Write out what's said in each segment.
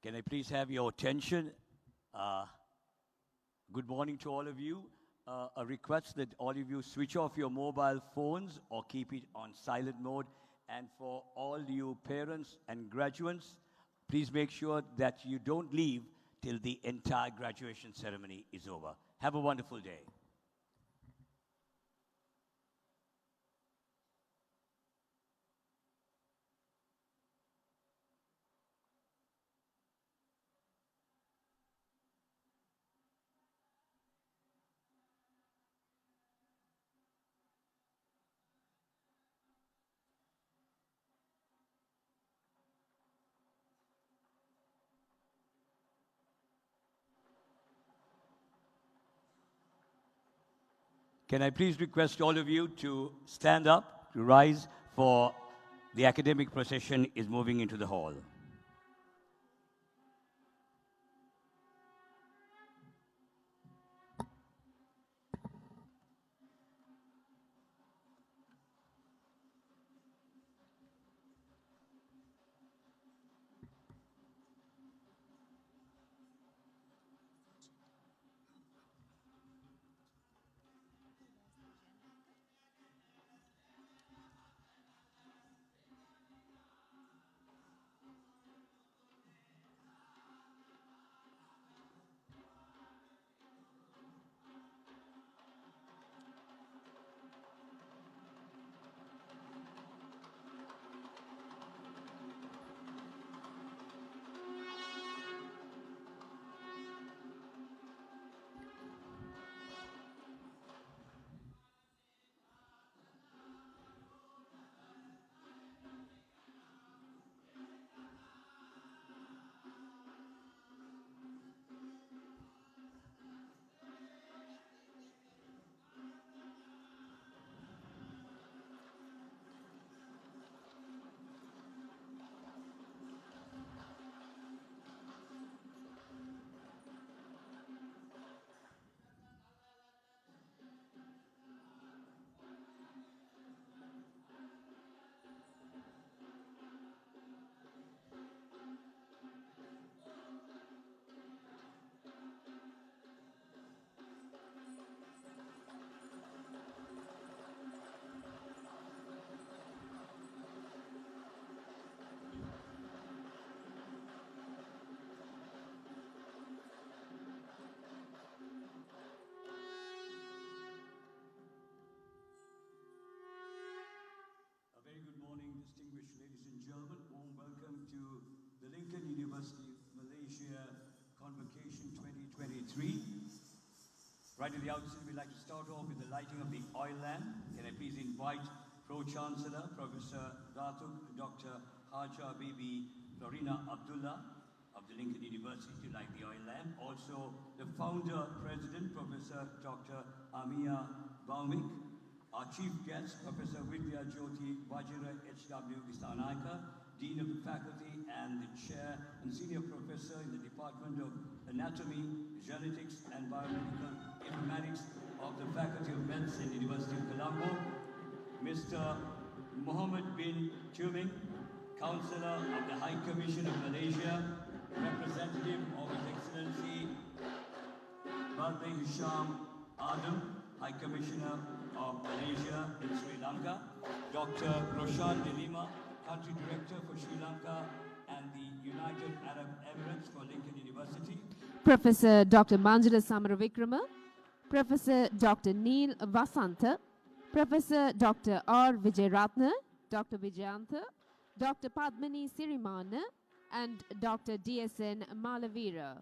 Can I please have your attention? Good morning to all of you. A request that all of you switch off your mobile phones or keep it on silent mode. And for all you parents and graduates, please make sure that you don't leave till the entire graduation ceremony is over. Have a wonderful day. Can I please request all of you to stand up, to rise, for the academic procession is moving into the hall. Distinguished ladies and gentlemen, warm welcome to the Lanka University Malaysia Convocation 2023. Right at the outset, we'd like to start off with the lighting of the oil lamp. Can I please invite Pro-Chancellor, Professor Datuk Dr. Haja Bibi Florina Abdullah of the Lanka University to light the oil lamp. Also, the Founder President, Professor Dr. Amia Baumik. Our chief guest, Professor Vidya Jyoti Vajira H.W. Istanaika, Dean of the Faculty and the Chair and Senior Professor in the Department of Anatomy, Genetics and Biomedical Informatics of the Faculty of Medicine, University of Colombo, Mr. Mohammed bin Tuming, Counselor of the High Commission of Malaysia, Representative of His Excellency Balde Hisham Adam, High Commissioner of Malaysia in Sri Lanka, Dr. Roshan De Lima, Country Director for Sri Lanka and the United Arab Emirates for Lincoln University, Professor Dr. Manjula Samaravikrama, Professor Dr. Neil Vasantha, Professor Dr. R. Vijayratna, Dr. Vijayantha, Dr. Padmini Sirimana, and Dr. DSN Malavira.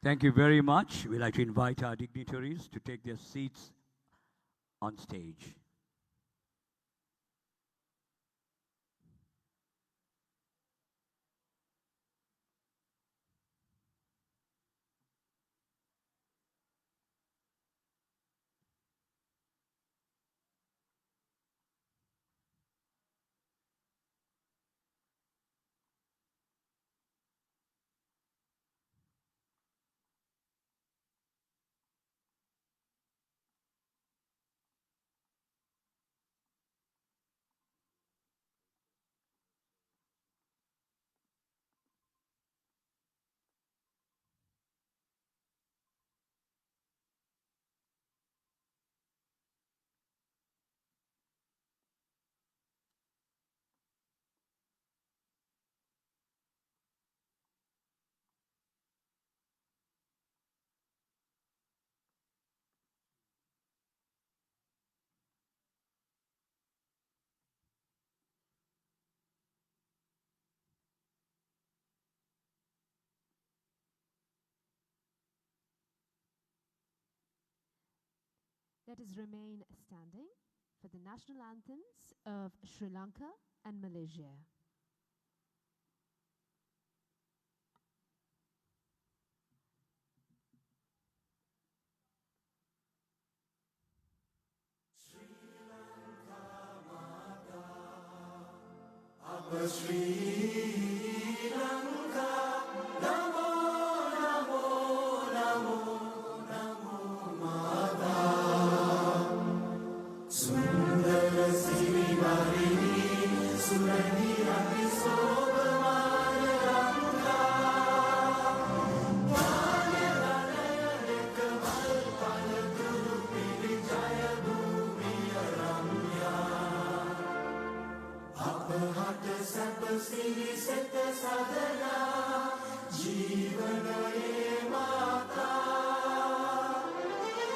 Thank you very much. We'd like to invite our dignitaries to take their seats on stage. Let us remain standing for the national anthems of Sri Lanka and Malaysia. Sri Lanka, Namo, Namo, Namo, Namo, Mata. Sundara Sirivarini, Surani Ati Sobhamaya Lanka. Panyalanaya Rekamal Palakuru Piri Jaya Bhumiya Ramya. Apahata Sapasiri Seta Sadhana Jivanaye Mata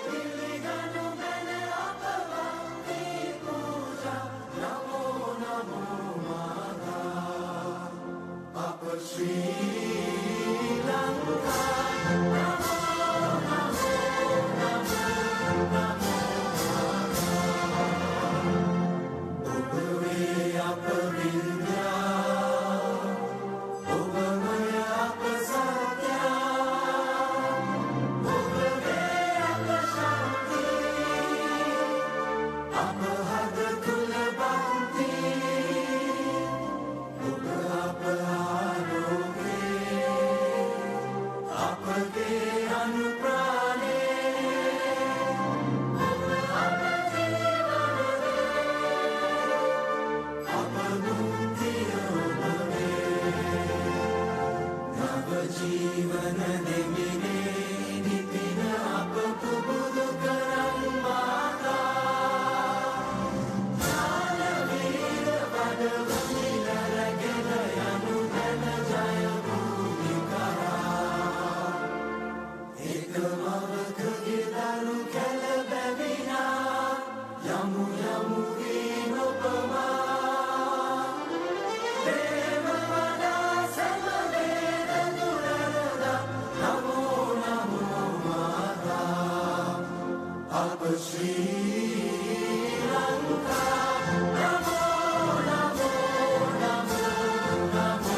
Piliganu Mene Apavakti Puja Namo Namo Mata Apa Sri Lanka Namo Namo Namo Namo Obave Apavindra Obamaya Apasatya Obave Apashanti Apahada Kulabhanti Obapaharoge Apage Anuprane Jivana Nemine Nipina Apapubudu Karang Mata Jana Vira Vadavamila Ragena Yanu Dana Jaya Bhumikara Ekamava Kagidaru Kalabavina Yamu Yamu Vinopama Devavada Samaveda Nurada Namo Namo Mata Apa Sri Lanka Namo Namo Namo Namo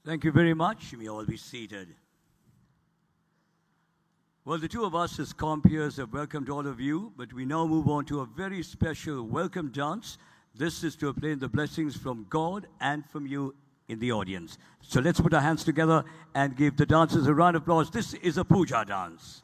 Thank you very much. You may all be seated. Well, the two of us as compeers have welcomed all of you, but we now move on to a very special welcome dance. This is to obtain the blessings from God and from you in the audience. So let's put our hands together and give the dancers a round of applause. This is a puja dance.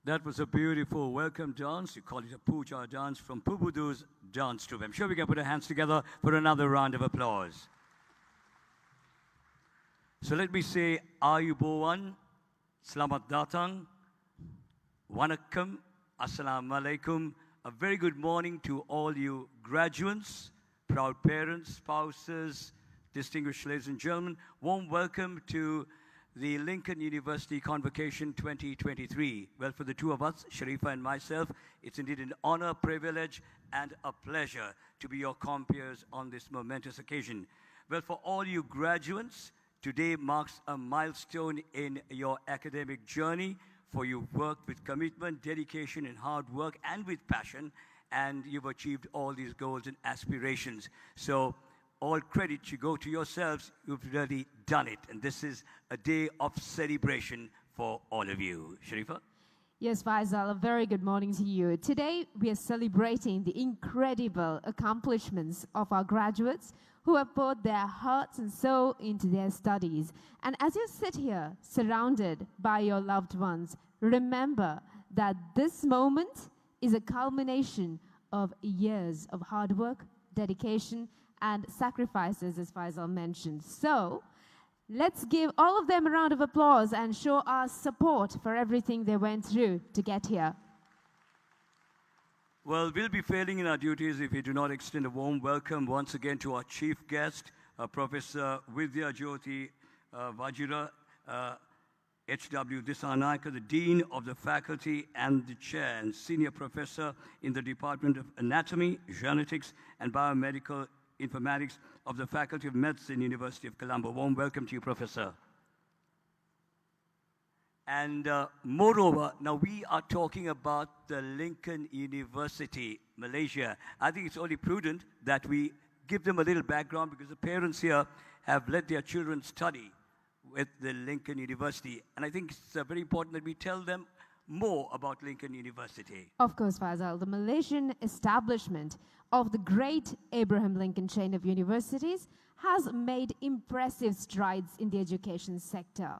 That was a beautiful welcome dance. You call it a puja dance from Pubudu's dance troupe. I'm sure we can put our hands together for another round of applause. So let me say, Ayubowan, Selamat Datang, Wanakkam, Assalamu Alaikum. A very good morning to all you graduates, proud parents, spouses, distinguished ladies and gentlemen. Warm welcome to the Lincoln University Convocation 2023. Well, for the two of us, Sharifa and myself, it's indeed an honor, privilege, and a pleasure to be your compeers on this momentous occasion. Well, for all you graduates, today marks a milestone in your academic journey, for you've worked with commitment, dedication, and hard work, and with passion, and you've achieved all these goals and aspirations. So all credit should go to yourselves. You've really done it, and this is a day of celebration for all of you. Sharifa? Yes, Faisal, a very good morning to you. Today, we are celebrating the incredible accomplishments of our graduates who have poured their hearts and soul into their studies. And as you sit here, surrounded by your loved ones, remember that this moment is a culmination of years of hard work, dedication, and sacrifices, as Faisal mentioned. So, let's give all of them a round of applause and show our support for everything they went through to get here. Well, we'll be failing in our duties if we do not extend a warm welcome once again to our chief guest, Professor Vidya Jyoti Vajira, H.W. Disanayake, the Dean of the Faculty and the Chair and Senior Professor in the Department of Anatomy, Genetics, and Biomedical Informatics of the Faculty of Medicine, University of Colombo. Warm welcome to you, Professor. And moreover, now we are talking about the Lincoln University, Malaysia. I think it's only prudent that we give them a little background because the parents here have let their children study with the Lincoln University. And I think it's very important that we tell them more about Lincoln University. Of course, Faisal, the Malaysian establishment of the great Abraham Lincoln chain of universities has made impressive strides in the education sector.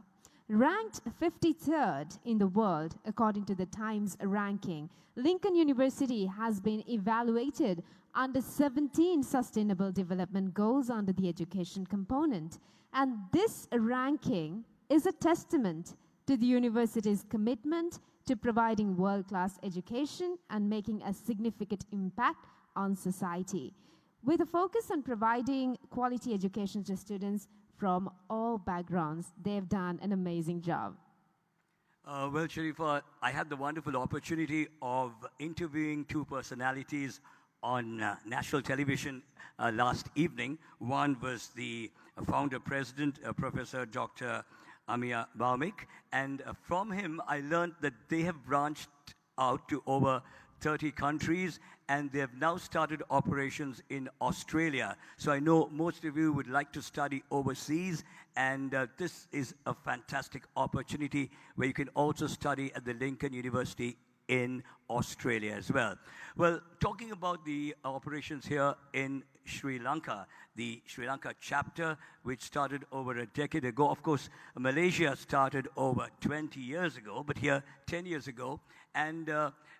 Ranked 53rd in the world, according to the Times ranking, Lincoln University has been evaluated under 17 Sustainable Development Goals under the education component. And this ranking is a testament to the university's commitment to providing world-class education and making a significant impact on society. With a focus on providing quality education to students from all backgrounds, they've done an amazing job. Well, Sharifa, I had the wonderful opportunity of interviewing two personalities on national television last evening. One was the founder-president, Professor Dr. Amia Baumik, and from him I learned that they have branched out to over 30 countries, and they have now started operations in Australia. So I know most of you would like to study overseas, and this is a fantastic opportunity where you can also study at the Lincoln University in Australia as well. Well, talking about the operations here in Sri Lanka, the Sri Lanka chapter, which started over a decade ago. Of course, Malaysia started over 20 years ago, but here 10 years ago. And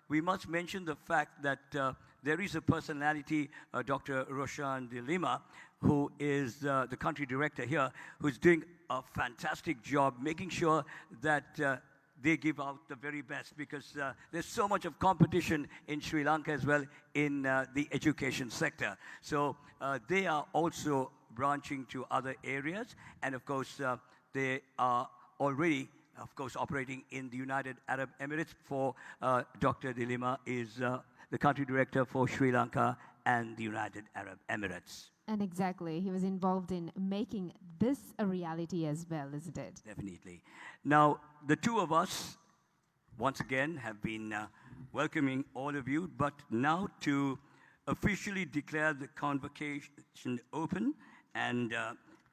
we must mention the fact that there is a personality, Dr. Roshan De Lima, who is the country director here, who's doing a fantastic job making sure that they give out the very best, because there's so much of competition in Sri Lanka as well in the education sector. So they are also branching to other areas, and of course they are already, of course, operating in the United Arab Emirates. For Dr. De Lima is the country director for Sri Lanka and the United Arab Emirates. And exactly, he was involved in making this a reality as well, isn't it? Definitely. Now, the two of us, once again, have been welcoming all of you, but now to officially declare the convocation open and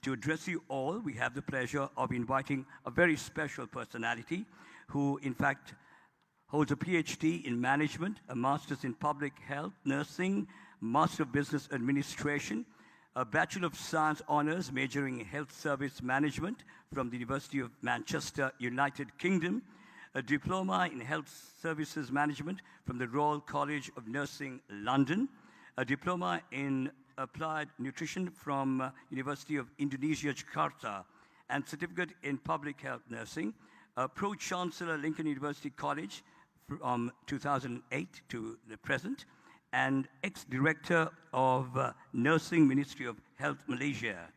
to address you all, we have the pleasure of inviting a very special personality who, in fact, holds a PhD in management, a master's in public health, nursing, master of business administration, a Bachelor of Science Honours majoring in Health Service Management from the University of Manchester, United Kingdom, a Diploma in Health Services Management from the Royal College of Nursing, London, a Diploma in Applied Nutrition from University of Indonesia, Jakarta, and Certificate in Public Health Nursing, a Pro-Chancellor, Lincoln University College from 2008 to the present, and ex-director of Nursing Ministry of Health Malaysia.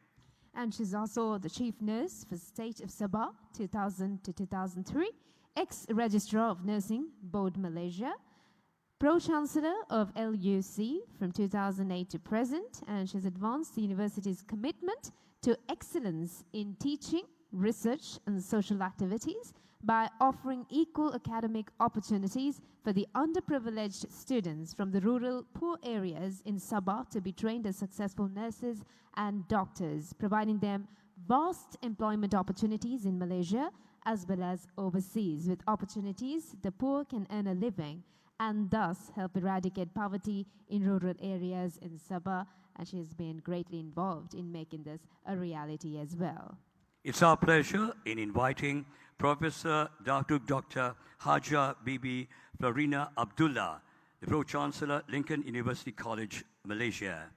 And she's also the chief nurse for State of Sabah, 2000 to 2003, ex-registrar of Nursing Board Malaysia, Pro-Chancellor of LUC from 2008 to present, and she's advanced the university's commitment to excellence in teaching, research and social activities by offering equal academic opportunities for the underprivileged students from the rural poor areas in Sabah to be trained as successful nurses and doctors, providing them vast employment opportunities in Malaysia as well as overseas. With opportunities, the poor can earn a living and thus help eradicate poverty in rural areas in Sabah, and she's been greatly involved in making this a reality as well. It's our pleasure in inviting Professor Dr. Haja Bibi Florina Abdullah, the Pro-Chancellor, Lincoln University College, Malaysia.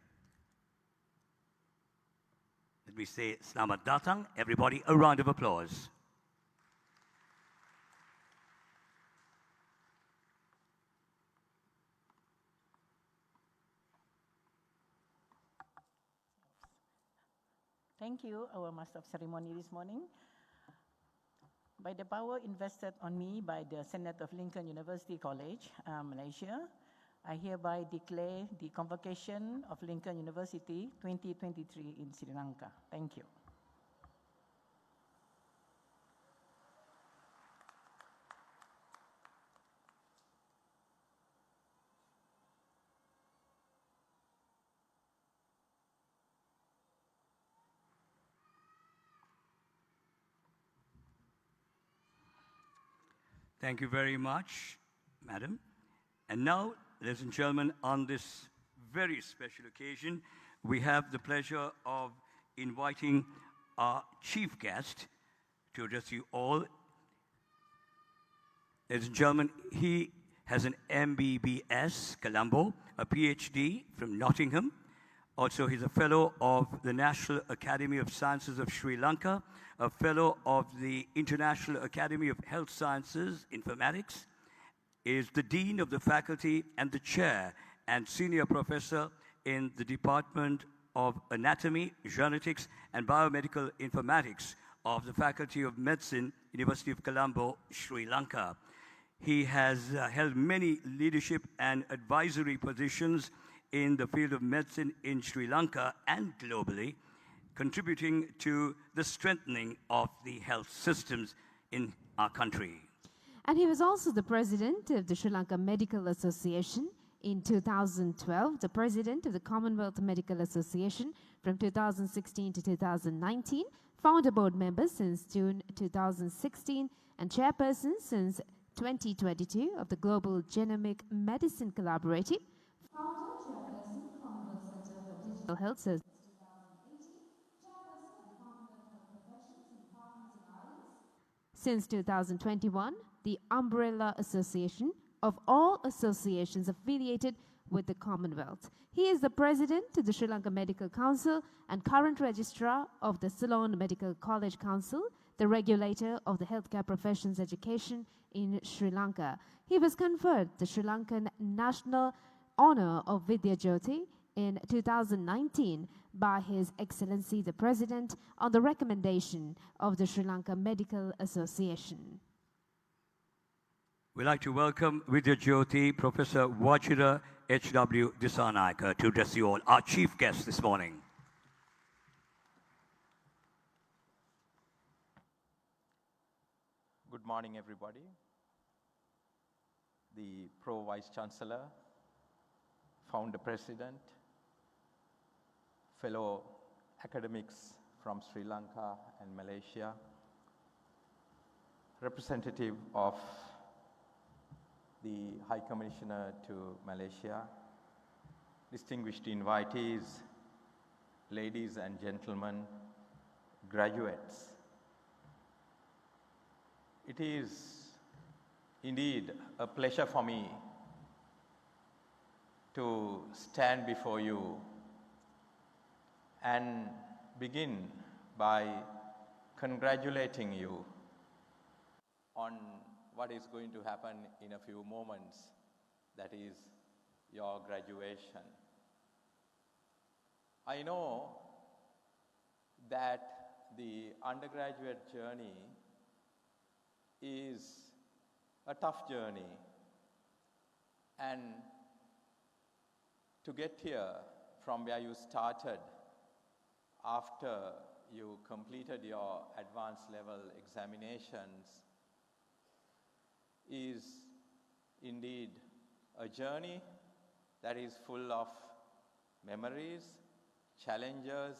Let me say Selamat Datang, everybody, a round of applause. Thank you, our Master of Ceremony this morning. By the power invested on me by the Senate of Lincoln University College, Malaysia, I hereby declare the Convocation of Lincoln University 2023 in Sri Lanka. Thank you. Thank you very much, Madam. And now, ladies and gentlemen, on this very special occasion, we have the pleasure of inviting our chief guest to address you all. Ladies and gentlemen, he has an MBBS, Colombo, a PhD from Nottingham. Also, he's a fellow of the National Academy of Sciences of Sri Lanka, a fellow of the International Academy of Health Sciences, Informatics, is the Dean of the Faculty and the Chair and Senior Professor in the Department of Anatomy, Genetics, and Biomedical Informatics of the Faculty of Medicine, University of Colombo, Sri Lanka. He has held many leadership and advisory positions in the field of medicine in Sri Lanka and globally, contributing to the strengthening of the health systems in our country. And he was also the president of the Sri Lanka Medical Association in 2012, the president of the Commonwealth Medical Association from 2016 to 2019, founder board member since June 2016, and chairperson since 2022 of the Global Genomic Medicine Collaborative, founder, chairperson, Commonwealth Center for Digital Health Services 2018, chairperson of the Commonwealth Health Professions in Falklands and Islands. Since 2021, the Umbrella Association of all associations affiliated with the Commonwealth. He is the president of the Sri Lanka Medical Council and current registrar of the Ceylon Medical College Council, the regulator of the healthcare professions education in Sri Lanka. He was conferred the Sri Lankan National Honour of Vidya Jyoti in 2019 by His Excellency the President on the recommendation of the Sri Lanka Medical Association. We'd like to welcome Vidya Jyoti, Professor Wajira H.W. Dissanayake, to address you all, our chief guest this morning. Good morning, everybody. The Pro Vice Chancellor, Founder President, fellow academics from Sri Lanka and Malaysia, representative of the High Commissioner to Malaysia, distinguished invitees, ladies and gentlemen, graduates. It is indeed a pleasure for me to stand before you and begin by congratulating you on what is going to happen in a few moments, that is your graduation. I know that the undergraduate journey is a tough journey And to get here from where you started after you completed your advanced level examinations is indeed a journey that is full of memories, challenges,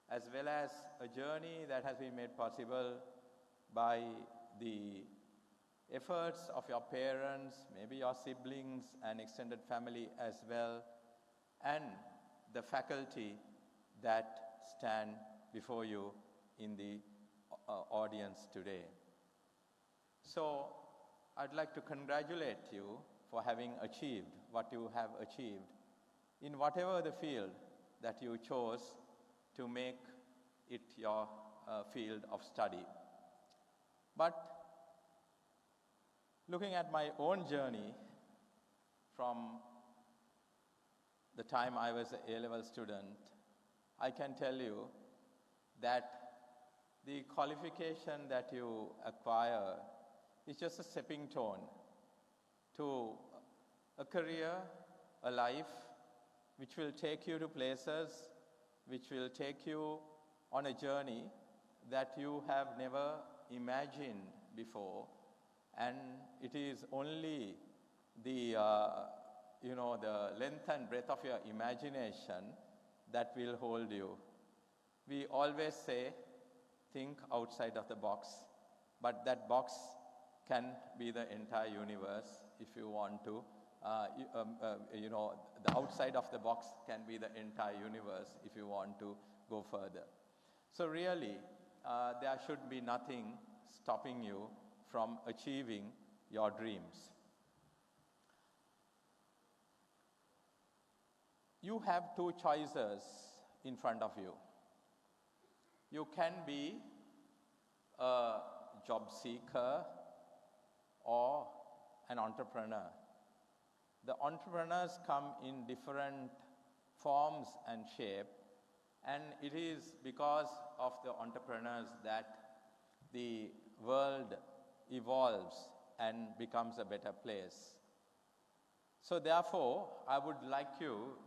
as well as a journey that has been made possible by the efforts of your parents, maybe your siblings and extended family as well, and the faculty that stand before you in the audience today. So I'd like to congratulate you for having achieved what you have achieved in whatever the field that you chose to make it your field of study. But looking at my own journey from the time I was an A-level student, I can tell you that the qualification that you acquire is just a stepping stone to a career, a life, which will take you to places, which will take you on a journey that you have never imagined before. And it is only the, the length and breadth of your imagination that will hold you. We always say, think outside of the box, but that box can be the entire universe if you want to. The outside of the box can be the entire universe if you want to go further. So really, there should be nothing stopping you from achieving your dreams. You have two choices in front of you. You can be a job seeker or an entrepreneur. The entrepreneurs come in different forms and shape, and it is because of the entrepreneurs that the world evolves and becomes a better place. So therefore, I would like to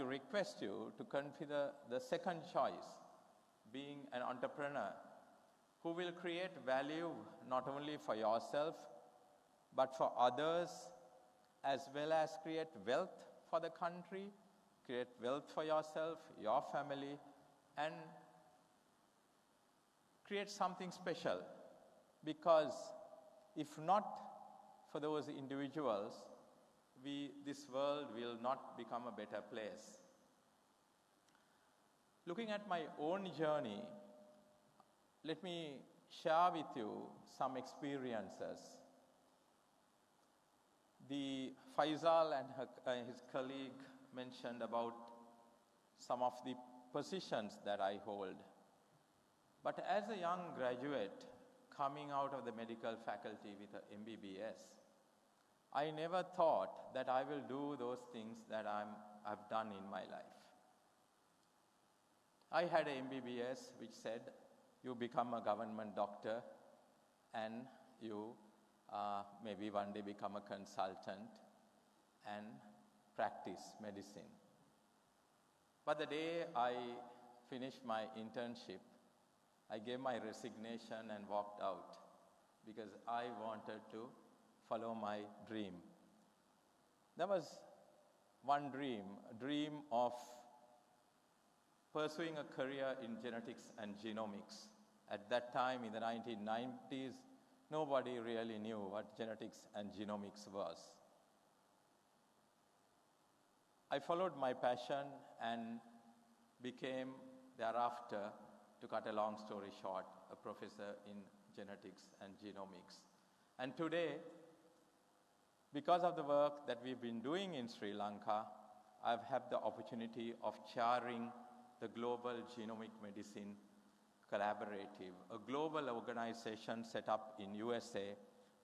request you to consider the second choice, being an entrepreneur who will create value not only for yourself, but for others, as well as create wealth for the country, create wealth for yourself, your family, and create something special. Because if not for those individuals, this world will not become a better place. Looking at my own journey, let me share with you some experiences. The Faisal and his colleague mentioned about some of the positions that I hold. But as a young graduate coming out of the medical faculty with an MBBS, I never thought that I will do those things that I've done in my life. I had an MBBS which said, you become a government doctor and you maybe one day become a consultant and practice medicine. But the day I finished my internship, I gave my resignation and walked out because I wanted to follow my dream. There was one dream, a dream of pursuing a career in genetics and genomics. At that time, in the 1990s, nobody really knew what genetics and genomics was. I followed my passion and became thereafter, to cut a long story short, a professor in genetics and genomics. And today, because of the work that we've been doing in Sri Lanka, I've had the opportunity of chairing the Global Genomic Medicine Collaborative, a global organization set up in USA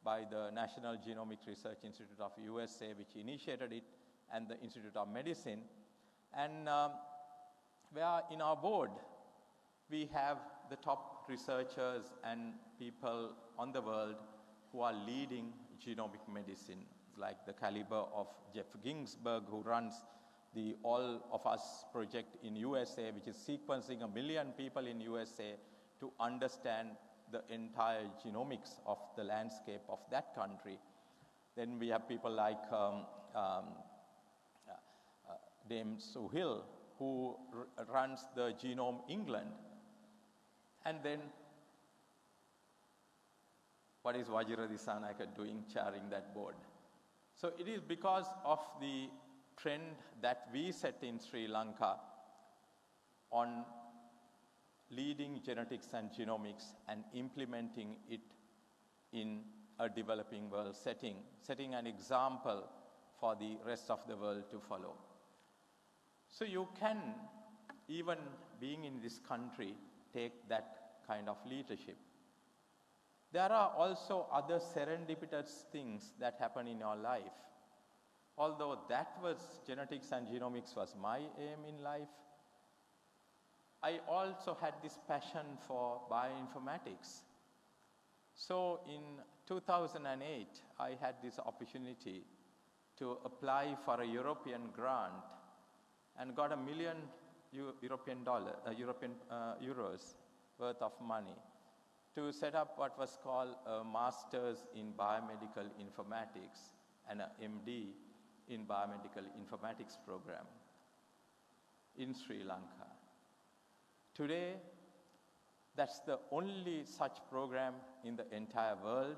by the National Genomic Research Institute of USA, which initiated it, and the Institute of Medicine. And where in our board, we have the top researchers and people on the world who are leading genomic medicine, like the caliber of Jeff Ginsburg, who runs the All of Us project in USA, which is sequencing 1 million people in USA to understand the entire genomics of the landscape of that country. Then we have people like Dame Sue Hill, who runs the Genome England. And then, what is Vajiradi Sanaka doing chairing that board? So it is because of the trend that we set in Sri Lanka on leading genetics and genomics and implementing it in a developing world setting, setting an example for the rest of the world to follow. So you can, even being in this country, take that kind of leadership. There are also other serendipitous things that happen in your life. Although that was genetics and genomics was my aim in life, I also had this passion for bioinformatics. So in 2008, I had this opportunity to apply for a European grant and got €1 million euros worth of money to set up what was called a Master's in Biomedical Informatics and an MD in Biomedical Informatics program in Sri Lanka. Today, that's the only such program in the entire world,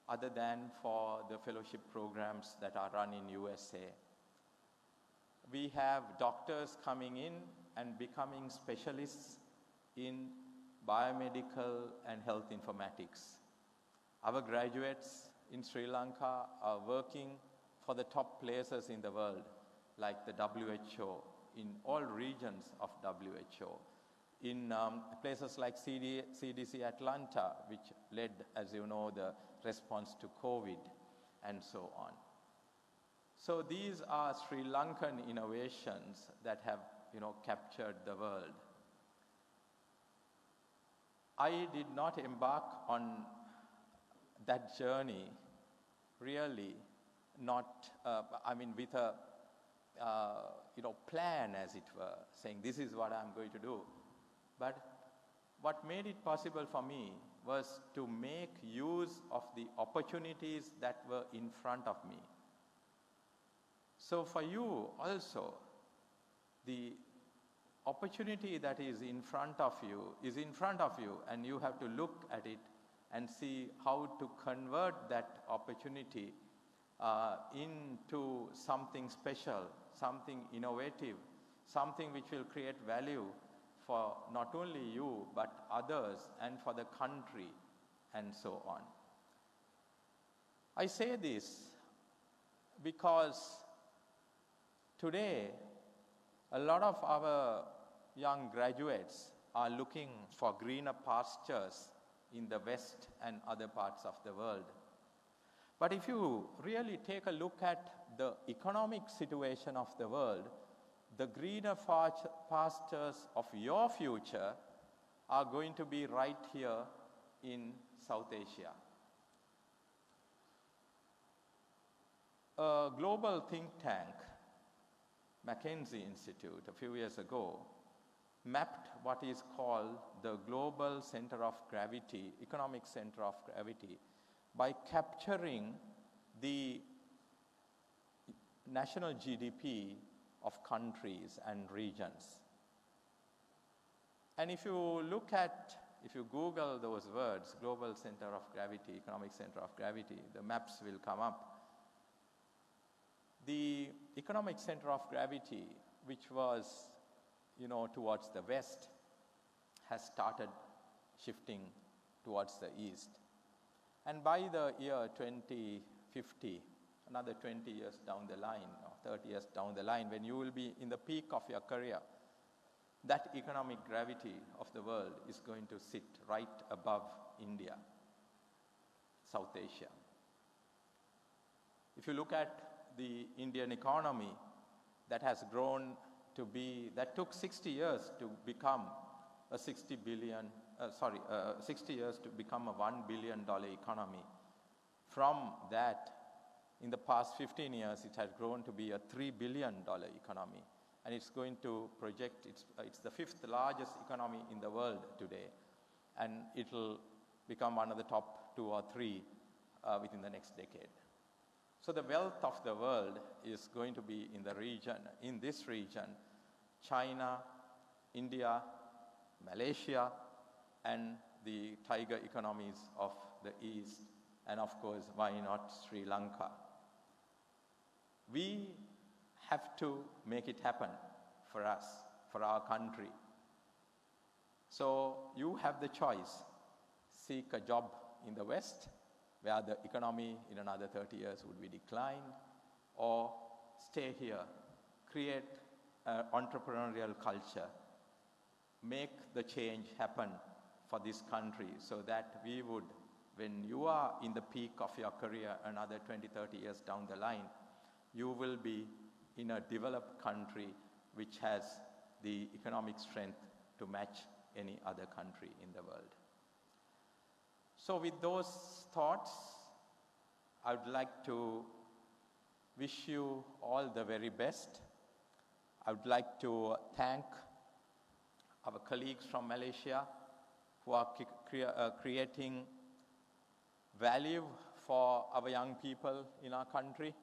other than for the fellowship programs that are run in USA. We have doctors coming in and becoming specialists in biomedical and health informatics. Our graduates in Sri Lanka are working for the top places in the world, like the WHO, in all regions of WHO, in places like CDC Atlanta, which led, as you know, the response to COVID, and so on. So these are Sri Lankan innovations that have, captured the world. I did not embark on that journey really not, with a, plan, as it were, saying this is what I'm going to do. But what made it possible for me was to make use of the opportunities that were in front of me. So for you also, the opportunity that is in front of you, and you have to look at it and see how to convert that opportunity into something special, something innovative, something which will create value for not only you, but others, and for the country, and so on. I say this because today, a lot of our young graduates are looking for greener pastures in the West and other parts of the world. But if you really take a look at the economic situation of the world, the greener pastures of your future are going to be right here in South Asia. A global think tank, McKinsey Institute, a few years ago, mapped what is called the global center of gravity, economic center of gravity, by capturing the national GDP of countries and regions. And if you Google those words, global center of gravity, economic center of gravity, the maps will come up. The economic center of gravity, which was, towards the west, has started shifting towards the east. And by the year 2050, another 20 years down the line, or 30 years down the line, when you will be in the peak of your career, that economic gravity of the world is going to sit right above India, South Asia. If you look at the Indian economy, that has grown to be, that took 60 years to become a $60 billion 60 years to become a $1 billion economy. From that, in the past 15 years, it has grown to be a $3 billion economy. And it's going to project, it's the fifth largest economy in the world today. And it'll become one of the top 2 or 3 within the next decade. So the wealth of the world is going to be in the region, in this region, China, India, Malaysia, and the tiger economies of the East, and of course, why not Sri Lanka? We have to make it happen for us, for our country. So you have the choice. Seek a job in the West, where the economy in another 30 years would be declined, or stay here, create an entrepreneurial culture, make the change happen for this country so that we would, when you are in the peak of your career another 20, 30 years down the line, you will be in a developed country which has the economic strength to match any other country in the world. So with those thoughts, I would like to wish you all the very best. I would like to thank our colleagues from Malaysia who are creating value for our young people in our country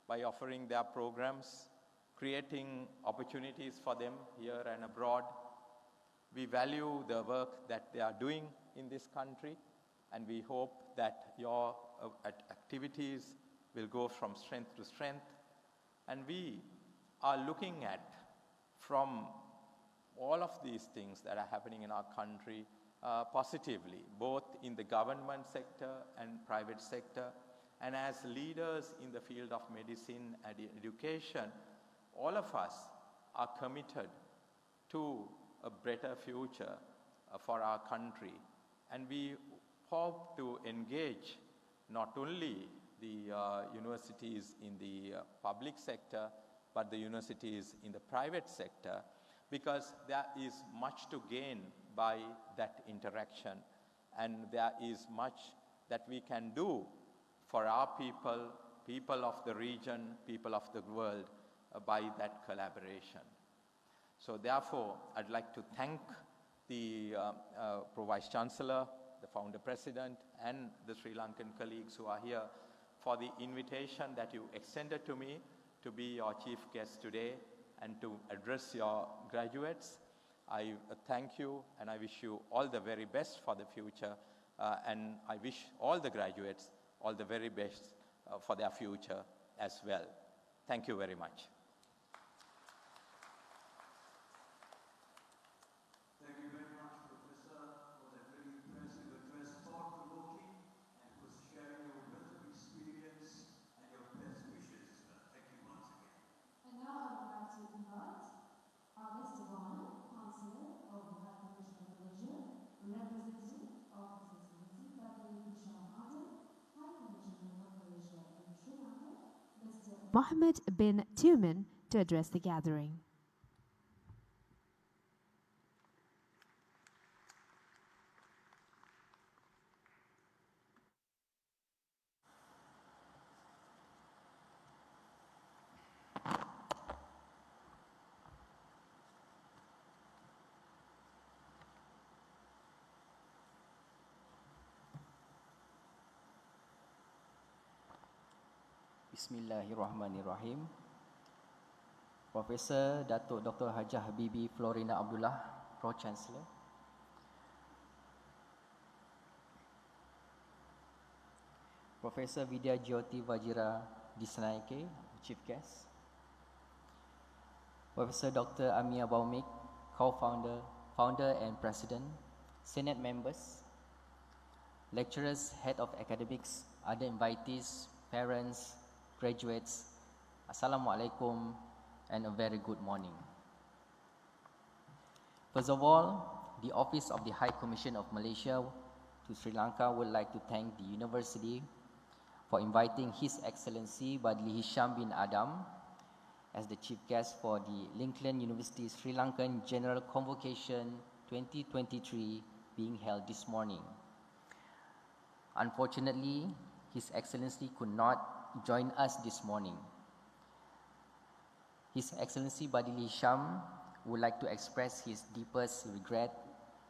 by offering their programs, creating opportunities for them here and abroad. We value the work that they are doing in this country, and we hope that your activities will go from strength to strength. And we are looking at, from all of these things that are happening in our country, positively, both in the government sector and private sector. And as leaders in the field of medicine and education, all of us are committed to a better future for our country. And we hope to engage not only the universities in the public sector, but the universities in the private sector, because there is much to gain by that interaction. And there is much that we can do for our people, people of the region, people of the world, by that collaboration. So therefore, I'd like to thank the Pro-Vice Chancellor, the Founder President, and the Sri Lankan colleagues who are here for the invitation that you extended to me to be your chief guest today and to address your graduates. I thank you, and I wish you all the very best for the future, and I wish all the graduates all the very best for their future as well. Thank you very much. Thank you very much, Professor, for that very impressive address, thought-provoking, and for sharing your wealth of experience and your best wishes as well. Thank you once again. And now I would like to invite our guest of honor, Counselor of the High Commission of Malaysia, representative of His Excellency Dr. Hisham Adam, High Commissioner of Malaysia in Sri Lanka, Mr. Mohammed bin Tuman, to address the gathering. Bismillahirrahmanirrahim. Professor Datuk Dr. Hajah Habibi Florina Abdullah, Pro-Chancellor. Professor Vidya Jyoti Vajira Disnaike, Chief Guest. Professor Dr. Amia Baumik, Co-Founder, Founder and President, Senate members, lecturers, Head of Academics, other invitees, parents, graduates, Assalamualaikum, and a very good morning. First of all, the Office of the High Commission of Malaysia to Sri Lanka would like to thank the university for inviting His Excellency Badli Hisham bin Adam as the chief guest for the Lincoln University Sri Lankan General Convocation 2023 being held this morning. Unfortunately, His Excellency could not join us this morning. His Excellency Badili Sham would like to express his deepest regret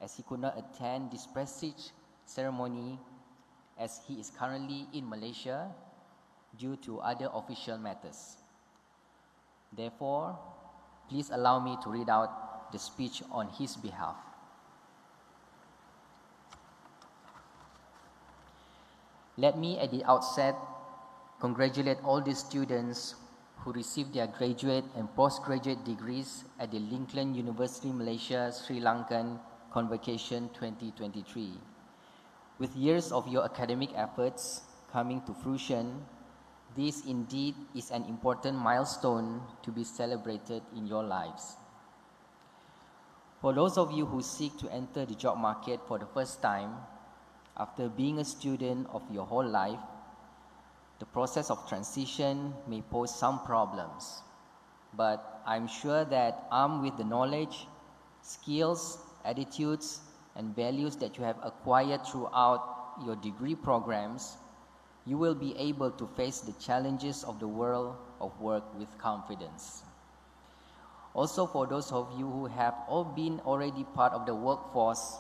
as he could not attend this prestige ceremony as he is currently in Malaysia due to other official matters. Therefore, please allow me to read out the speech on his behalf. Let me at the outset congratulate all the students who received their graduate and postgraduate degrees at the Lincoln University Malaysia Sri Lankan Convocation 2023. With years of your academic efforts coming to fruition, this indeed is an important milestone to be celebrated in your lives. For those of you who seek to enter the job market for the first time, after being a student of your whole life, the process of transition may pose some problems. But I'm sure that armed with the knowledge, skills, attitudes, and values that you have acquired throughout your degree programs, you will be able to face the challenges of the world of work with confidence. Also, for those of you who have all been already part of the workforce,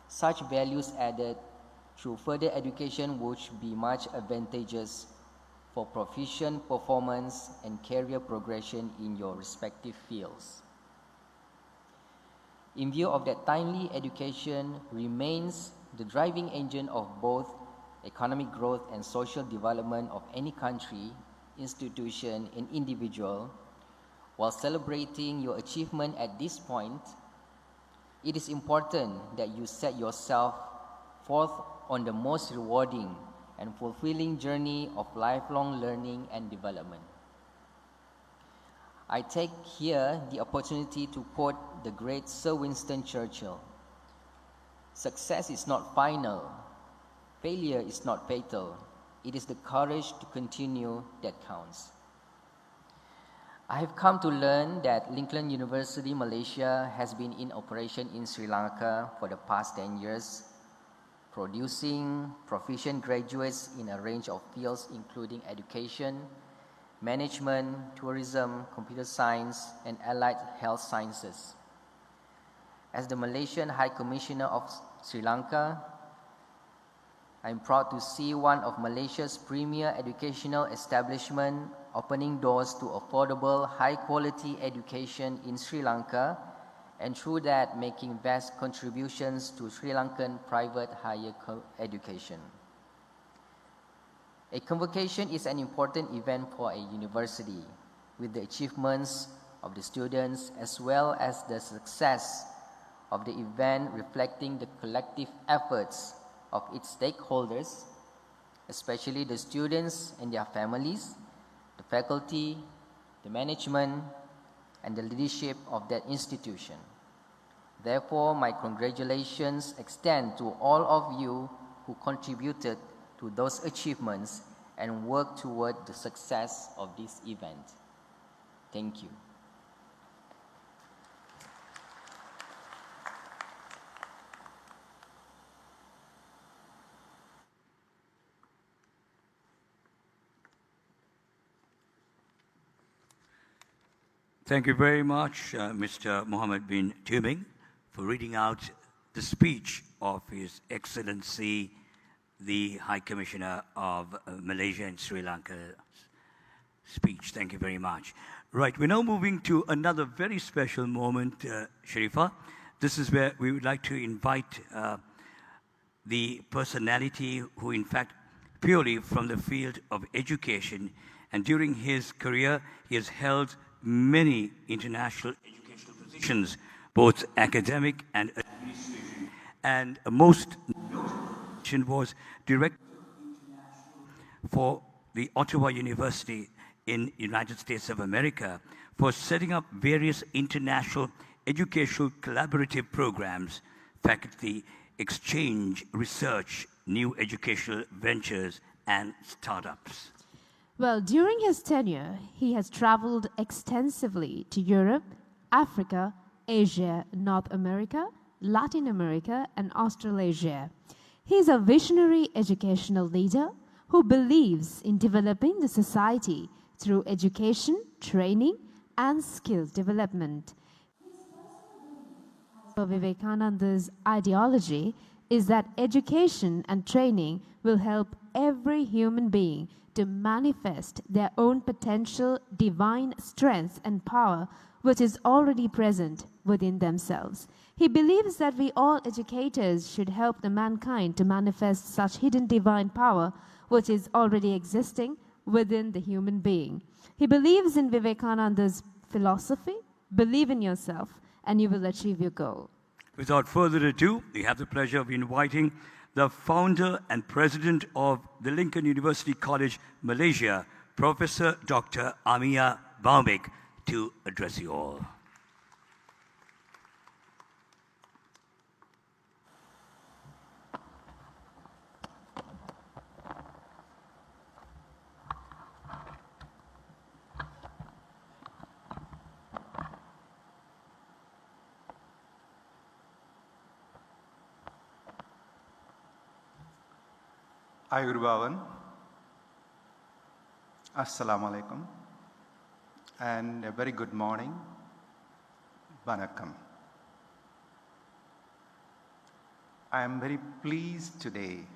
such values added through further education would be much advantageous for proficient performance and career progression in your respective fields. In view of that, timely education remains the driving engine of both economic growth and social development of any country, institution, and individual. While celebrating your achievement at this point, it is important that you set yourself forth on the most rewarding and fulfilling journey of lifelong learning and development. I take here the opportunity to quote the great Sir Winston Churchill. "Success is not final. Failure is not fatal. It is the courage to continue that counts." I have come to learn that Lincoln University Malaysia has been in operation in Sri Lanka for the past 10 years, producing proficient graduates in a range of fields including education, management, tourism, computer science, and allied health sciences. As the Malaysian High Commissioner of Sri Lanka, I am proud to see one of Malaysia's premier educational establishments opening doors to affordable, high-quality education in Sri Lanka, and through that making vast contributions to Sri Lankan private higher education. A convocation is an important event for a university, with the achievements of the students as well as the success of the event reflecting the collective efforts of its stakeholders, especially the students and their families, the faculty, the management, and the leadership of that institution. Therefore, my congratulations extend to all of you who contributed to those achievements and worked toward the success of this event. Thank you. Thank you very much, Mr. Mohammed bin Tuming, for reading out the speech of His Excellency, the High Commissioner of Malaysia and Sri Lanka speech. Thank you very much. Right, we're now moving to another very special moment, Sharifah. This is where we would like to invite the personality who, in fact, purely from the field of education, and during his career, he has held many international educational positions, both academic and administrative. And most notable was Director for the Ottawa University in United States of America for setting up various international educational collaborative programs, faculty exchange, research, new educational ventures, and startups. Well, during his tenure, he has traveled extensively to Europe, Africa, Asia, North America, Latin America, and Australasia. He is a visionary educational leader who believes in developing the society through education, training, and skill development. Vivekananda's ideology is that education and training will help every human being to manifest their own potential, divine strength and power, which is already present within themselves. He believes that we all educators should help the mankind to manifest such hidden divine power, which is already existing within the human being. He believes in Vivekananda's philosophy: believe in yourself and you will achieve your goal. Without further ado, we have the pleasure of inviting the founder and president of the Lincoln University College, Malaysia, Professor Dr. Amia Baumik, to address you all. Ayurbavan, Assalamu alaikum, and a very good morning, Vanakkam. I am very pleased today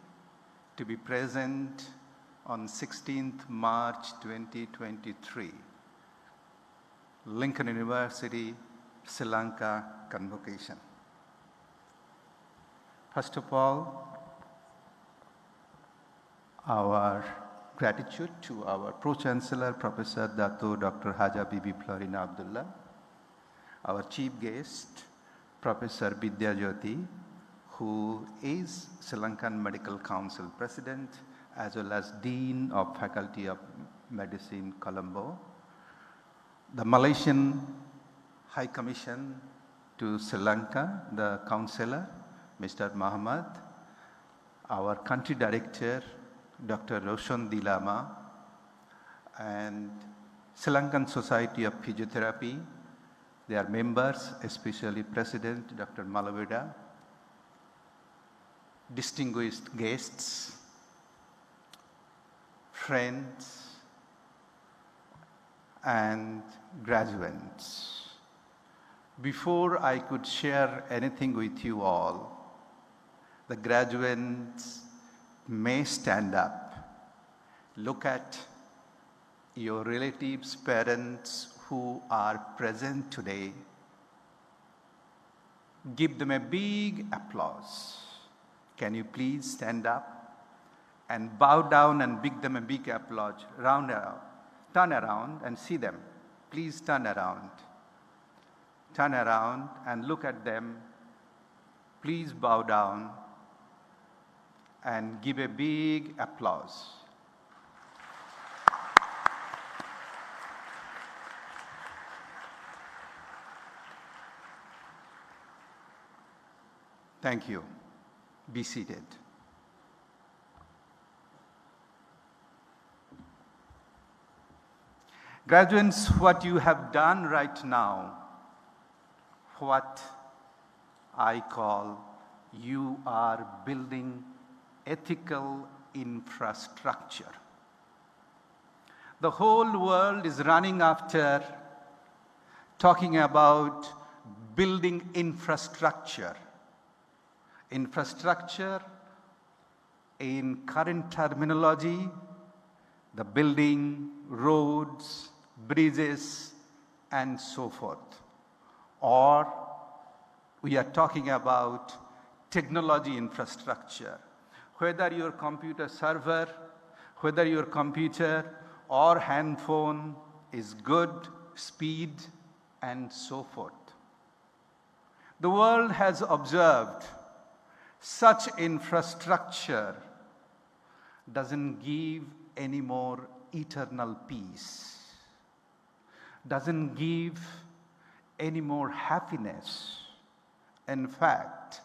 to be present on 16th March 2023, Lincoln University, Sri Lanka Convocation. First of all, our gratitude to our Pro-Chancellor, Professor Dato Dr. Haja Bibi Florina Abdullah, our chief guest, Professor Vidya Jyoti, who is Sri Lankan Medical Council President, as well as Dean of Faculty of Medicine, Colombo, the Malaysian High Commission to Sri Lanka, the Councillor, Mr. Muhammad, our Country Director, Dr. Roshan Dilama, and Sri Lankan Society of Physiotherapy, their members, especially President Dr. Malavida, distinguished guests, friends, and graduates. Before I could share anything with you all, the graduates may stand up, look at your relatives, parents who are present today, give them a big applause. Can you please stand up and bow down and give them a big applause? Turn around and see them. Please turn around. Turn around and look at them. Please bow down and give a big applause. Thank you. Be seated. Graduates, what you have done right now, what I call you are building ethical infrastructure. The whole world is running after talking about building infrastructure. Infrastructure, in current terminology, the building, roads, bridges, and so forth. Or we are talking about technology infrastructure. Whether your computer server, whether your computer or handphone is good, speed, and so forth. The world has observed such infrastructure doesn't give any more eternal peace, doesn't give any more happiness. In fact,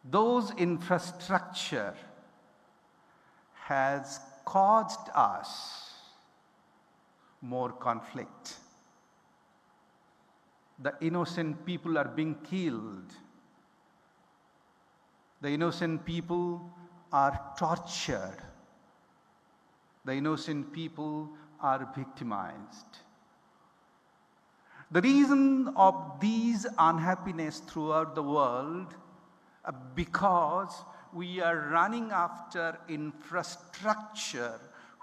those infrastructure has caused us more conflict. The innocent people are being killed The innocent people are tortured. The innocent people are victimized. The reason of these unhappiness throughout the world because we are running after infrastructure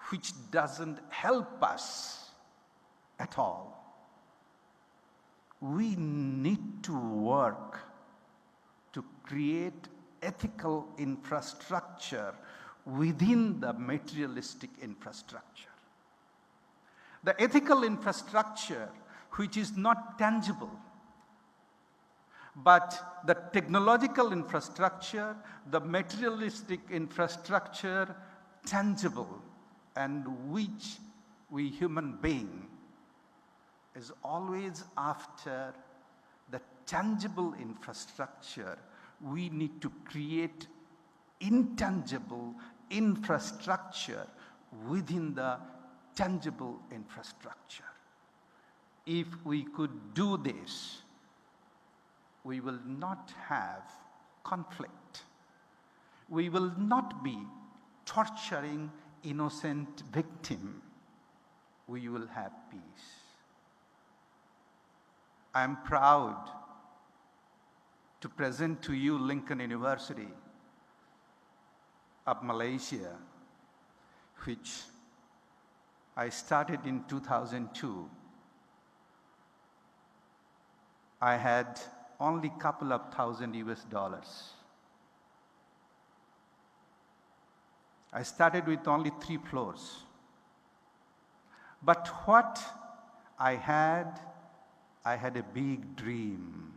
which doesn't help us at all. We need to work to create ethical infrastructure within the materialistic infrastructure. The ethical infrastructure which is not tangible, but the technological infrastructure, the materialistic infrastructure, tangible, and which we human being is always after the tangible infrastructure. We need to create intangible infrastructure within the tangible infrastructure. If we could do this, we will not have conflict. We will not be torturing innocent victim. We will have peace. I am proud to present to you Lincoln University of Malaysia, which I started in 2002. I had only couple of thousand US. I started with only 3 floors. But what I had a big dream.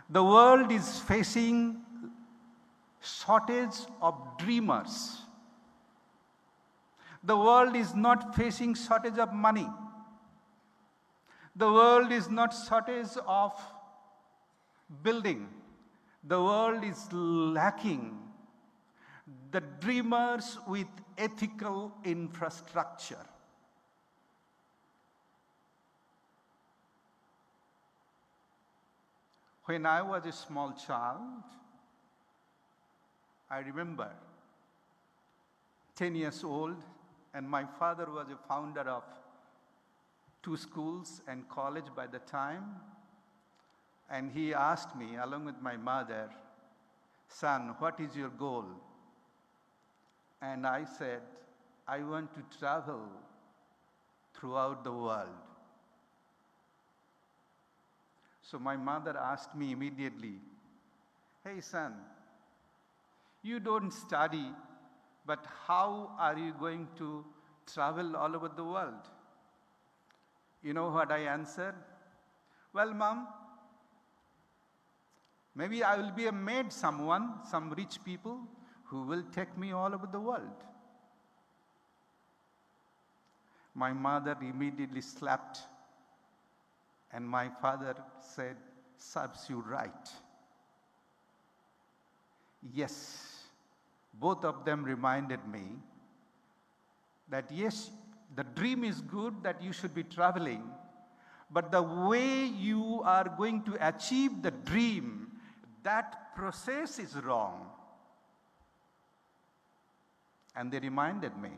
The world is facing shortage of dreamers. The world is not facing shortage of money. The world is not shortage of building. The world is lacking the dreamers with ethical infrastructure. When I was a small child, I remember 10 years old, and my father was a founder of 2 schools and college by the time. And he asked me, along with my mother, "Son, what is your goal?" And I said, "I want to travel throughout the world." So my mother asked me immediately, "Hey son, you don't study, but how are you going to travel all over the world?" You know what I answered? "Well, Mom, maybe I will be a maid someone, some rich people who will take me all over the world." My mother immediately slapped, and my father said, "Serves you right." Yes, both of them reminded me that yes, the dream is good that you should be traveling, but the way you are going to achieve the dream, that process is wrong. And they reminded me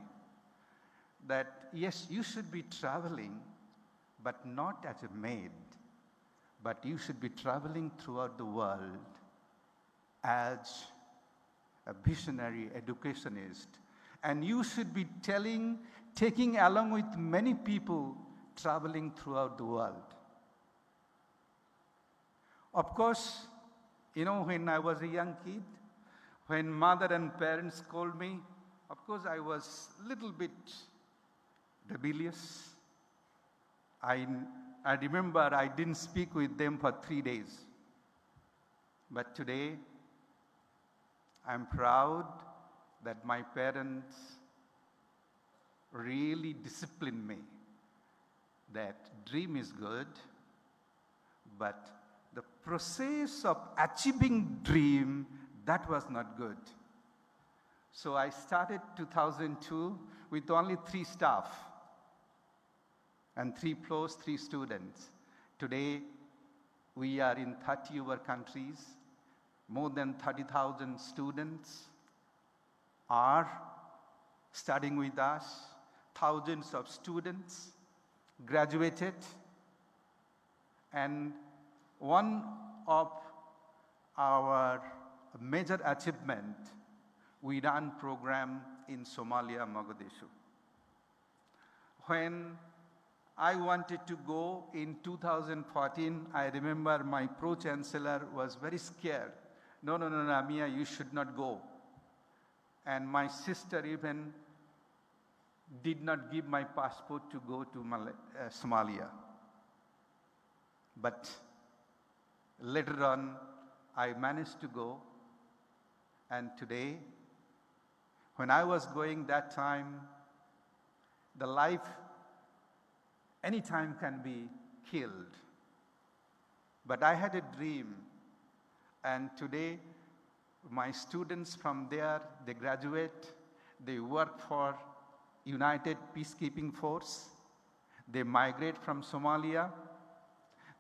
that yes, you should be traveling, but not as a maid, but you should be traveling throughout the world as a visionary educationist. And you should be taking along with many people traveling throughout the world. Of course, when I was a young kid, when mother and parents called me, of course I was a little bit rebellious. I remember I didn't speak with them for 3 days. But today, I'm proud that my parents really disciplined me that dream is good, but the process of achieving dream, that was not good. So I started 2002 with only 3 staff and 3 floors, 3 students. Today, we are in 30 over countries, More than 30,000 students are studying with us. Thousands of students graduated. And one of our major achievement, we ran program in Somalia, Mogadishu. When I wanted to go in 2014, I remember my pro-chancellor was very scared. No, Amia, you should not go. And my sister even did not give my passport to go to Somalia. But later on, I managed to go. And today, when I was going that time, the life anytime can be killed. But I had a dream. And today, my students from there, they graduate, they work for United Peacekeeping Force, they migrate from Somalia,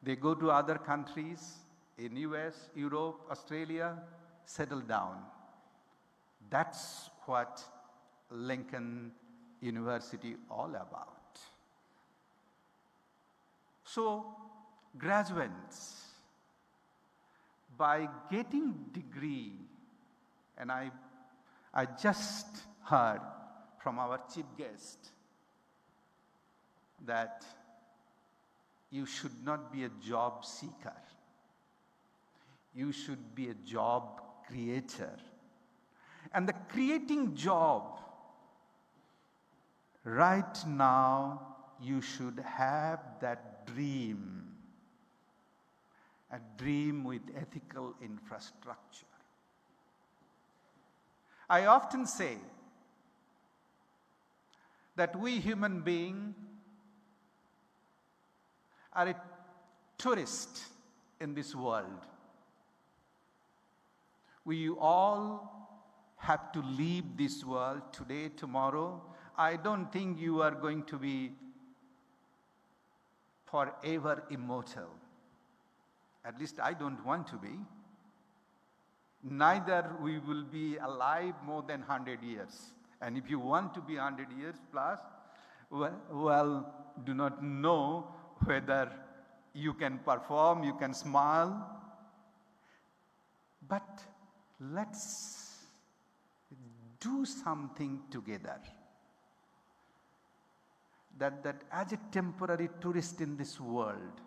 they go to other countries in US, Europe, Australia, settle down. That's what Lincoln University all about. So, graduates, by getting degree, and I just heard from our chief guest that you should not be a job seeker. You should be a job creator. And the creating job, right now, you should have that dream, a dream with ethical infrastructure. I often say that we human beings are a tourist in this world. We all have to leave this world today, tomorrow. I don't think you are going to be forever immortal. At least I don't want to be. Neither we will be alive more than 100 years. And if you want to be 100 years plus, well, do not know whether you can perform, you can smile. But let's do something together. That as a temporary tourist in this world,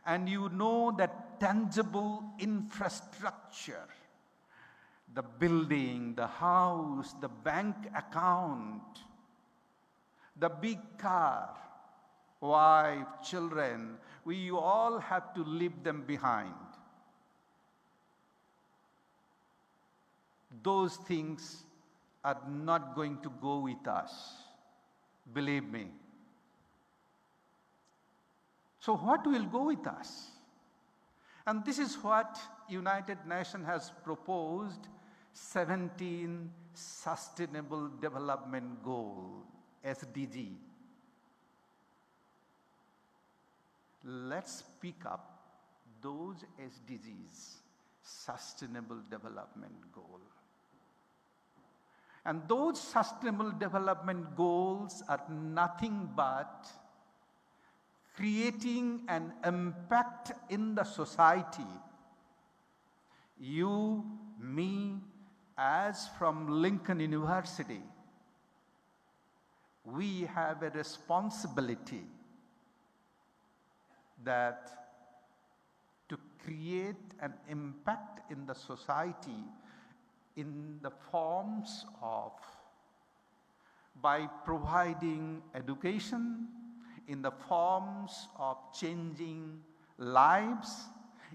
and you know that tangible infrastructure, the building, the house, the bank account, the big car, wife, children, we all have to leave them behind. Those things are not going to go with us. Believe me. So what will go with us? And this is what United Nations has proposed, 17 Sustainable Development Goals, SDG. Let's pick up those SDGs, Sustainable Development Goal. And those Sustainable Development Goals are nothing but creating an impact in the society. You, me, as from Lincoln University, we have a responsibility that to create an impact in the society in the forms of by providing education, in the forms of changing lives,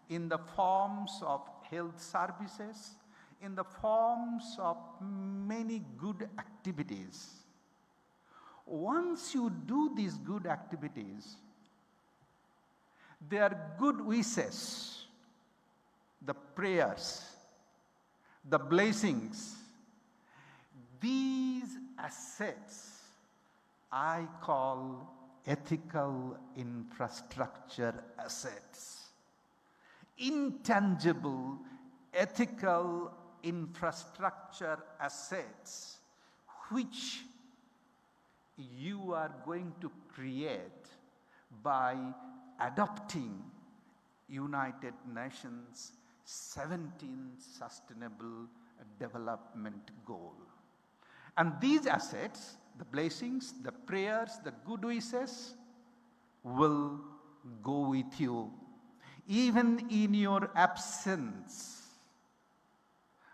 in the forms of health services, in the forms of many good activities. Once you do these good activities, their good wishes, the prayers, the blessings, these assets I call ethical infrastructure assets. Intangible ethical infrastructure assets which you are going to create by adopting United Nations 17 Sustainable Development Goal. And these assets, the blessings, the prayers, the good wishes will go with you even in your absence.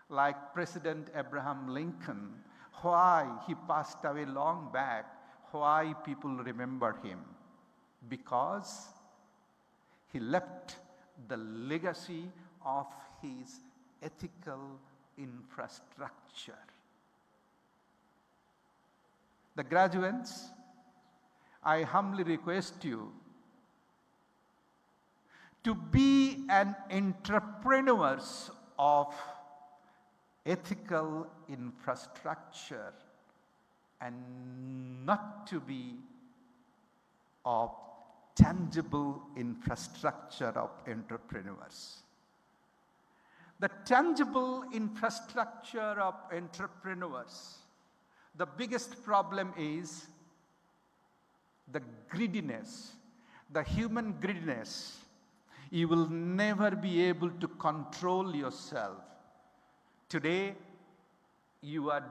Like President Abraham Lincoln, why he passed away long back, why people remember him? Because he left the legacy of his ethical infrastructure. The graduates, I humbly request you to be an entrepreneurs of ethical infrastructure and not to be of tangible infrastructure of entrepreneurs. The tangible infrastructure of entrepreneurs, the biggest problem is the greediness, the human greediness. You will never be able to control yourself. Today, you are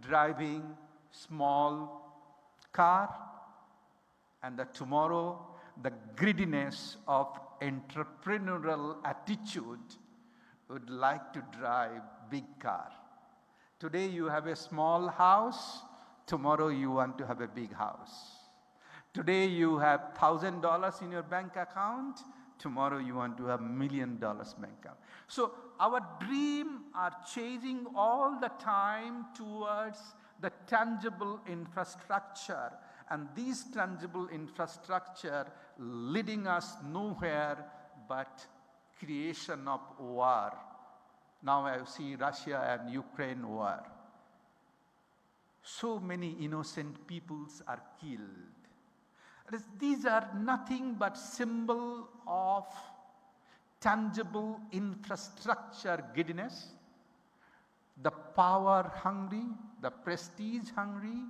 driving small car, and tomorrow, the greediness of entrepreneurial attitude would like to drive big car. Today, you have a small house, tomorrow you want to have a big house. Today, you have $1,000 in your bank account, tomorrow you want to have $1 million bank account. So our dream are chasing all the time towards the tangible infrastructure, and these tangible infrastructure leading us nowhere but creation of war. Now I see Russia and Ukraine war. So many innocent peoples are killed. These are nothing but symbol of tangible infrastructure giddiness, the power hungry, the prestige hungry.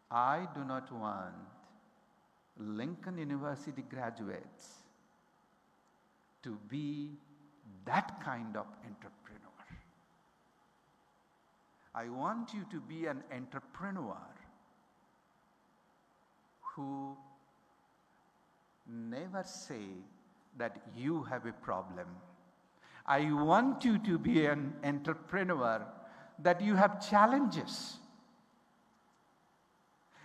I do not want Lincoln University graduates to be that kind of entrepreneur. I want you to be an entrepreneur who never say that you have a problem. I want you to be an entrepreneur that you have challenges.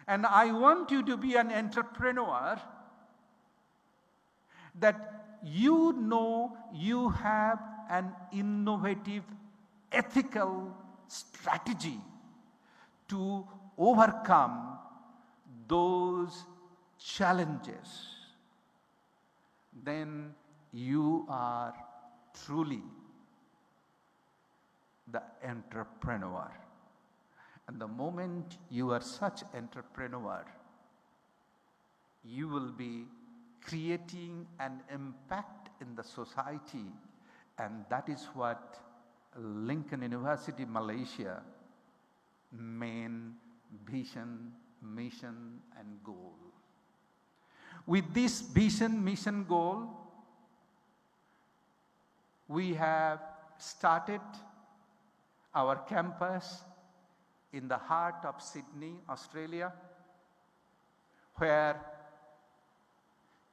And I want you to be an entrepreneur that you know you have an innovative, ethical strategy to overcome those challenges. Then you are truly the entrepreneur. And the moment you are such entrepreneur, you will be creating an impact in the society, and that is what Lincoln University Malaysia main vision, mission and goal. With this vision, mission, goal, we have started our campus in the heart of Sydney, Australia, where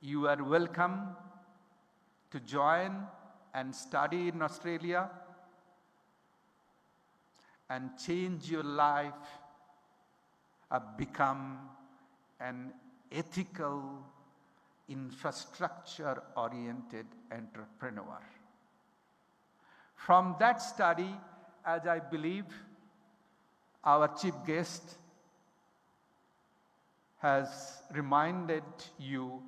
you are welcome to join and study in Australia and change your life, become an ethical, infrastructure-oriented entrepreneur. From that study, as I believe our chief guest has reminded you,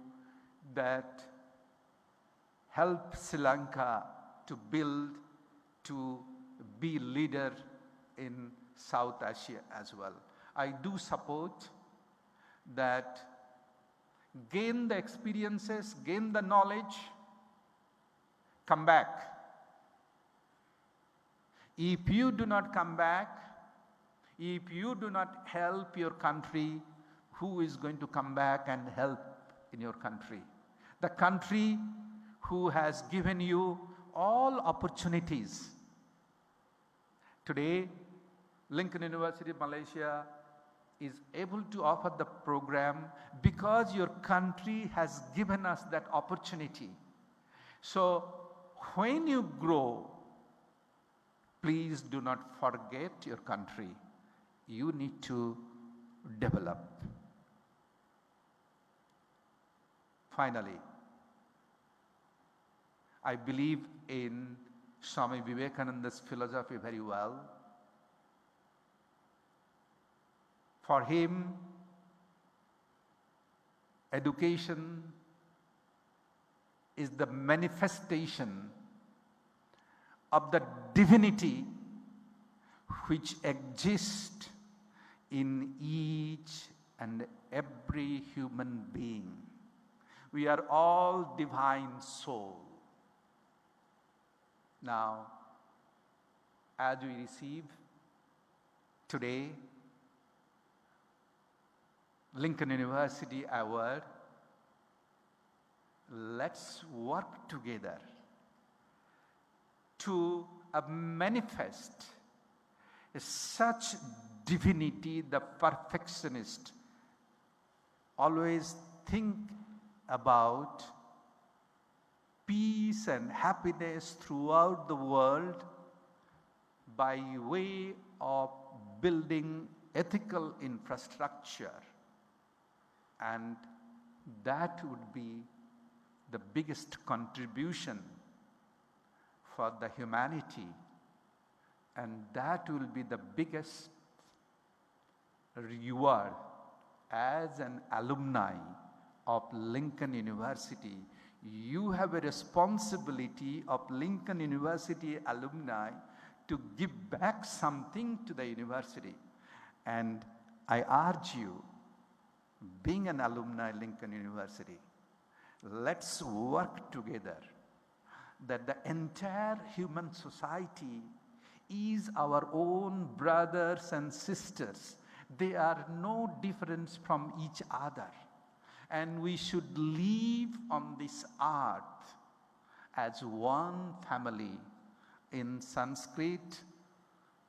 that help Sri Lanka to build, to be leader in South Asia as well. I do support that, gain the experiences, gain the knowledge, come back. If you do not come back, if you do not help your country, who is going to come back and help in your country? The country who has given you all opportunities. Today, Lincoln University, Malaysia is able to offer the program because your country has given us that opportunity. So when you grow, please do not forget your country. You need to develop. Finally, I believe in Swami Vivekananda's philosophy very well. For him, education is the manifestation of the divinity which exists in each and every human being. We are all divine soul. Now, as we receive today Lincoln University Award, let's work together to manifest such divinity. The perfectionist always think about peace and happiness throughout the world by way of building ethical infrastructure, and that would be the biggest contribution for the humanity, and that will be the biggest reward. As an alumni of Lincoln University, you have a responsibility of Lincoln University alumni to give back something to the university. And I urge you, being an alumni Lincoln University, let's work together that the entire human society is our own brothers and sisters. They are no difference from each other. And we should live on this earth as one family. In Sanskrit,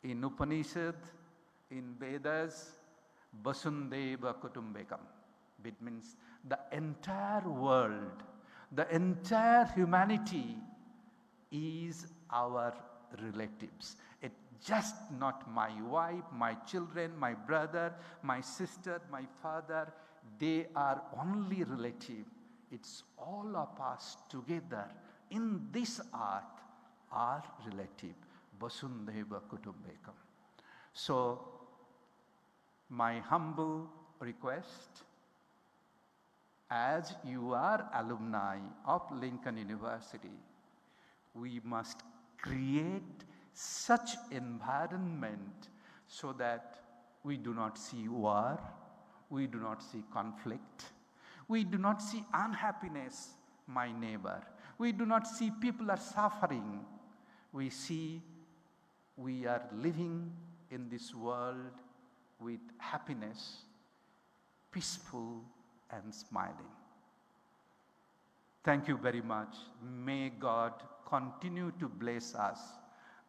in Upanishad, in Vedas, Vasundeva Kutumbekam. It means the entire world, the entire humanity is our relatives. It's just not my wife, my children, my brother, my sister, my father. They are only relative. It's all of us together in this earth are relative. Vasundeva Kutumbekam. So, my humble request, as you are alumni of Lincoln University, we must create such environment so that we do not see war, we do not see conflict, we do not see unhappiness, my neighbor. We do not see people are suffering. We see we are living in this world with happiness, peaceful and smiling. Thank you very much. May God continue to bless us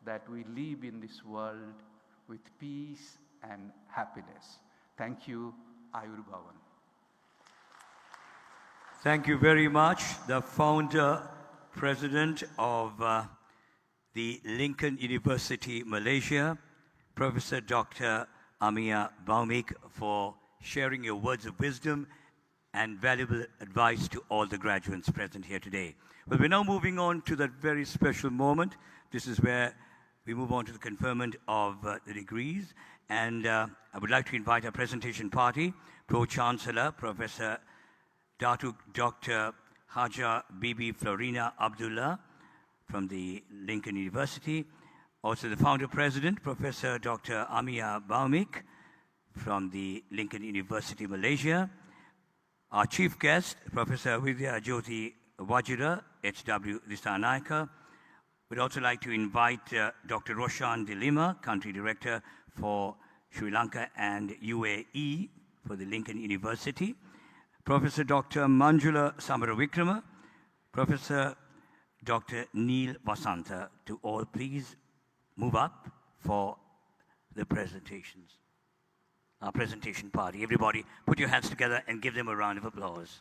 that we live in this world with peace and happiness. Thank you. Ayur Bhavan. Thank you very much. The founder, president of the Lincoln University, Malaysia, Professor Dr. Amia Baumik, for sharing your words of wisdom and valuable advice to all the graduates present here today. But we're now moving on to that very special moment. This is where we move on to the conferment of the degrees. And I would like to invite our presentation party, Pro-Chancellor, Professor Dr. Haja Bibi Florina Abdullah from the Lincoln University. Also the founder president, Professor Dr. Amia Baumik from the Lincoln University, Malaysia. Our chief guest, Professor Vidya Jyoti Wajira, H.W. Dissanayake. We'd also like to invite Dr. Roshan De Lima, Country Director for Sri Lanka and UAE for the Lincoln University, Professor Dr. Manjula Samaravikrama, Professor Dr. Neil Vasanta, to all please move up for the presentations. Our presentation party. Everybody put your hands together and give them a round of applause.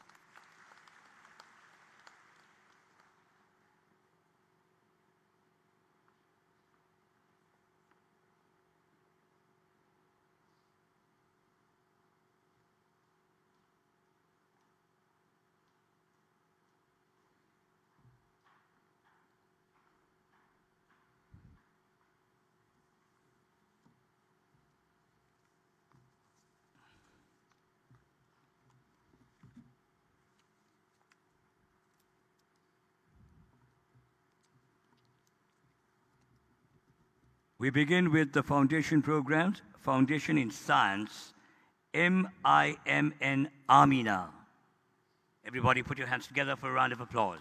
We begin with the foundation programs. Foundation in Science, MIMN Amina. Everybody put your hands together for a round of applause.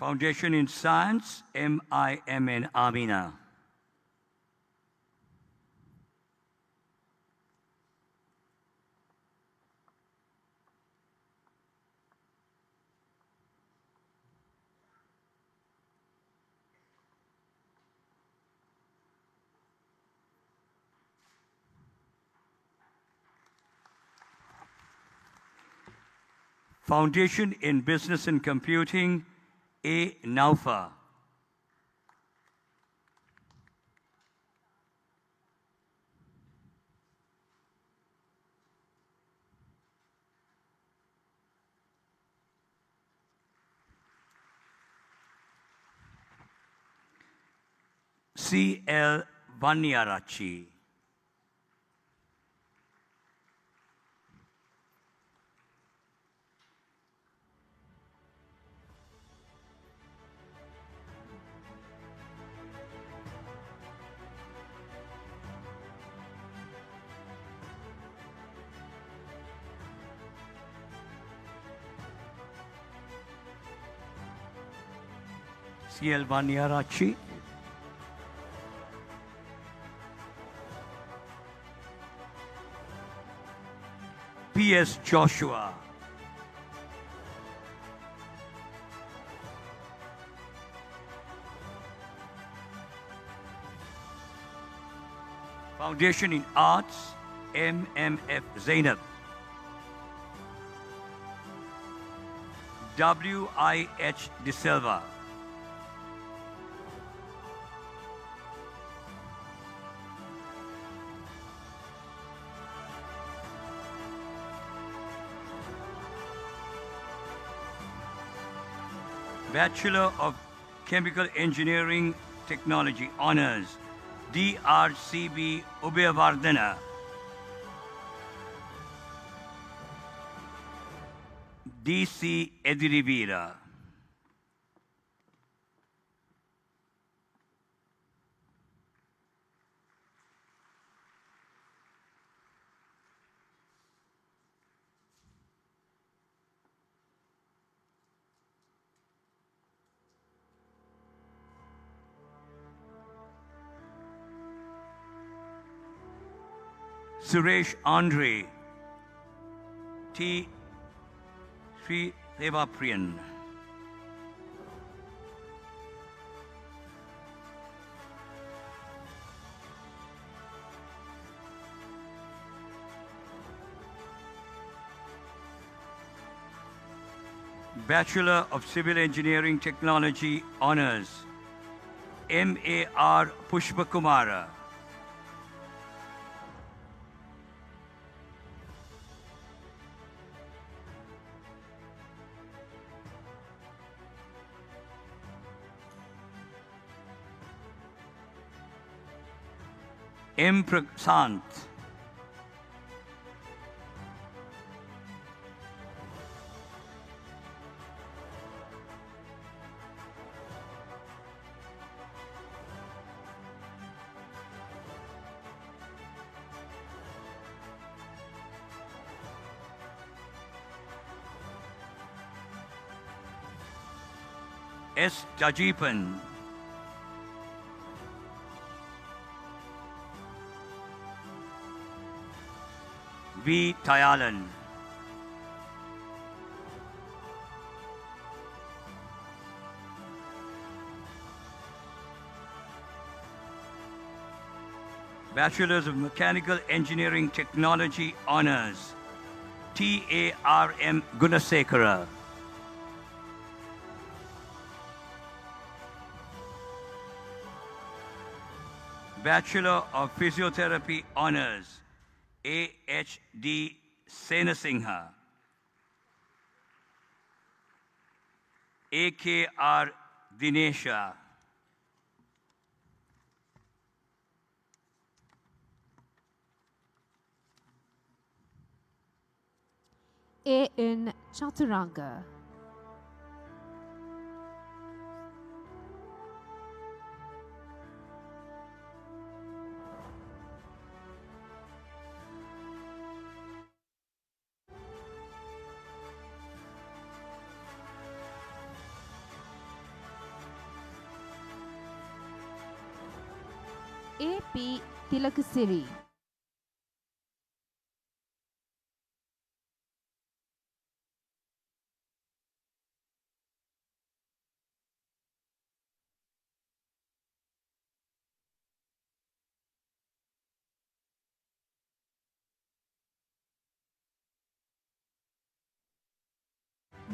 Foundation in Science, MIMN Amina. Foundation in Business and Computing, A. Naufa. C. L. Vanyarachi. C.L. Vanyarachi. P.S. Joshua. Foundation in Arts, MMF Zainab. W.I.H. De Silva. Bachelor of Chemical Engineering Technology Honors, DRCB Ubeyavardhana. D.C. Edirivira. Suresh Andre, T. Sri Devapriyan. Bachelor of Civil Engineering Technology Honours, M.A.R. Pushpakumara. M. Prasant. S. Jajipan. V. Tayalan. Bachelors of Mechanical Engineering Technology Honours, T.A.R.M. Gunasekara. Bachelor of Physiotherapy Honours, A.H.D. Senasingha. A.K.R. Dinesha. A.N. Chaturanga. A.P. Tilakasiri.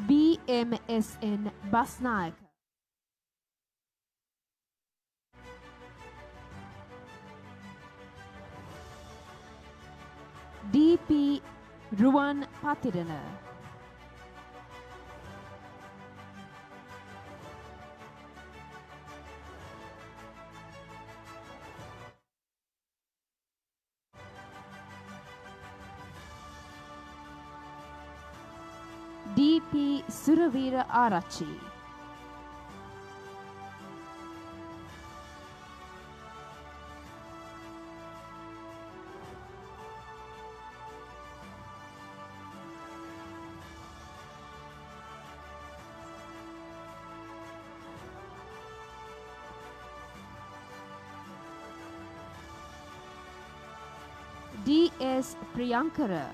B.M.S.N. Basnaik. D.P. Ruwan Patirana. D.P. Suravira Arachi. D.S. Priyankara.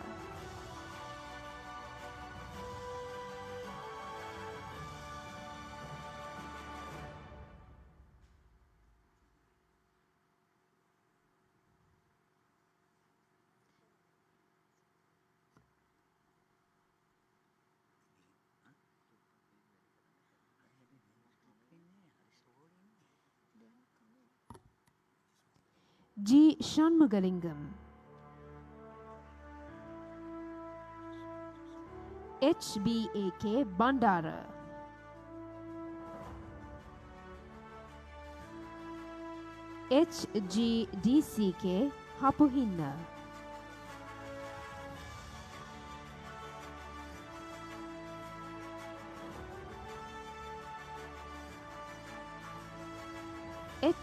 G. Shanmugalingam. H.B.A.K. Bandara. H.G.D.C.K. Hapuhinna.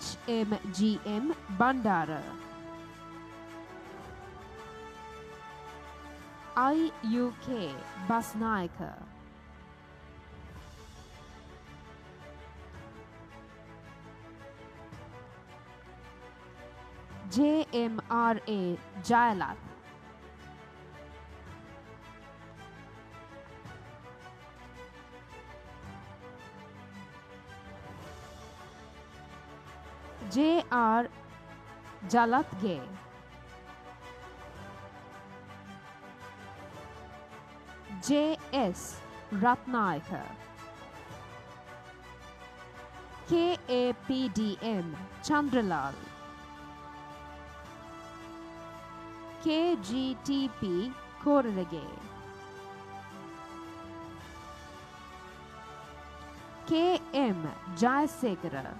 HMGM Bandara. IUK Basnaika. JMRA Jailath. JR Jalathge. JS Ratnaika. KAPDM Chandralal. KGTP Korrege. KM Jayasekara.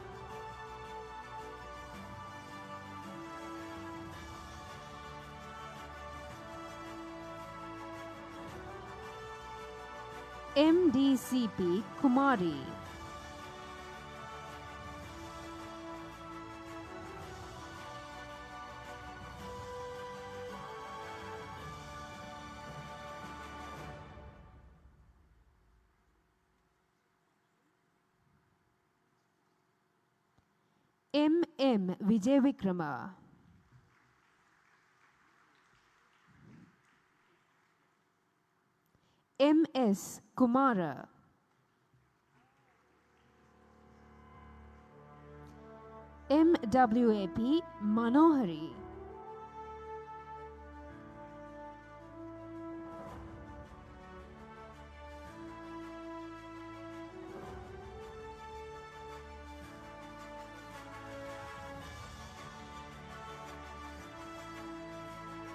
MDCP Kumari. MM Vijayavikrama. MS Kumara. MWAP Manohari.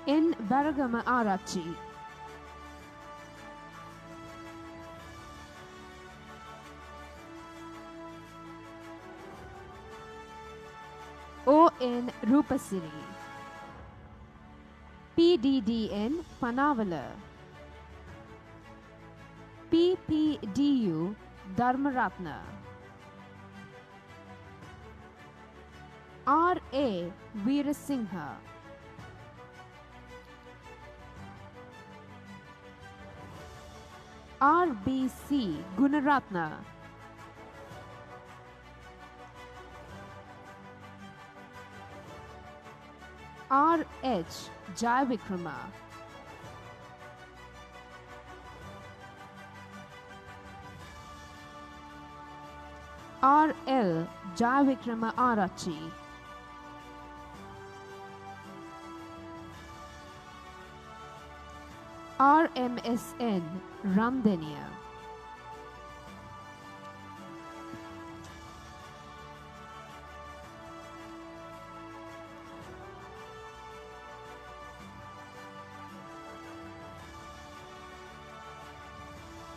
N Baragama Arachi. ON Rupasiri. PDDN Panavala. PPDU Dharmaratna. RA Veerasingha. RBC Gunaratna. RH Jayavikrama. RL Jayavikrama Arachi. RMSN Ramdenia.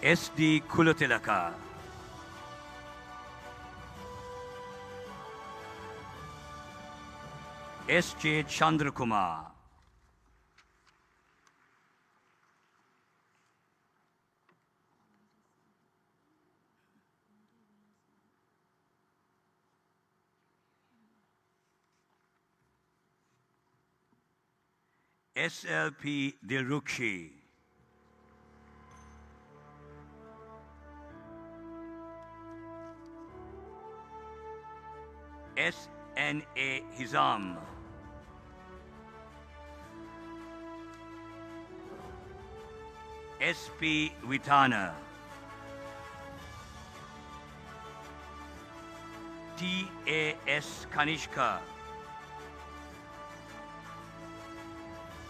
SD Kulatilaka. SJ Chandrakumar. SLP Dilrukshi. SNA Hizam. SP Vitana. TAS Kanishka.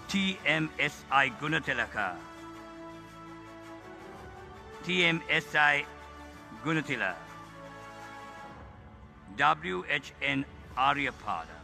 TMSI Gunatilaka. TMSI Gunatila. WHN Aryapada.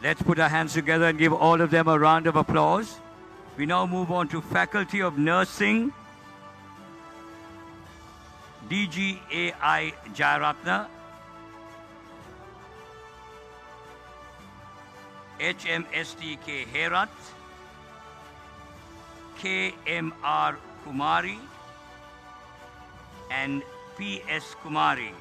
Let's put our hands together and give all of them a round of applause. We now move on to Faculty of Nursing, DGAI Jayaratna, HMSTK Herat, KMR Kumari, and PS Kumari.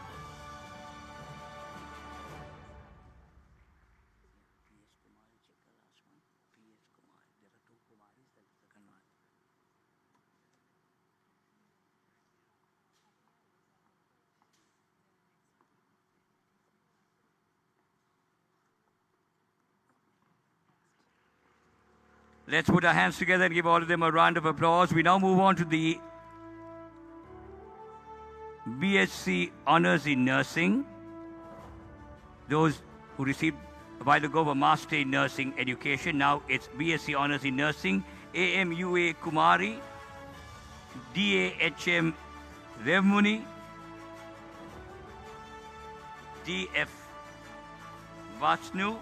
Let's put our hands together and give all of them a round of applause. We now move on to the BSc Honours in Nursing. Those who received a while ago were Master in Nursing Education. Now it's BSc Honours in Nursing. AMUA Kumari, DAHM Revmuni, DF Vachnu,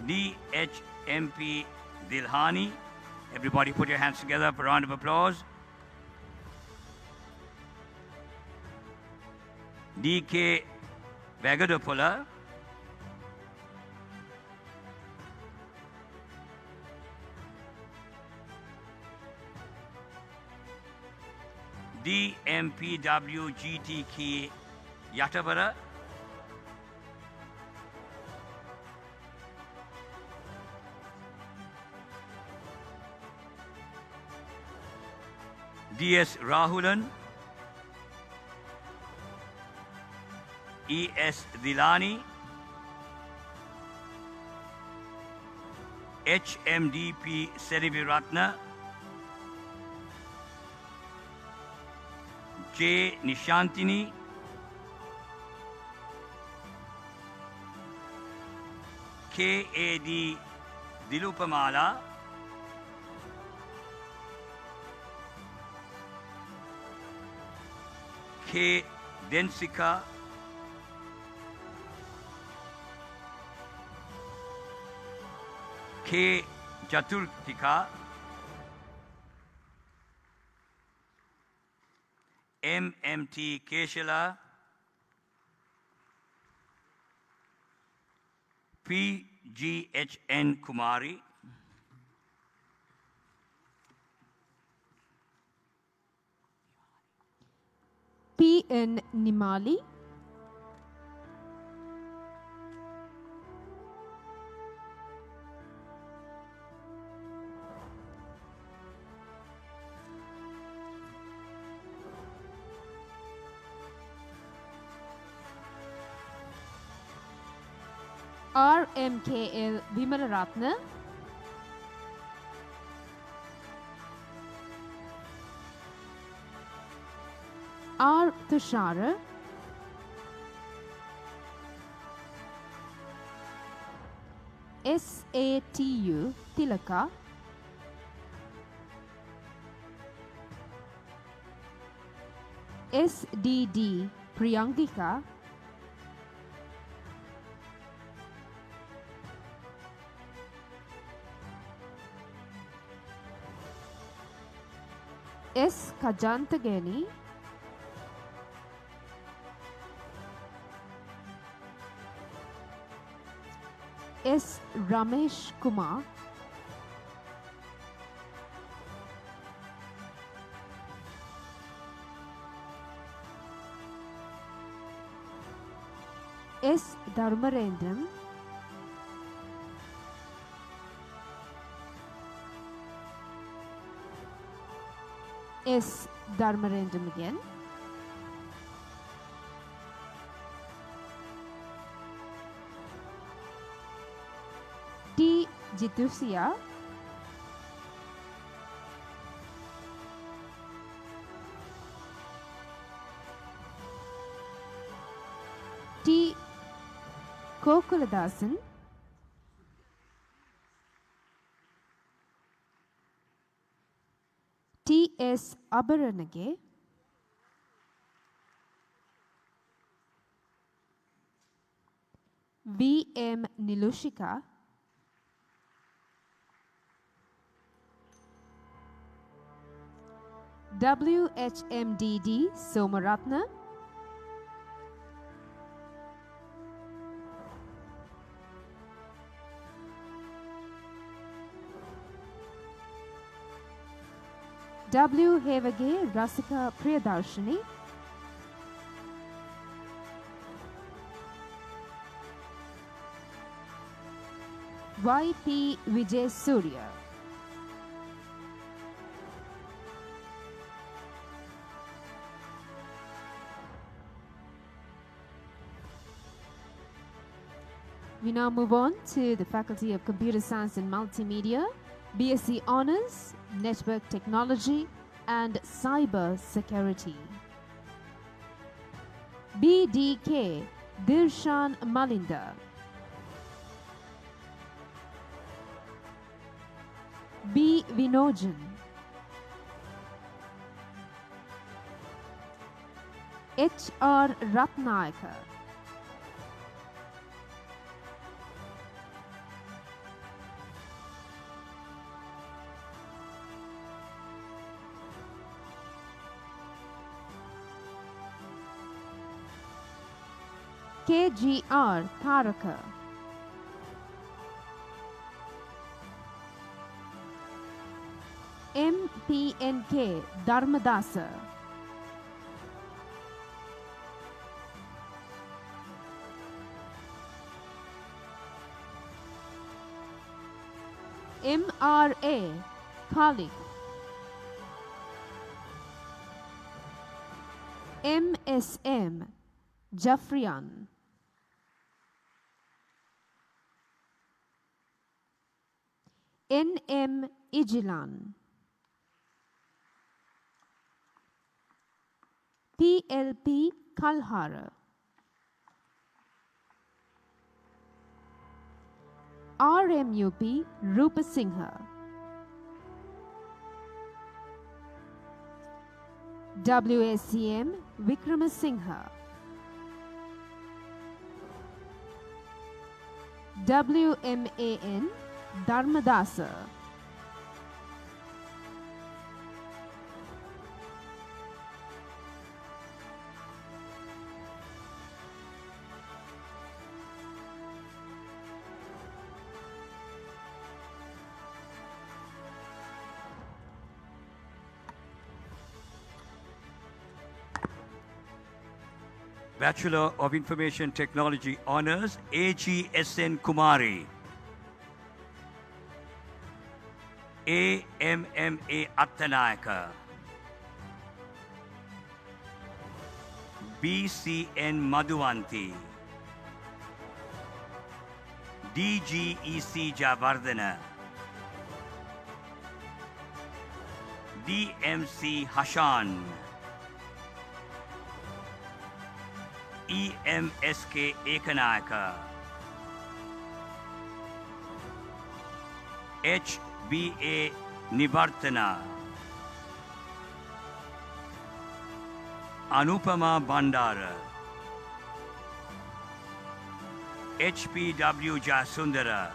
DHMP Dilhani. Everybody put your hands together for a round of applause. DK Vegadapula, DMPW GTK Yatavara, DS Rahulan, ES Dilani, HMDP Seriviratna, J Nishantini, KAD Dilupamala, K Densika, K Jaturtika, MMT Keshala, PGHN Kumari, PN Nimali, RMKL Vimalaratna, R Tushara, SATU Tilaka, SDD Priyangika, S Kajantageni, S Ramesh Kumar, S Dharmarendran, S Dharmarendran again, T Jitusia, T Kokuladasan, T.S. Abaranage, V.M. Nilushika, W.H.M.D.D. Somaratna, W. Hevage Rasika Priyadarshini, Y.P. Vijay Surya, we now move on to the Faculty of Computer Science and Multimedia, BSc Honours, Network Technology and Cyber Security. BDK Dirshan Malinda, B. Vinojan, H.R. Ratnayaka, K.G.R. Tharaka, M.P.N.K. Dharmadasa, M.R.A. Khalik, M.S.M. Jafrian, N.M. Ijilan, P.L.P. Kalhara, R.M.U.P. Rupa Singha, W.A.C.M. Vikramasingha, W.M.A.N. Dharmadasa, Bachelor of Information Technology Honours, A.G.S.N. Kumari, A.M.M.A. Attanayaka, B.C.N. Madhuvanti, D.G.E.C. Javardhana, D.M.C. Hashan, E.M.S.K. Ekanayaka, H.B.A. Nivartana, Anupama Bandara, H.P.W. Jasundara,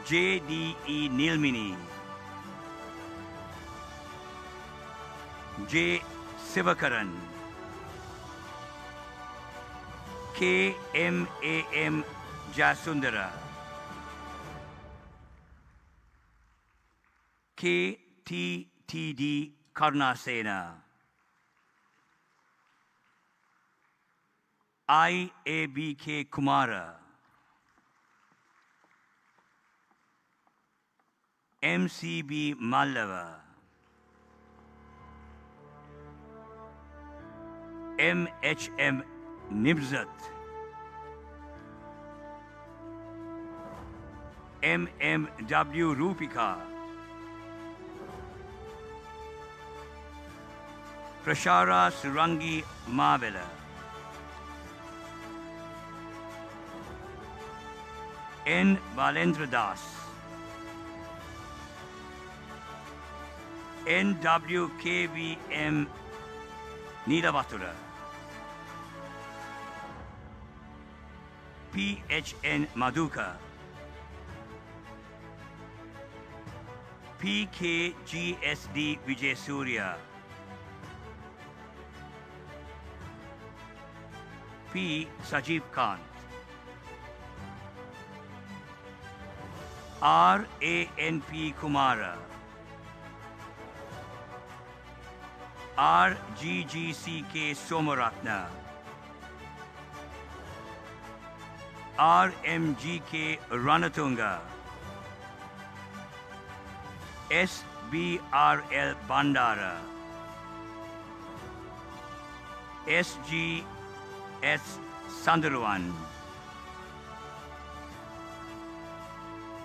J.D.E. Nilmini, J. Sivakaran, K.M.A.M. Jasundara, K.T.T.D. Karnasena, I.A.B.K. Kumara, M.C.B. Mallava, M.H.M. Nibzat, M.M.W. Rupika, Prashara Surangi Mavela, N. Balendra Das, N.W.K.V.M. Neelavathura, PHN Madhuka, PKGSD Vijay Surya, P. Sajeev Kant, RANP Kumara, RGGCK Somaratna, RMGK Ranatunga, SBRL Bandara, SGS Sundarwan,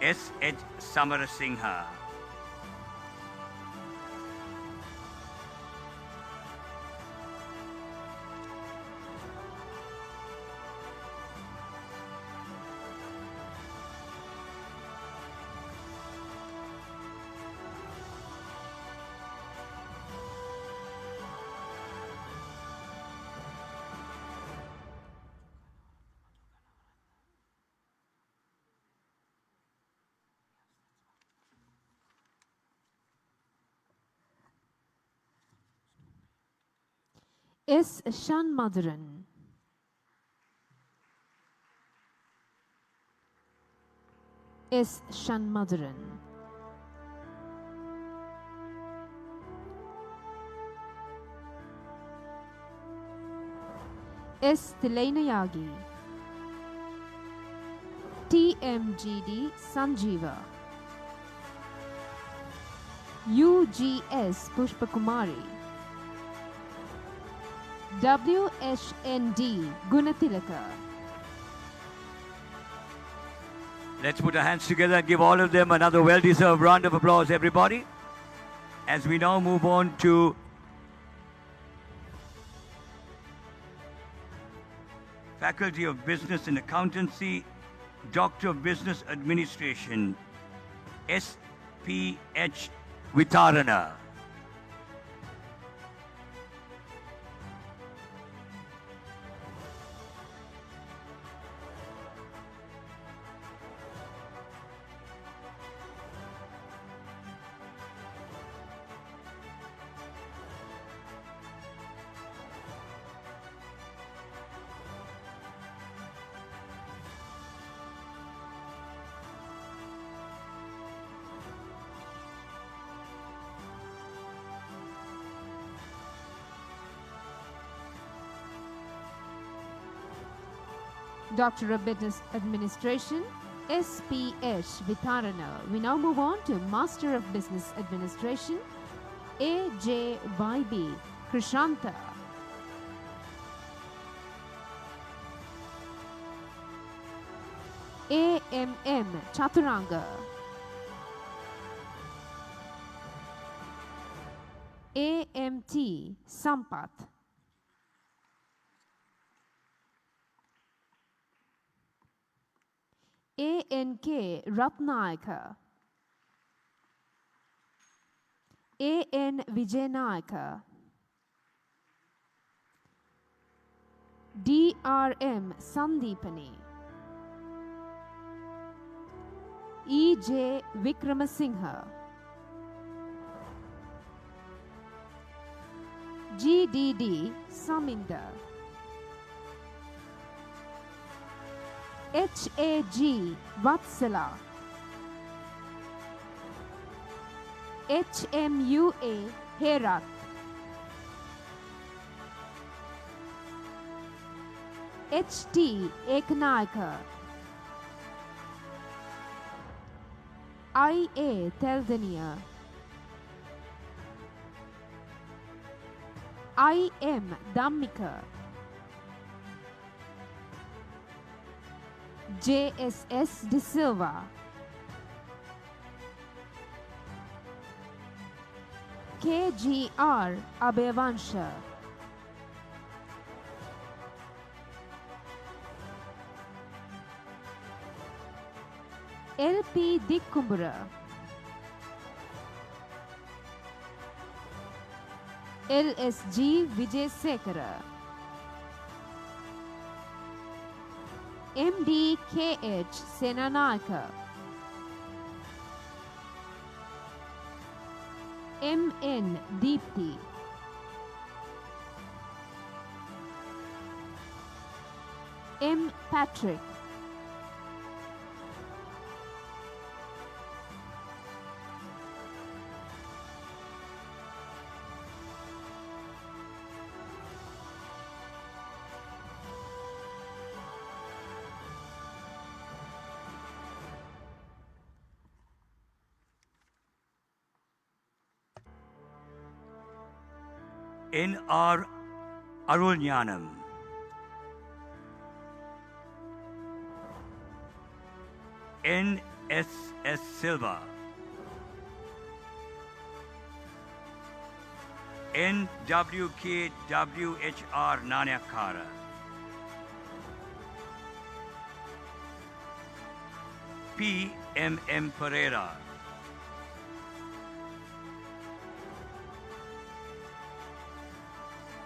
SH Samarasingha, S. Shanmadharan, S. Shanmadharan, S. Tilainayagi, TMGD Sanjeeva, UGS Pushpakumari, WHND Gunatilaka. Let's put our hands together and give all of them another well-deserved round of applause, everybody. As we now move on to Faculty of Business and Accountancy, Doctor of Business Administration, SPH Vitarana. Doctor of Business Administration, SPH Vitarana. We now move on to Master of Business Administration, AJYB Krishanta. AMM Chaturanga, AMT Sampath, ANK Ratnayaka, AN Vijayanayaka, DRM Sandeepani, EJ Vikramasinghe, GDD Saminda, HAG Vatsala, HMUA Herat, HT Eknayaka, IA Teldania, IM Dhammika, JSS De Silva, KGR Abhayavansha, LP Dikkumbura, LSG Vijay Sekara, MD KH Senanayaka, MN Deepthi, M Patrick, N.R. Arulnyanam, N.S.S. Silva, N.W.K.W.H.R. Nanyakara, P.M.M. Pereira,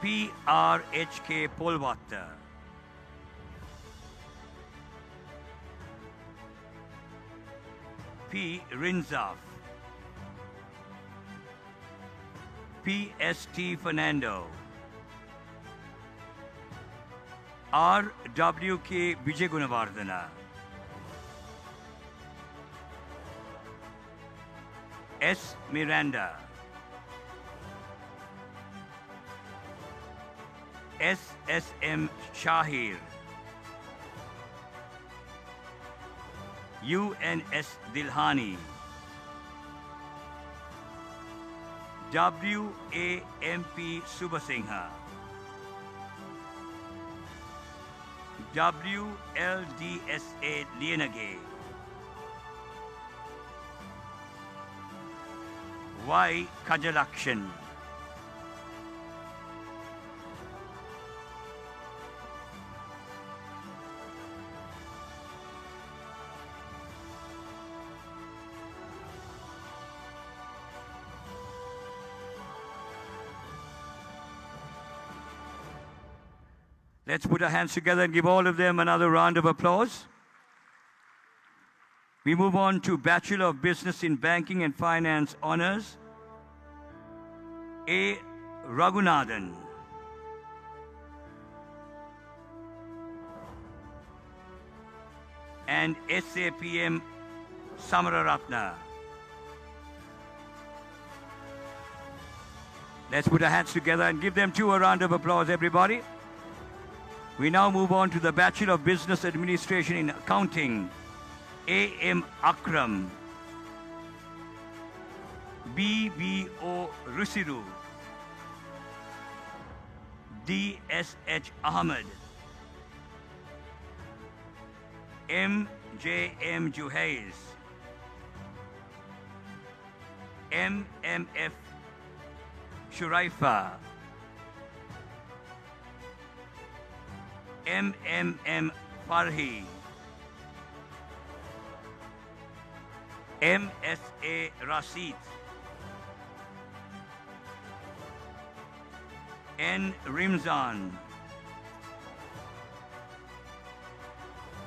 P.R.H.K. Polvatta, P. Rinzaf, P.S.T. Fernando, R.W.K. Vijayagunavardhana, S. Miranda, S.S.M. Shahir, U.N.S. Dilhani, W.A.M.P. Subhasingha, W.L.D.S.A. Lienage, Y. Kajalakshan, Let's put our hands together and give all of them another round of applause. We move on to Bachelor of Business in Banking and Finance Honors, A. Raghunathan, and SAPM Samararatna. Let's put our hands together and give them too a round of applause, everybody. We now move on to the Bachelor of Business Administration in Accounting, A.M. Akram, B.B.O. Rusiru, D.S.H. Ahmed, M.J.M. Juhaiz, M.M.F. Shuraifa, M.M.M. Farhi, M.S.A. Rasid, N. Rimzan,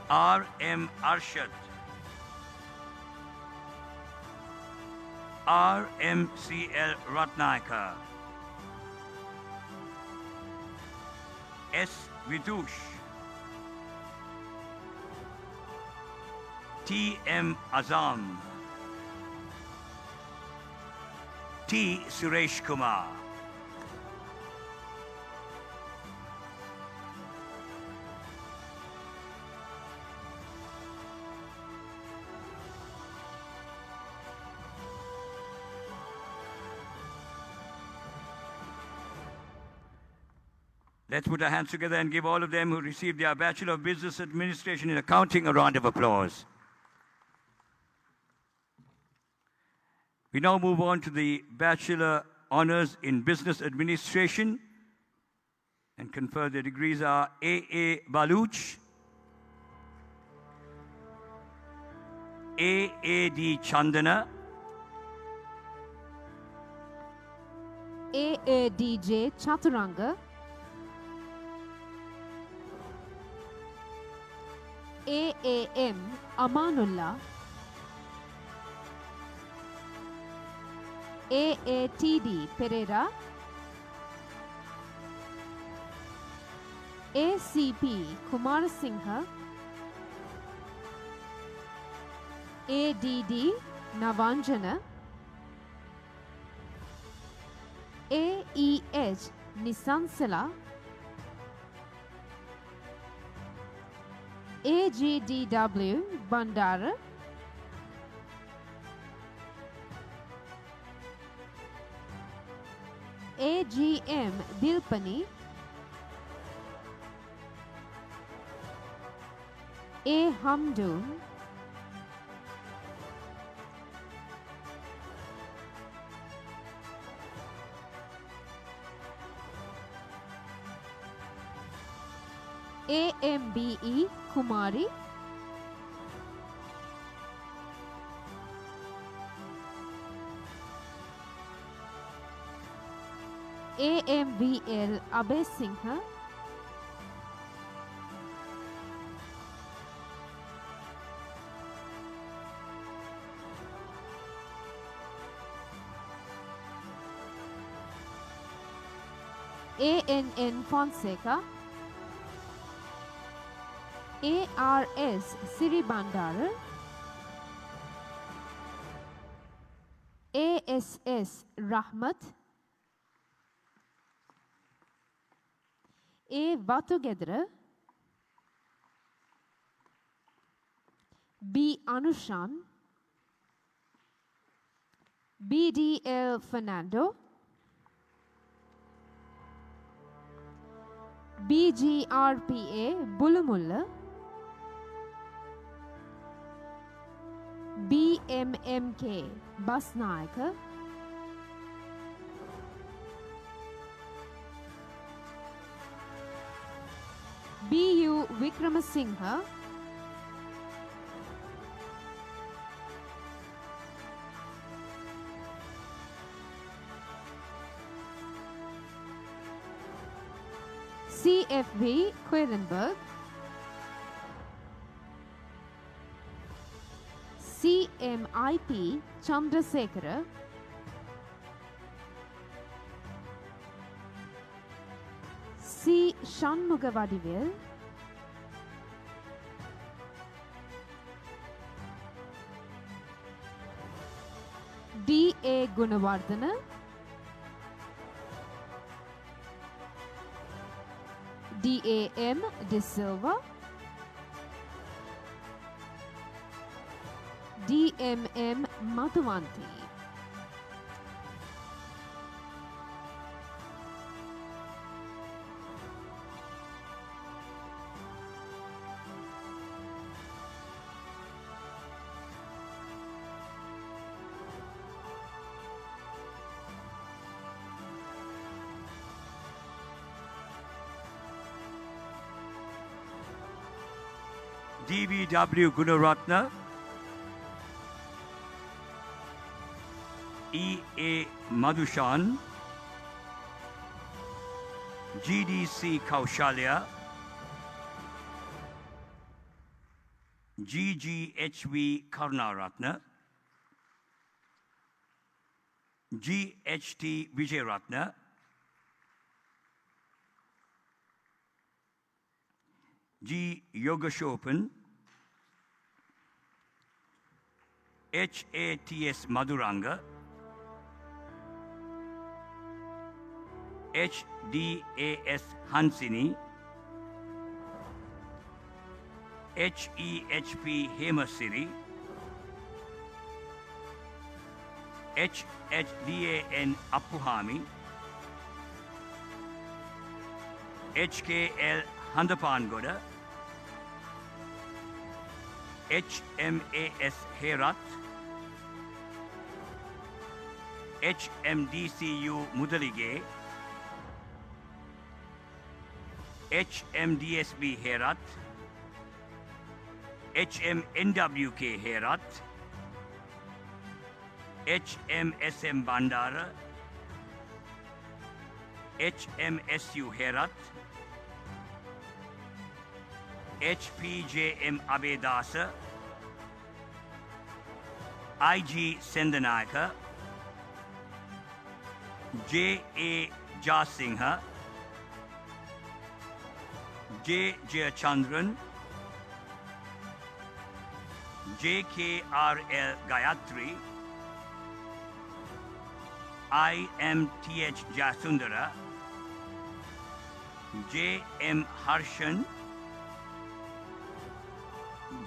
R.M. Arshad, R.M.C.L. Ratnayaka, S. Vidush, T.M. Azam, T. Suresh Kumar. Let's put our hands together and give all of them who received their Bachelor of Business Administration in Accounting a round of applause. We now move on to the Bachelor Honors in Business Administration and confer their degrees are A.A. Baluch, A.A.D. Chandana, AADJ Chaturanga, AAM Amanullah, AATD Pereira, ACP Kumarasinghe, ADD Navanjana, AEH Nisansala, AGDW Bandara, AGM Dilpani, A Hamdoon, AMBE Kumari, AMVL Abhay Singha, ANN Fonseca, ARS Siri Bandara, ASS Rahmat, A Vatugedra, B Anushan, BDL Fernando, BGRPA Bulumulla, BMMK Basnayaka, BU Vikramasinghe, CFV Quedlinburg, CMIP Chandrasekhara, C Shanmugavadivel, DA Gunawardana, DAM De Silva, DMM Madhuvanti, DVW Gunaratna, EA Madhushan, GDC Kaushalya, GGHV Karnaratna, GHT Vijayaratna, G Yogashopan, HATS Madhuranga, HDAS Hansini, HEHP Hemasiri, HHDAN Appuhami, HKL Handapangoda, HMAS Herat, HMDCU Mudalige, HMDSB Herat, HMNWK Herat, HMSM Bandara, HMSU Herat, HPJM Abedasa, IG Sendanayaka, J.A. Jasingha, J. Jayachandran, J.K.R.L. Gayatri, I.M.T.H. Jasundara, J.M. Harshan,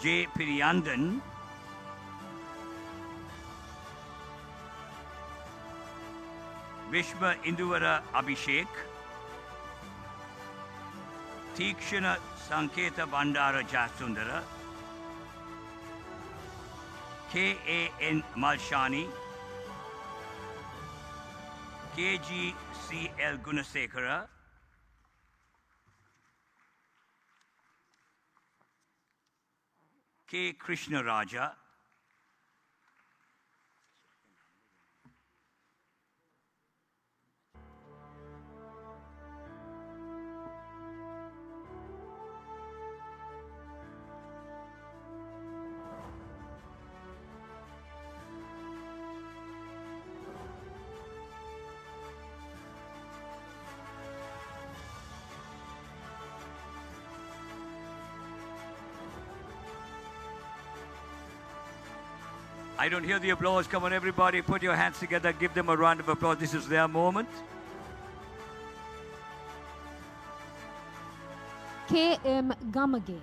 J. Piriyandan, Vishma Induvara Abhishek, Tikshana Sanketa Bandara Jasundara, K.A.N. Malshani, K.G.C.L. Gunasekara, K. Krishna Raja, I don't hear the applause. Come on, everybody, put your hands together. Give them a round of applause. This is their moment. K.M. Gamage,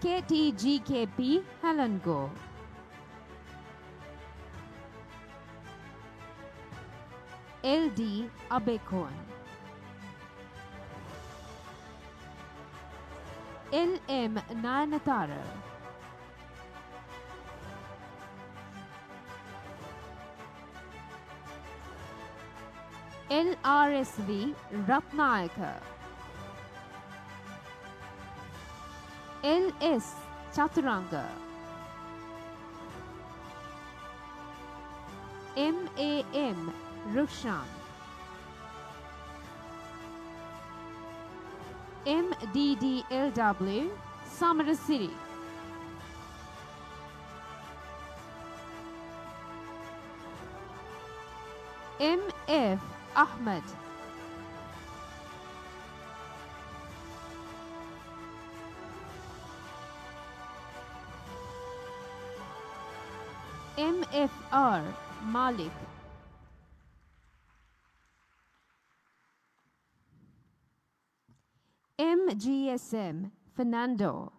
KTGKP Helengo, LD Abekon, LM Nayanatara, LRSV Ratnayaka, LS Chaturanga, MAM Rukshan, MDDLW Samarasiri, MF Ahmed, MFR Malik, MGSM Fernando,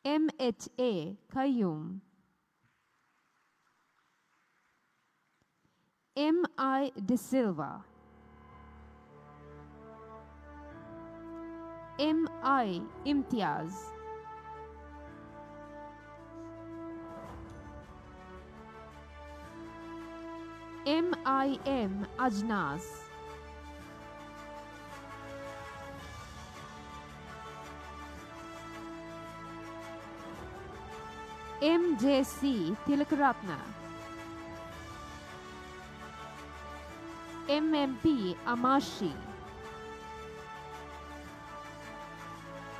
MHA Qayyum, MI De Silva, MI Imtiaz, MIM Ajnas, MJC Tilakaratna, MMP Amashi,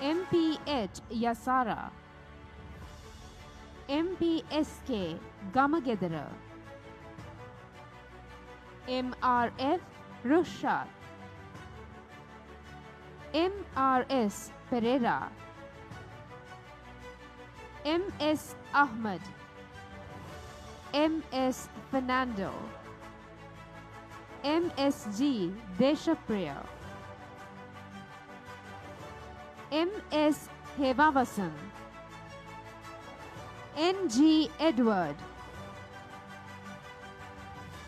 MPH Yasara, MPSK Gamagedara, MRF Rushad, MRS Pereira, MS Ahmed, MS Fernando, MSG Deshapriya, MS Hevavasan, NG Edward,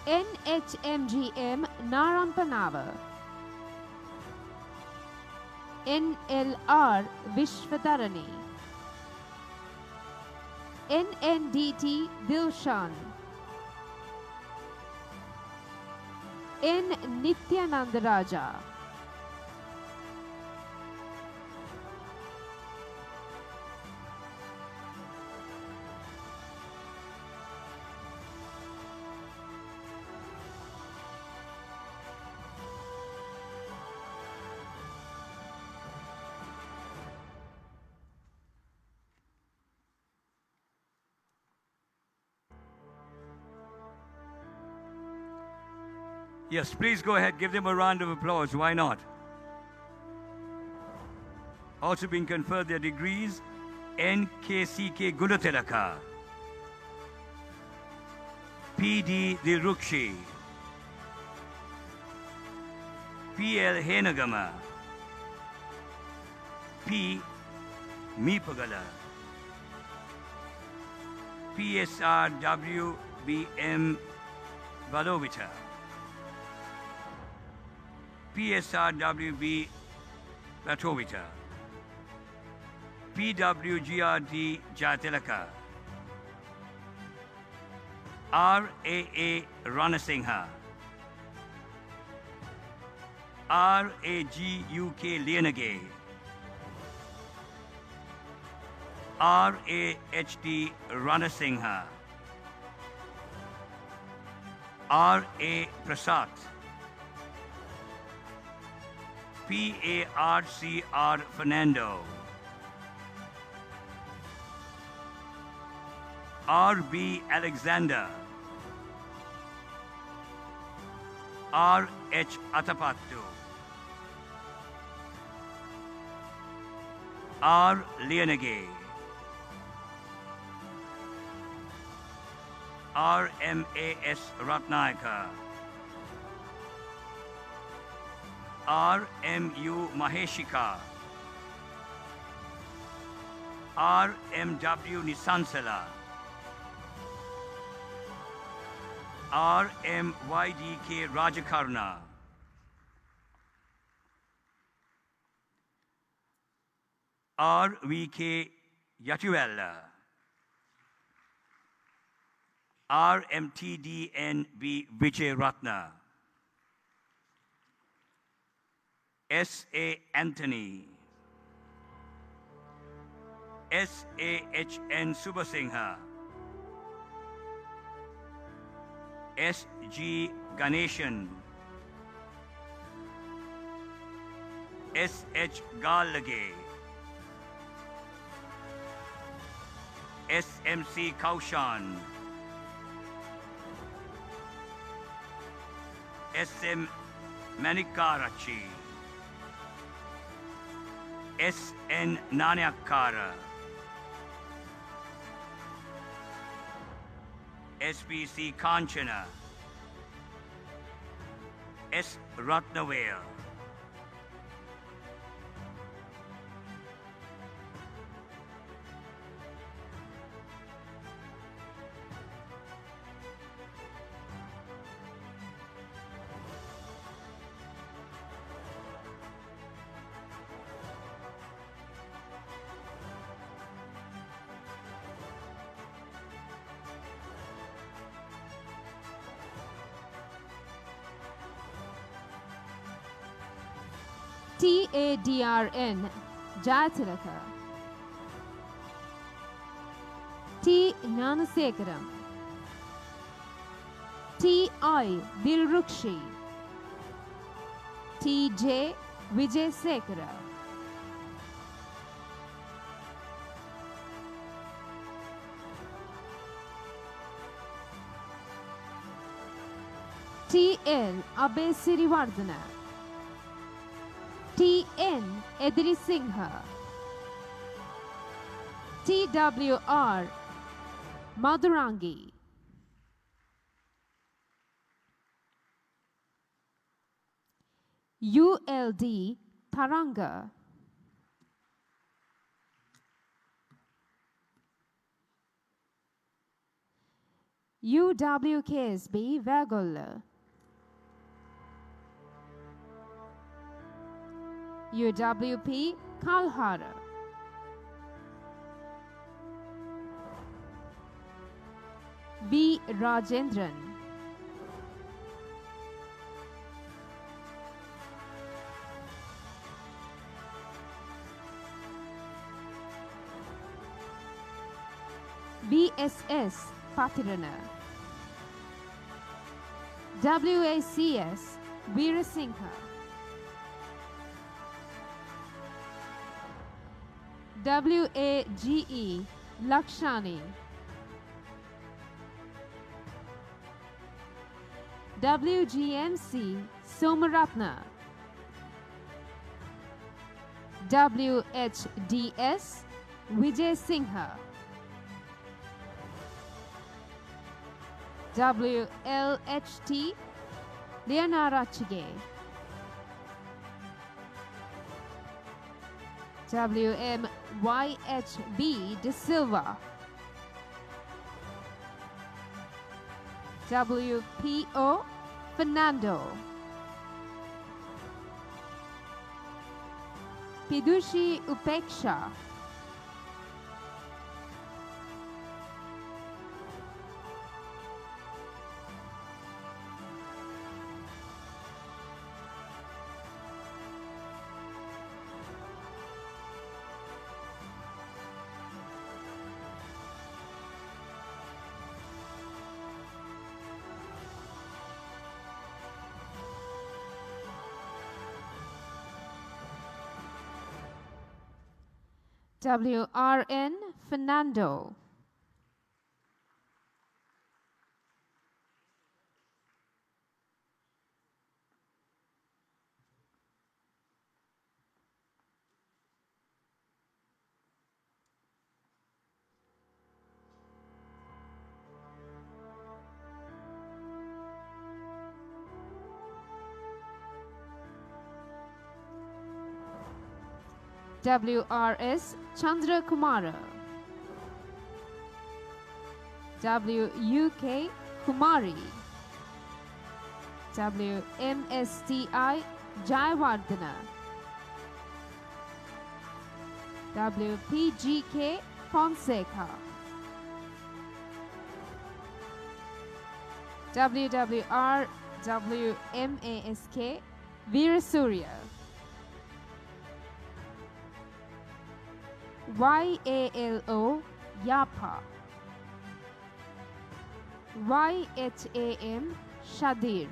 NHMGM Narampanava, NLR Vishwadharani, NNDT Dilshan, N Nityanandaraja, Yes, please go ahead. Give them a round of applause. Why not? Also being conferred their degrees, NKCK Gunatilaka, PD Dilrukshi, PL Henagama, P. Mipagala, PSRW BM Valovita, PSRWB Latovita, PWGRD Jatilaka, RAA Ranasingha, RAGUK Lienage, RAHD Ranasingha, RA Prasad, PARCR Fernando, RB Alexander, RH Atapattu, R Lienage, RMAS Ratnayaka, RMU Maheshika, RMW Nisansala, RMYDK Rajakarna, RVK Yatuella, RMTDNB Vijay Ratna, S.A. Anthony, S.A.H.N. Subhasingha, S.G. Ganeshan, S.H. Gallage, S.M.C. Kaushan, S.M. Manikarachi, S.N. Nanyakara, S.P.C. Kanchana, S. Ratnavale, TADRN Jayatilaka, T. Gnanasekaram, T.I. Dilrukshi, T.J. Vijay Sekara, T.L. Abhay Sirivardhana, T.N. Edri Singha, T.W.R. Madhurangi, U.L.D. Taranga, U.W.K.S.B. Vagolla, UWP Kalhara, B. Rajendran, BSS Patirana, WACS Veerasingha, WAGE Lakshani, WGMC Somaratna, WHDS Vijay Singha, WLHT Leonara Chige, WMYHB De Silva, WPO Fernando, Pidushi Upeksha, WRN Fernando, WRS Chandra Kumara, WUK Kumari, WMSTI Jayawardena, WPGK Fonseca, WWR WMASK Veerasurya, YALO Yapa, YHAM Shadir,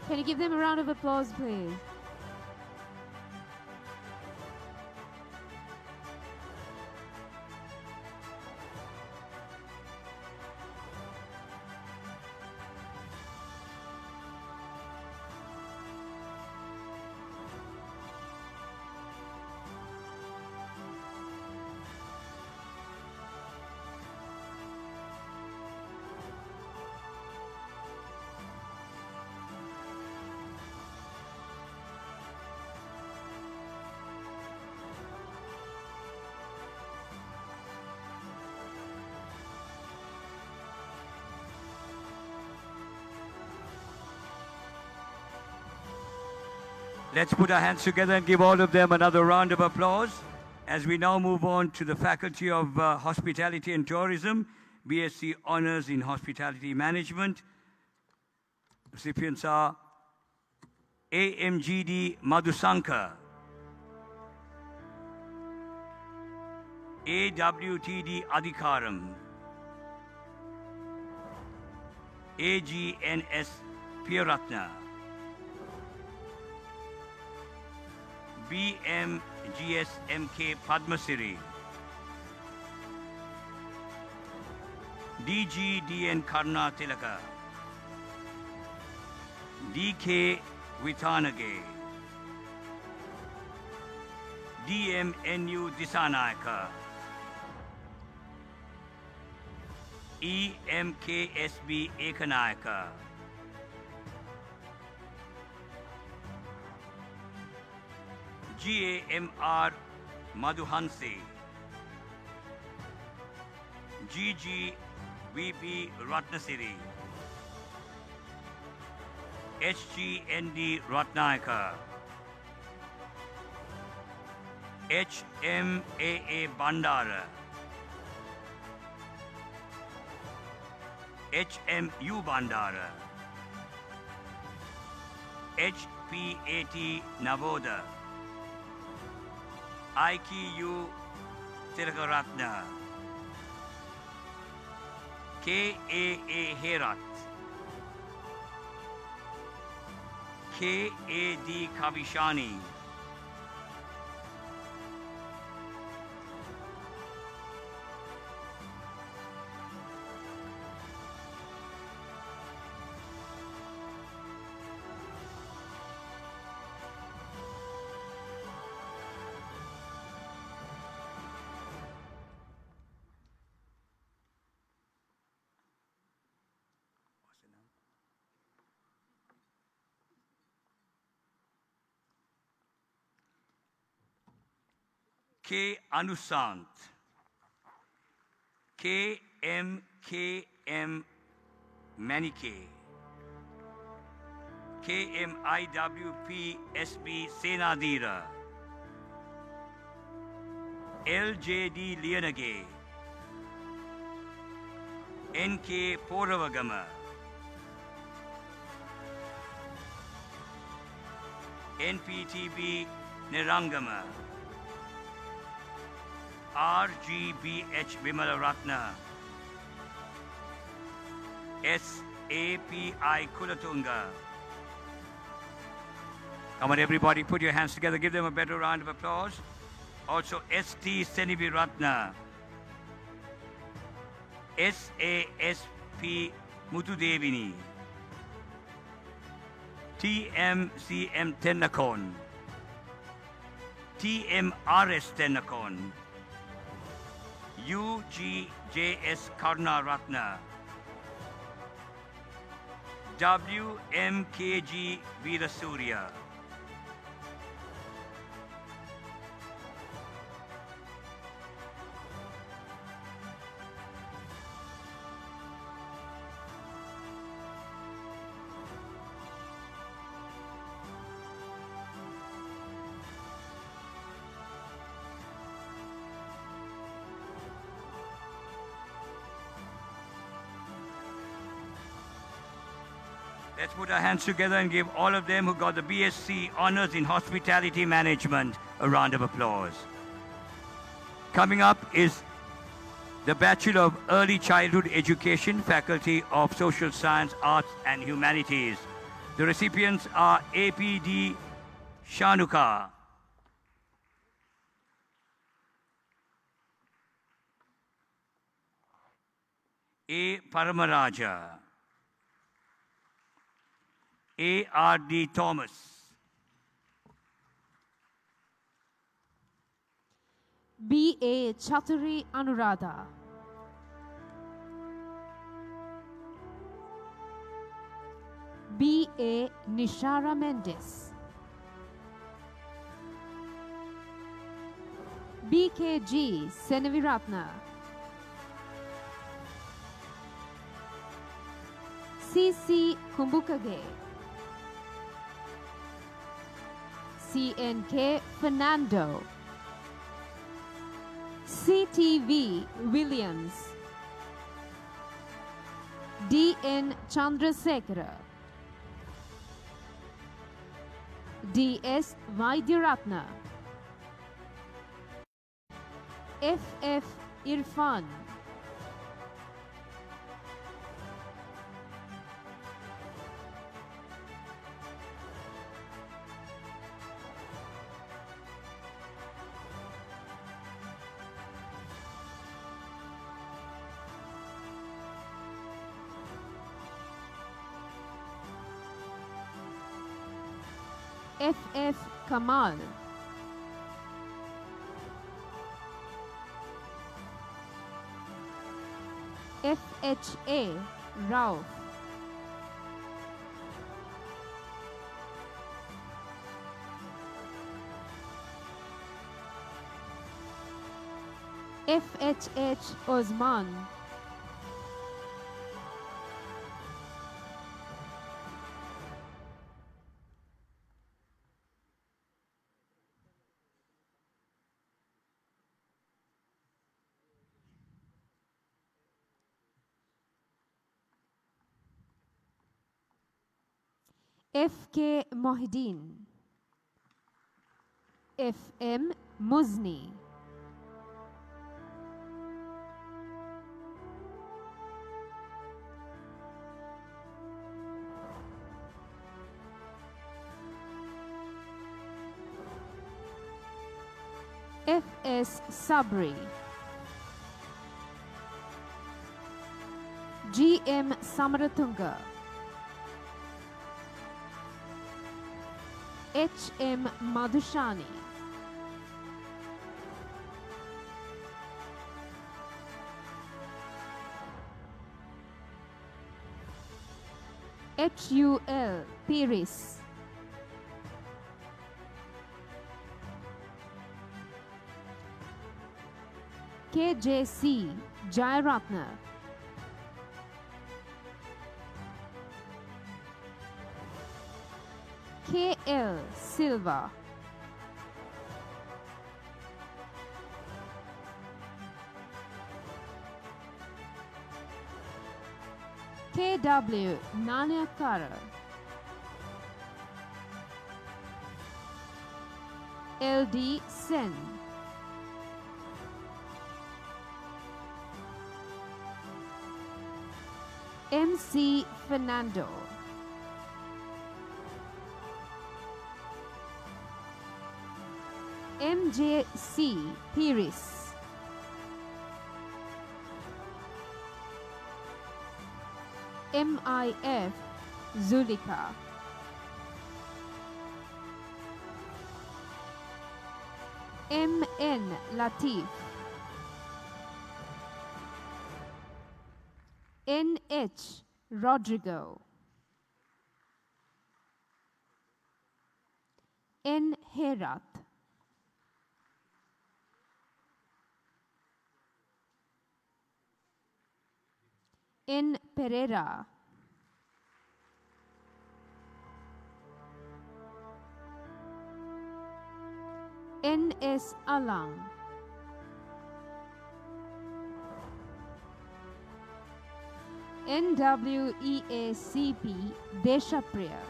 can you give them a round of applause, please? Let's put our hands together and give all of them another round of applause as we now move on to the Faculty of Hospitality and Tourism, BSc Honours in Hospitality Management. Recipients are AMGD Madhusankar, AWTD Adhikaram, AGNS Piyaratna, BMGSMK Padmasiri, DGDN Karna Tilaka, DK Vitanage, DMNU Disanayaka, EMKSB Ekanayaka, GAMR Madhuhansi, GGVP Ratnasiri, HGND Ratnayaka, HMAA Bandara, HMU Bandara, HPAT Navoda, IQU Tilakaratna, KAA Herat, KAD Kavishani, K. Anusant, KMKM Manike, KMIWP SB Senadira, LJD Lianage, NK Poravagama, NPTB Nirangama, RGBH Vimalaratna, SAPI Kulatunga. Come on, everybody, put your hands together. Give them a better round of applause. Also, ST Seniviratna, SASP Mutudevini, TMCM Tennakon, TMRS Tennakon, UGJS Karna Ratna, WMKG Veerasurya, let's put our hands together and give all of them who got the BSc Honors in Hospitality Management a round of applause. Coming up is the Bachelor of Early Childhood Education, Faculty of Social Science, Arts and Humanities. The recipients are APD Shanuka, A. Paramaraja, A.R.D. Thomas, B.A. Chaturi Anuradha, B.A. Nishara Mendes, B.K.G. Senaviratna, C.C. Kumbukage, CNK Fernando, CTV Williams, DN Chandrasekhara, DS Vaidyaratna, FF Irfan, FF Kamal, FHA Rao, FHH Osman, FK Mohideen, FM Muzni, FS Sabri, GM Samaratunga, HM Madhushani, HUL Piris, KJC Jayaratna, KL Silva, KW Nanyakara, LD Sen, MC Fernando, MJC Piris, MIF Zulika, MN Latif, NH Rodrigo, N Herat, N Pereira, NS Alang, NWEACP Deshapriya,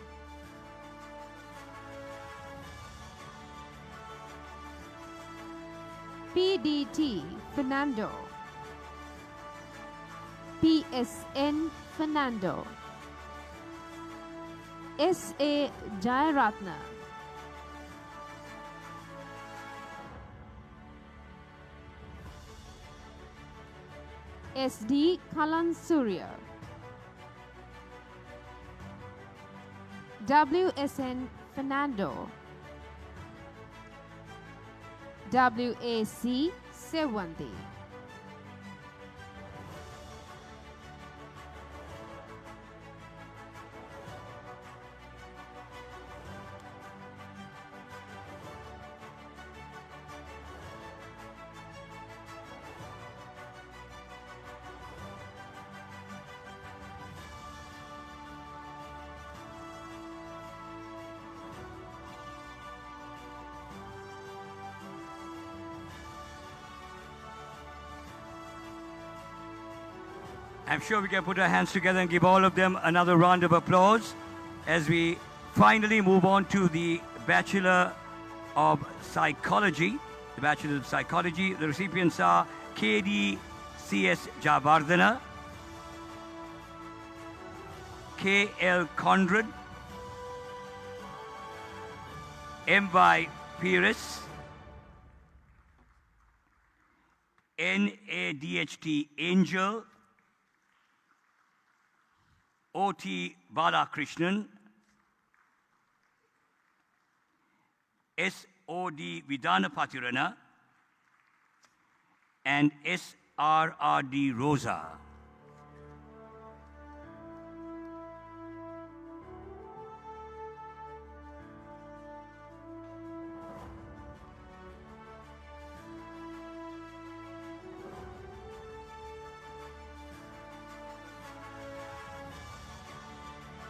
PDT Fernando, PSN Fernando, SA Jayaratna, SD Kalan Surya, WSN Fernando, WAC Sewandi, I'm sure we can put our hands together and give all of them another round of applause as we finally move on to the Bachelor of Psychology. The Bachelor of Psychology. The recipients are KD CS Javardhana, KL Conrad, MY Pires, NADHT Angel, OT Balakrishnan, SOD Vidana Patirana, and SRRD Rosa.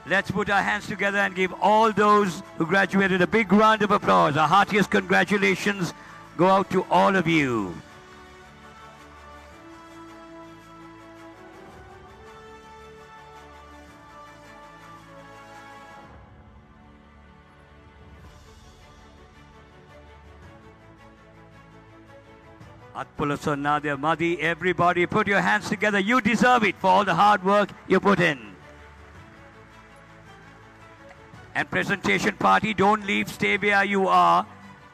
Let's put our hands together and give all those who graduated a big round of applause. Our heartiest congratulations go out to all of you. Atpulaso Nadia Madi, everybody put your hands together. You deserve it for all the hard work you put in. And presentation party, don't leave, stay where you are,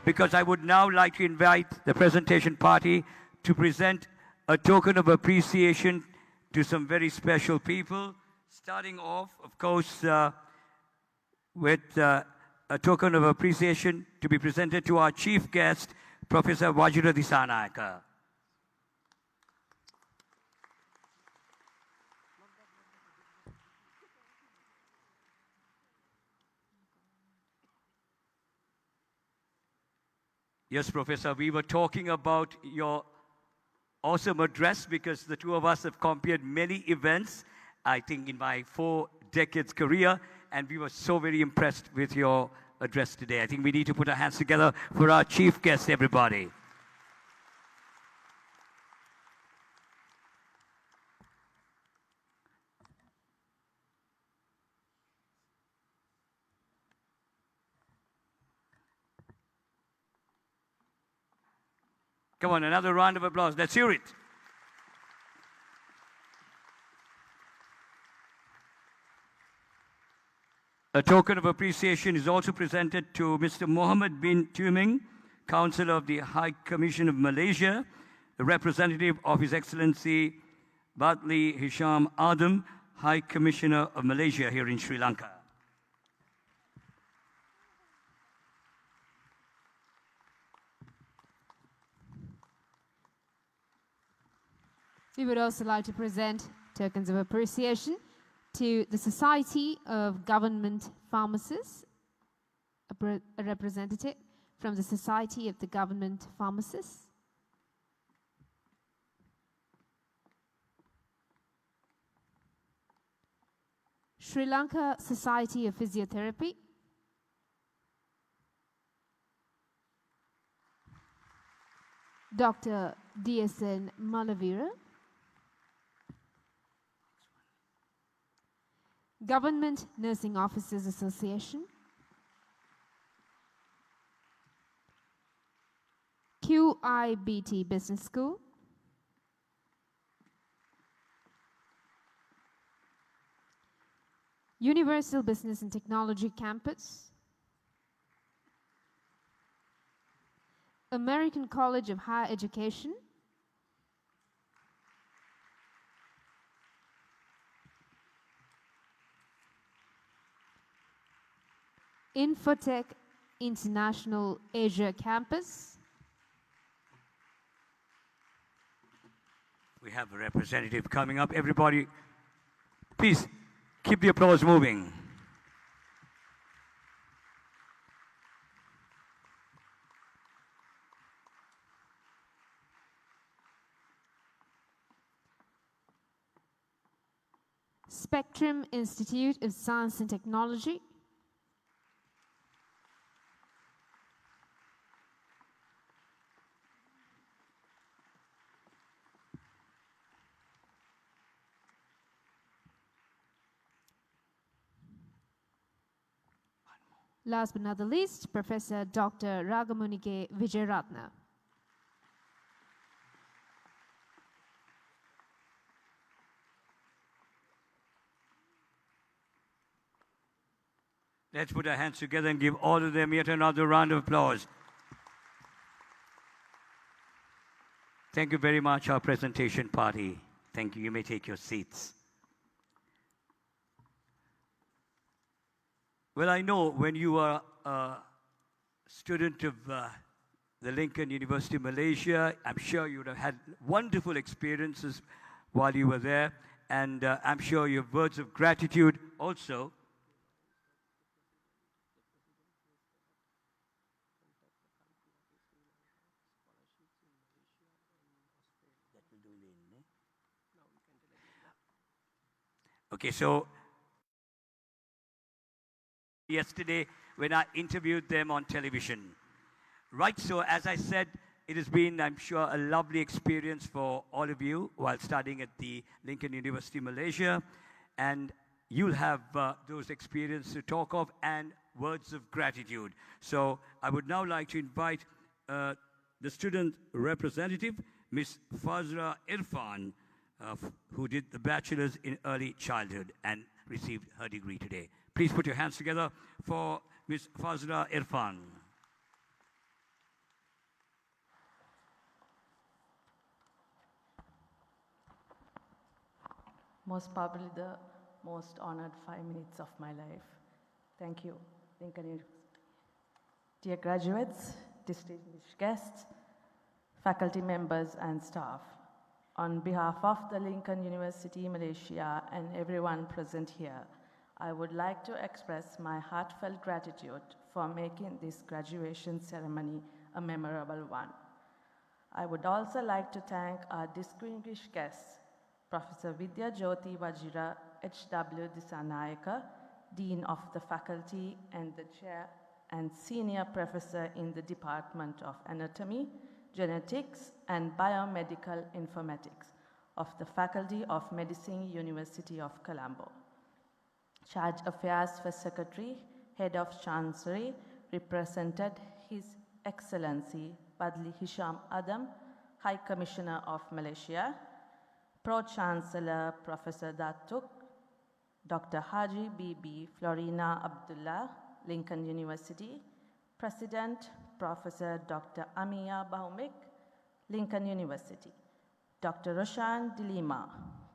because I would now like to invite the presentation party to present a token of appreciation to some very special people. Starting off, of course, with a token of appreciation to be presented to our chief guest, Professor Vajra Disanayaka. Yes, Professor, we were talking about your awesome address because the two of us have compared many events, I think, in my 4 decades career, and we were so very impressed with your address today. I think we need to put our hands together for our chief guest, everybody. Come on, another round of applause. Let's hear it. A token of appreciation is also presented to Mr. Mohammed bin Tuming, Councillor of the High Commission of Malaysia, a representative of His Excellency Badli Hisham Adam, High Commissioner of Malaysia here in Sri Lanka. We would also like to present tokens of appreciation to the Society of Government Pharmacists, a representative from the Society of the Government Pharmacists. Sri Lanka Society of Physiotherapy. Dr. DSN Malavira. Government Nursing Officers Association. QIBT Business School. Universal Business and Technology Campus. American College of Higher Education. Infotech International Asia Campus. We have a representative coming up. Everybody, please keep the applause moving. Spectrum Institute of Science and Technology. Last but not the least, Professor Dr. Ragamunike Vijayaratna. Let's put our hands together and give all of them yet another round of applause. Thank you very much, our presentation party. Thank you. You may take your seats. Well, I know when you are a student of the Lincoln University, Malaysia, I'm sure you would have had wonderful experiences while you were there. And I'm sure your words of gratitude also. Okay, so yesterday when I interviewed them on television. Right, so as I said, it has been, I'm sure, a lovely experience for all of you while studying at the Lincoln University, Malaysia. And you'll have those experiences to talk of and words of gratitude. So I would now like to invite the student representative, Ms. Fazra Irfan, who did the bachelor's in early childhood and received her degree today. Please put your hands together for Ms. Fazra Irfan. Most probably the most honored 5 minutes of my life. Thank you, Lincoln University. Dear graduates, distinguished guests, faculty members and staff, on behalf of the Lincoln University, Malaysia, and everyone present here, I would like to express my heartfelt gratitude for making this graduation ceremony a memorable one. I would also like to thank our distinguished guests, Professor Vidya Jyoti Vajira H.W. Disanayaka, Dean of the Faculty and the Chair and Senior Professor in the Department of Anatomy, Genetics and Biomedical Informatics of the Faculty of Medicine, University of Colombo. Charge Affairs for Secretary, Head of Chancery, represented His Excellency Badli Hisham Adam, High Commissioner of Malaysia, Pro-Chancellor Professor Datuk Dr. Haji Bibi Florina Abdullah, Lincoln University, President Professor Dr. Amia Bahumik, Lincoln University, Dr. Roshan Dilima,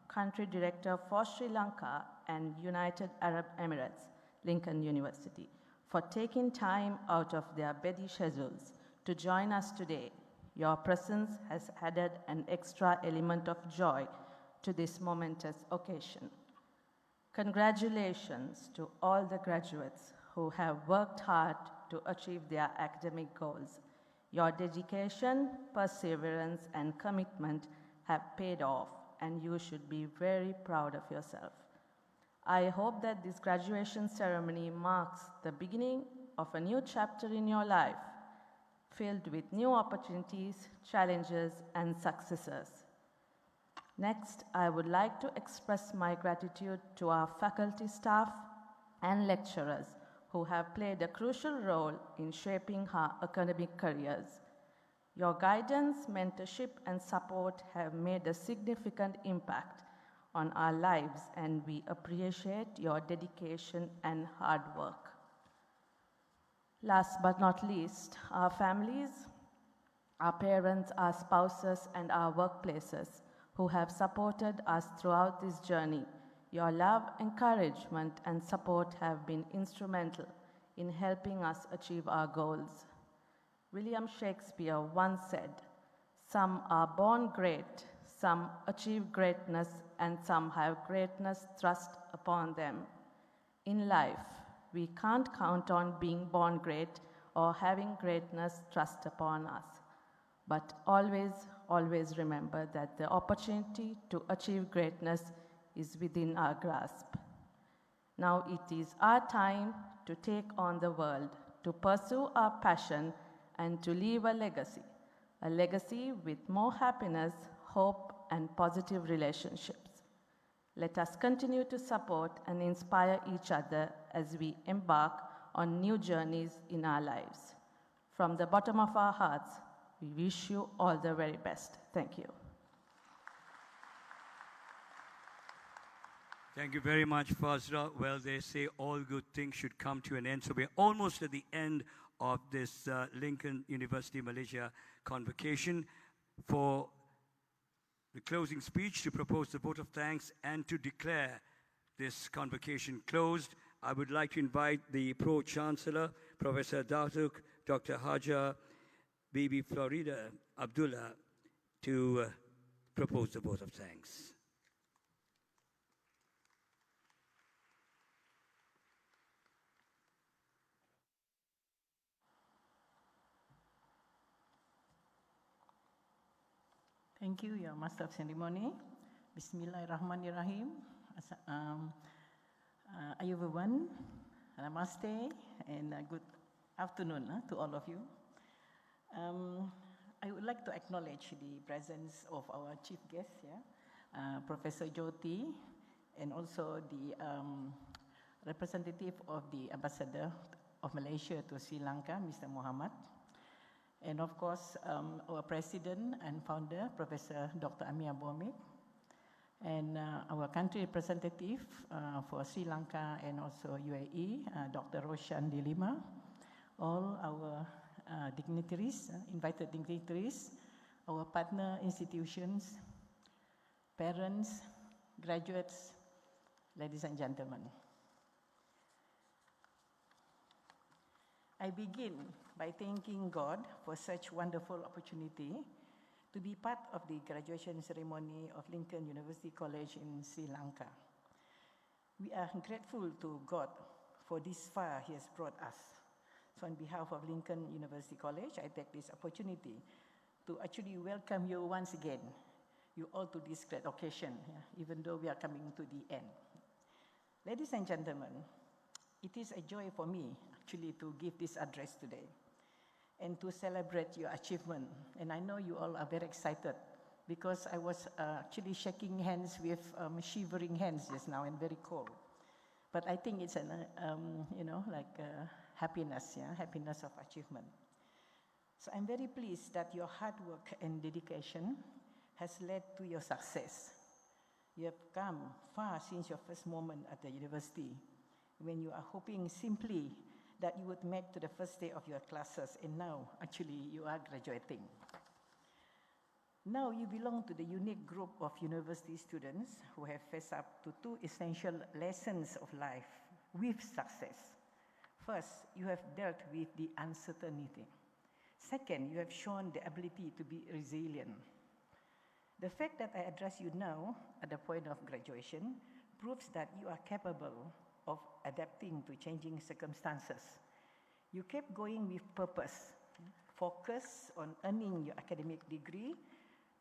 Country Director for Sri Lanka and United Arab Emirates, Lincoln University, for taking time out of their busy schedules to join us today. Your presence has added an extra element of joy to this momentous occasion. Congratulations to all the graduates who have worked hard to achieve their academic goals. Your dedication, perseverance, and commitment have paid off, and you should be very proud of yourself. I hope that this graduation ceremony marks the beginning of a new chapter in your life, filled with new opportunities, challenges, and successes. Next, I would like to express my gratitude to our faculty staff and lecturers who have played a crucial role in shaping our academic careers. Your guidance, mentorship, and support have made a significant impact on our lives, and we appreciate your dedication and hard work. Last but not least, our families, our parents, our spouses, and our workplaces who have supported us throughout this journey. Your love, encouragement, and support have been instrumental in helping us achieve our goals. William Shakespeare once said, "Some are born great, some achieve greatness, and some have greatness thrust upon them." In life, we can't count on being born great or having greatness thrust upon us. But always remember that the opportunity to achieve greatness is within our grasp. Now it is our time to take on the world, to pursue our passion, and to leave a legacy with more happiness, hope, and positive relationships. Let us continue to support and inspire each other as we embark on new journeys in our lives. From the bottom of our hearts, we wish you all the very best. Thank you. Thank you very much, Fazra. Well, they say all good things should come to an end. So we're almost at the end of this Lincoln University Malaysia Convocation. For the closing speech, to propose the vote of thanks and to declare this convocation closed, I would like to invite the Pro-Chancellor, Professor Datuk Dr. Haja Bibi Florida Abdullah, to propose the vote of thanks. Thank you, Your Master of Ceremony. Bismillahirrahmanirrahim. Everyone, namaste, and good afternoon to all of you. I would like to acknowledge the presence of our chief guest here, Professor Jyoti, and also the representative of the Ambassador of Malaysia to Sri Lanka, Mr. Muhammad. And of course, our president and founder, Professor Dr. Amia Bahumik, and our country representative for Sri Lanka and also UAE, Dr. Roshan Dilima, all our dignitaries, invited dignitaries, our partner institutions, parents, graduates, ladies and gentlemen. I begin by thanking God for such wonderful opportunity to be part of the graduation ceremony of Lincoln University College in Sri Lanka. We are grateful to God for this far He has brought us. So on behalf of Lincoln University College, I take this opportunity to actually welcome you once again, you all to this great occasion, even though we are coming to the end. Ladies and gentlemen, it is a joy for me actually to give this address today and to celebrate your achievement. And I know you all are very excited because I was actually shaking hands with shivering hands just now and very cold. But I think it's an, happiness, happiness of achievement. So I'm very pleased that your hard work and dedication has led to your success. You have come far since your first moment at the university, when you are hoping simply that you would make to the first day of your classes, and now actually you are graduating. Now you belong to the unique group of university students who have faced up to two essential lessons of life with success. First, you have dealt with the uncertainty. Second, you have shown the ability to be resilient. The fact that I address you now at the point of graduation proves that you are capable of adapting to changing circumstances. You kept going with purpose, focus on earning your academic degree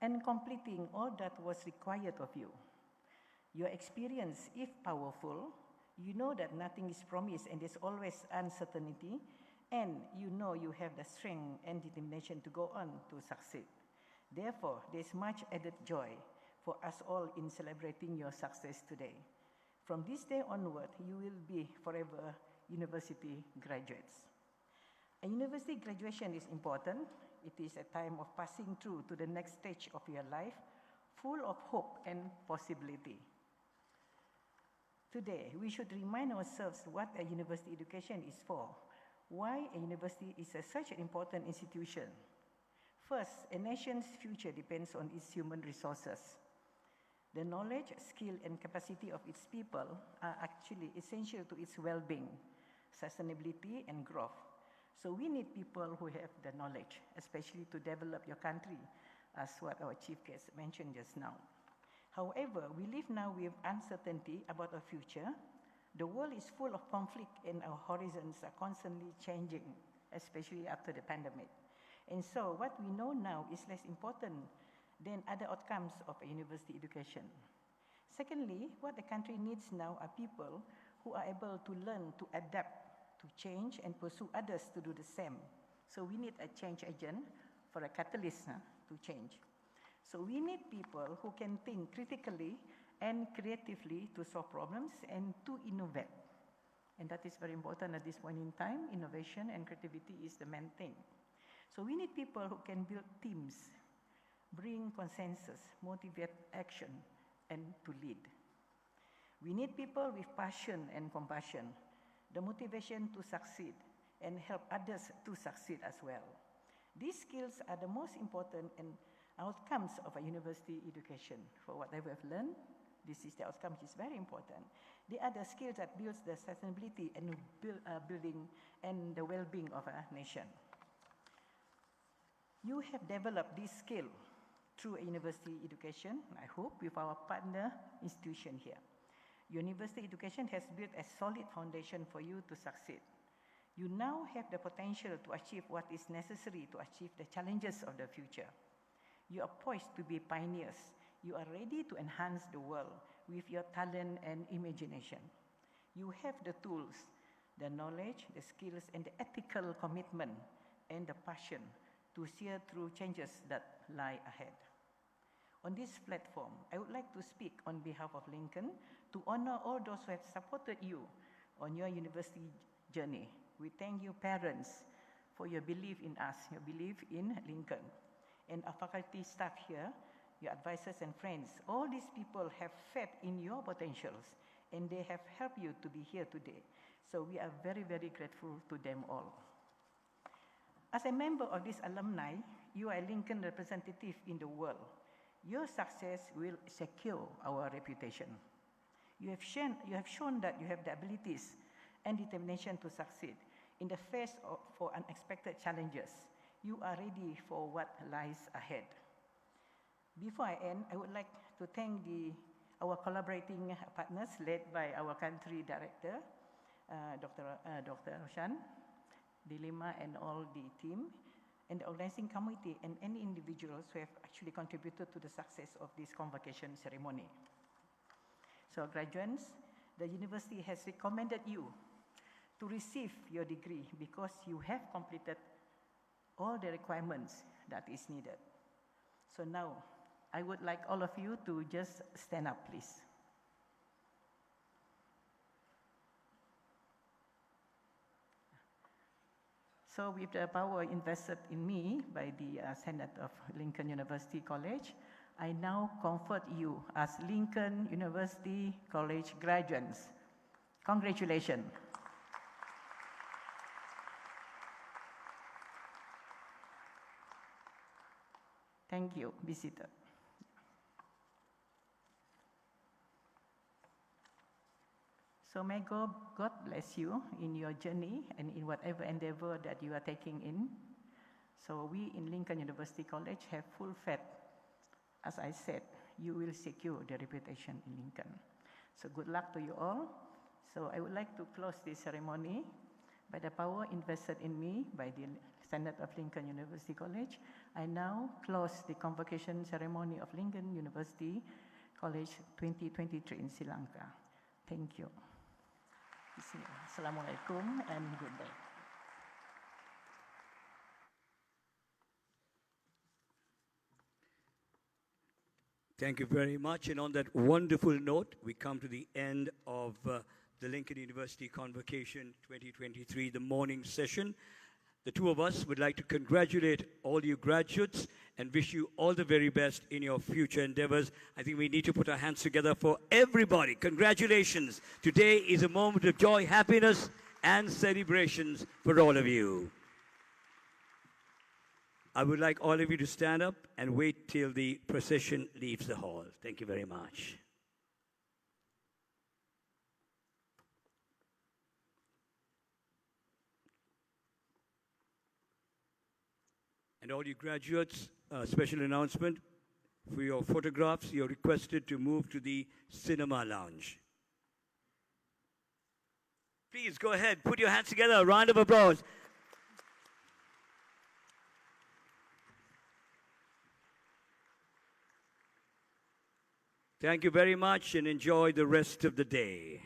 and completing all that was required of you. Your experience, if powerful, you know that nothing is promised and there's always uncertainty, and you know you have the strength and determination to go on to succeed. Therefore, there's much added joy for us all in celebrating your success today. From this day onward, you will be forever university graduates. A university graduation is important. It is a time of passing through to the next stage of your life, full of hope and possibility. Today, we should remind ourselves what a university education is for, why a university is such an important institution. First, a nation's future depends on its human resources. The knowledge, skill, and capacity of its people are actually essential to its well-being, sustainability, and growth. So we need people who have the knowledge, especially to develop your country, as what our chief guest mentioned just now. However, we live now with uncertainty about our future. The world is full of conflict and our horizons are constantly changing, especially after the pandemic. And so what we know now is less important than other outcomes of a university education. Secondly, what the country needs now are people who are able to learn, to adapt, to change, and pursue others to do the same. So we need a change agent for a catalyst to change. So we need people who can think critically and creatively to solve problems and to innovate. And that is very important at this point in time. Innovation and creativity is the main thing. So we need people who can build teams, bring consensus, motivate action, and to lead. We need people with passion and compassion, the motivation to succeed, and help others to succeed as well. These skills are the most important and outcomes of a university education. For what I have learned, this is the outcome which is very important. They are the skills that builds the sustainability and building and the well-being of a nation. You have developed this skill through a university education, I hope, with our partner institution here. University education has built a solid foundation for you to succeed. You now have the potential to achieve what is necessary to achieve the challenges of the future. You are poised to be pioneers. You are ready to enhance the world with your talent and imagination. You have the tools, the knowledge, the skills, and the ethical commitment and the passion to steer through changes that lie ahead. On this platform, I would like to speak on behalf of Lincoln to honor all those who have supported you on your university journey. We thank you, parents, for your belief in us, your belief in Lincoln. And our faculty staff here, your advisors and friends, all these people have faith in your potentials and they have helped you to be here today. So we are very, very grateful to them all. As a member of this alumni, you are a Lincoln representative in the world. Your success will secure our reputation. You have shown that you have the abilities and determination to succeed in the face of unexpected challenges. You are ready for what lies ahead. Before I end, I would like to thank our collaborating partners led by our country director, Dr. Roshan, Dilema, and all the team, and the organizing committee and any individuals who have actually contributed to the success of this convocation ceremony. So graduates, the university has recommended you to receive your degree because you have completed all the requirements that is needed. So now, I would like all of you to just stand up, please. So with the power invested in me by the Senate of Lincoln University College, I now convert you as Lincoln University College graduates. Congratulations. Thank you. Be seated. So may God bless you in your journey and in whatever endeavor that you are taking in. So we in Lincoln University College have full faith. As I said, you will secure the reputation in Lincoln. So good luck to you all. So I would like to close this ceremony by the power invested in me by the Senate of Lincoln University College. I now close the convocation ceremony of Lincoln University College 2023 in Sri Lanka. Thank you. Assalamualaikum and good day. Thank you very much. And on that wonderful note, we come to the end of the Lincoln University Convocation 2023, the morning session. The two of us would like to congratulate all you graduates and wish you all the very best in your future endeavors. I think we need to put our hands together for everybody. Congratulations. Today is a moment of joy, happiness, and celebrations for all of you. I would like all of you to stand up and wait till the procession leaves the hall. Thank you very much. And all you graduates, special announcement, for your photographs, you're requested to move to the cinema lounge. Please go ahead, put your hands together, a round of applause. Thank you very much and enjoy the rest of the day.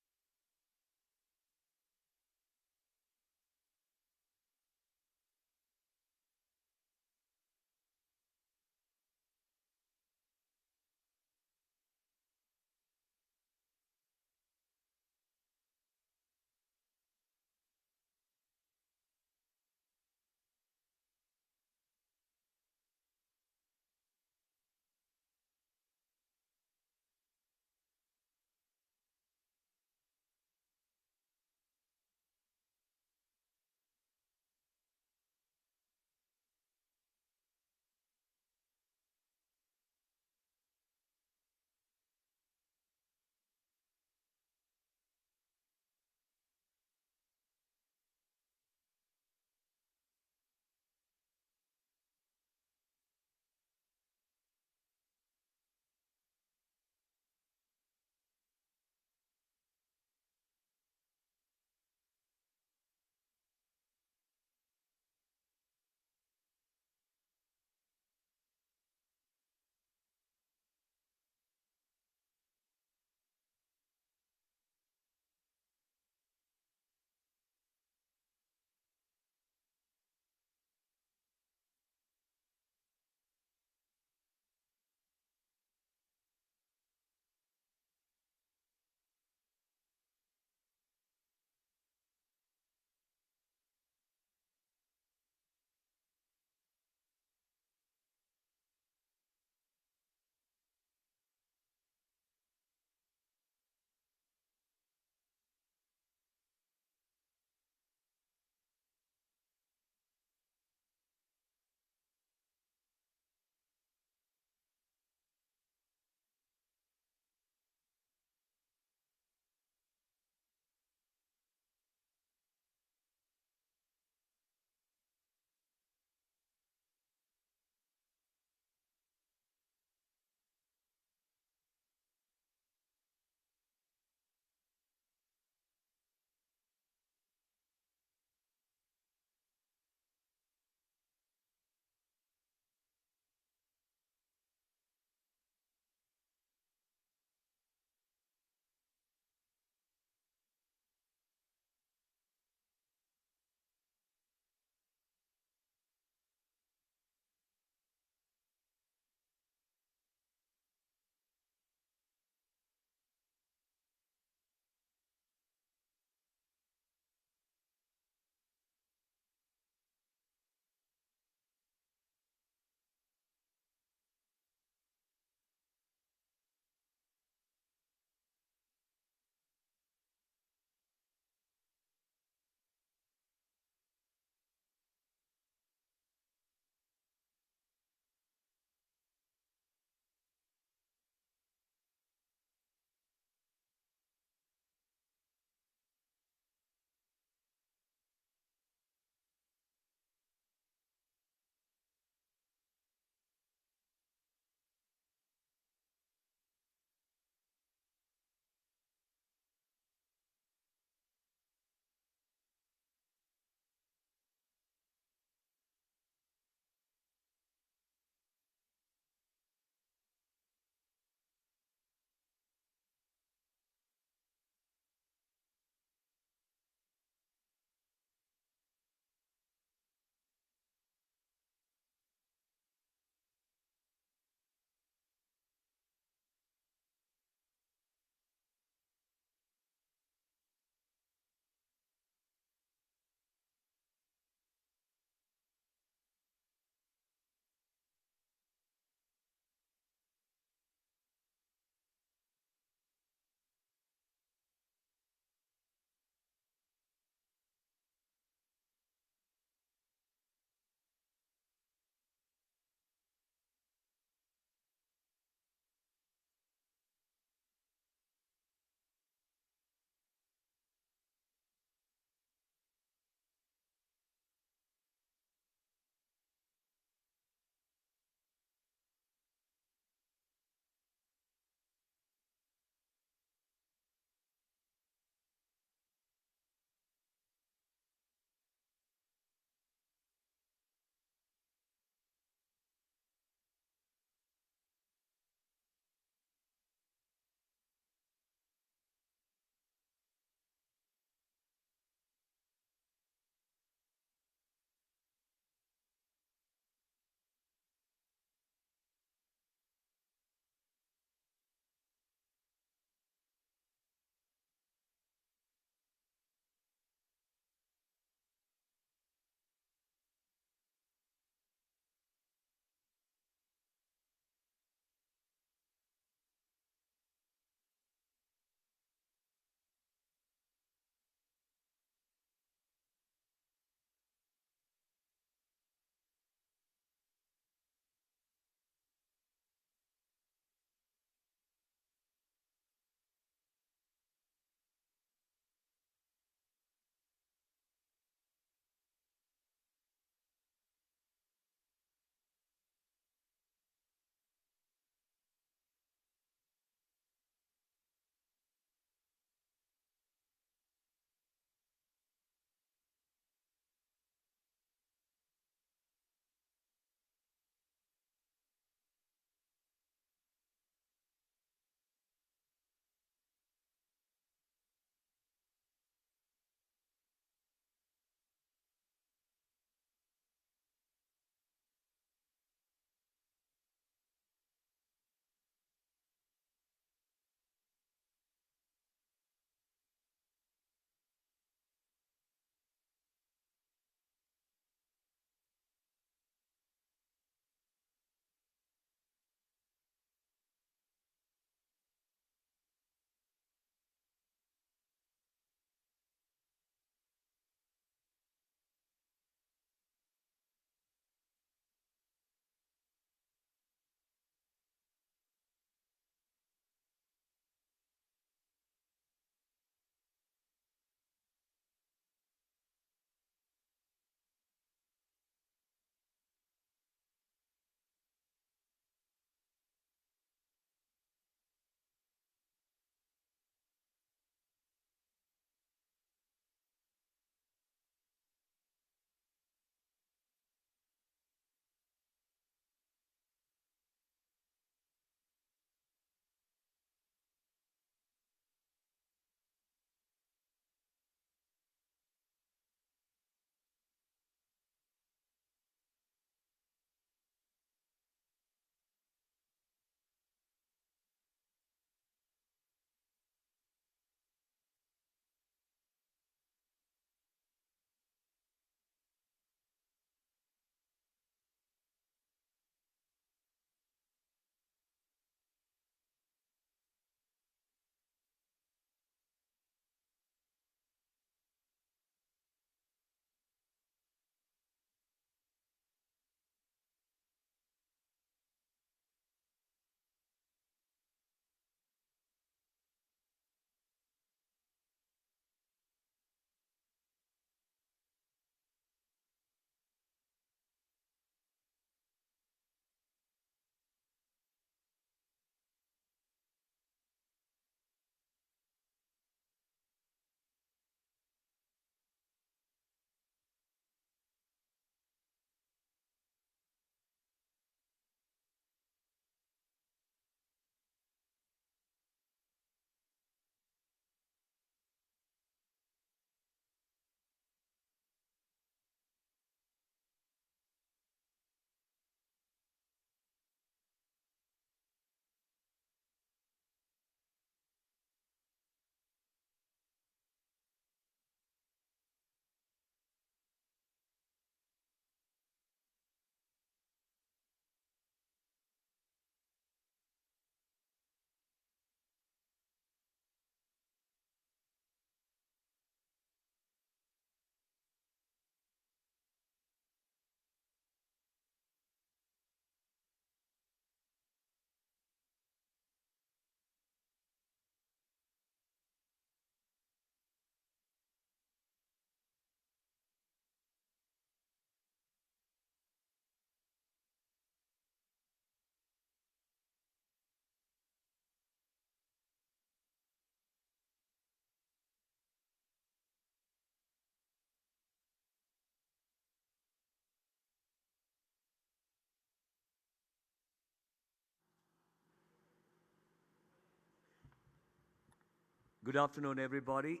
Good afternoon, everybody.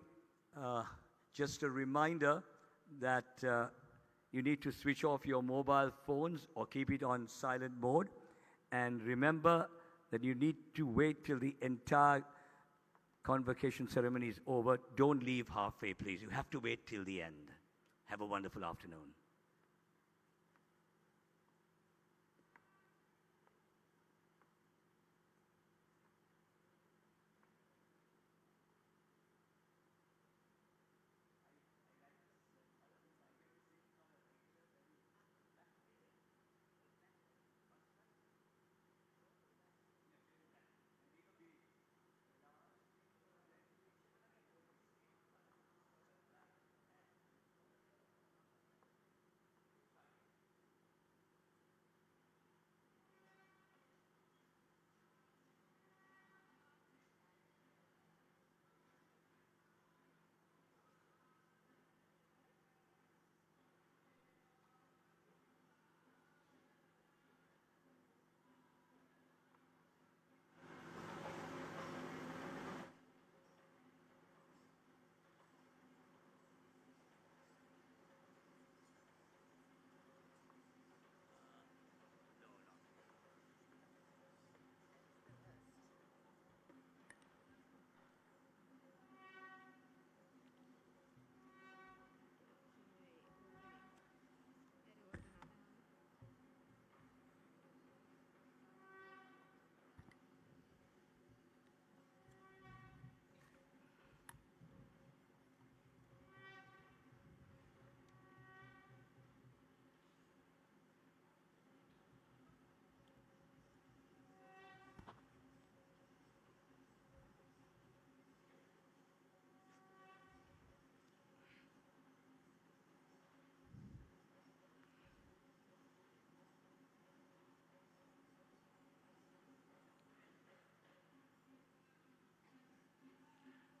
Just a reminder that you need to switch off your mobile phones or keep it on silent mode. And remember that you need to wait till the entire convocation ceremony is over. Don't leave halfway, please. You have to wait till the end. Have a wonderful afternoon.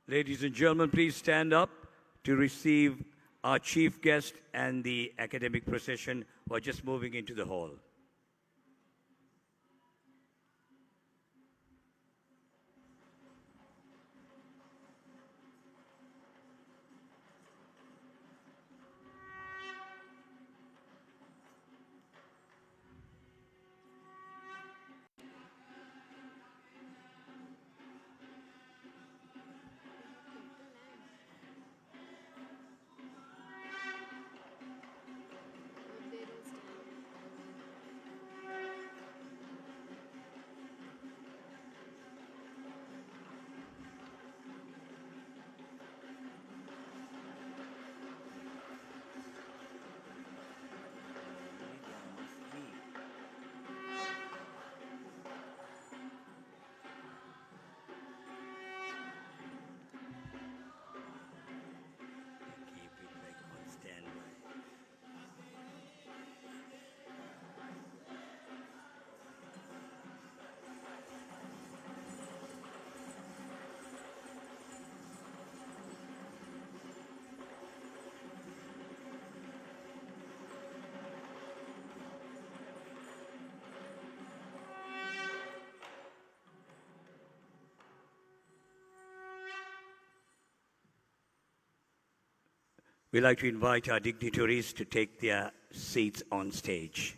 Ladies and gentlemen, please stand up to receive our chief guest and the academic procession who are just moving into the hall. We'd like to invite our dignitaries to take their seats on stage.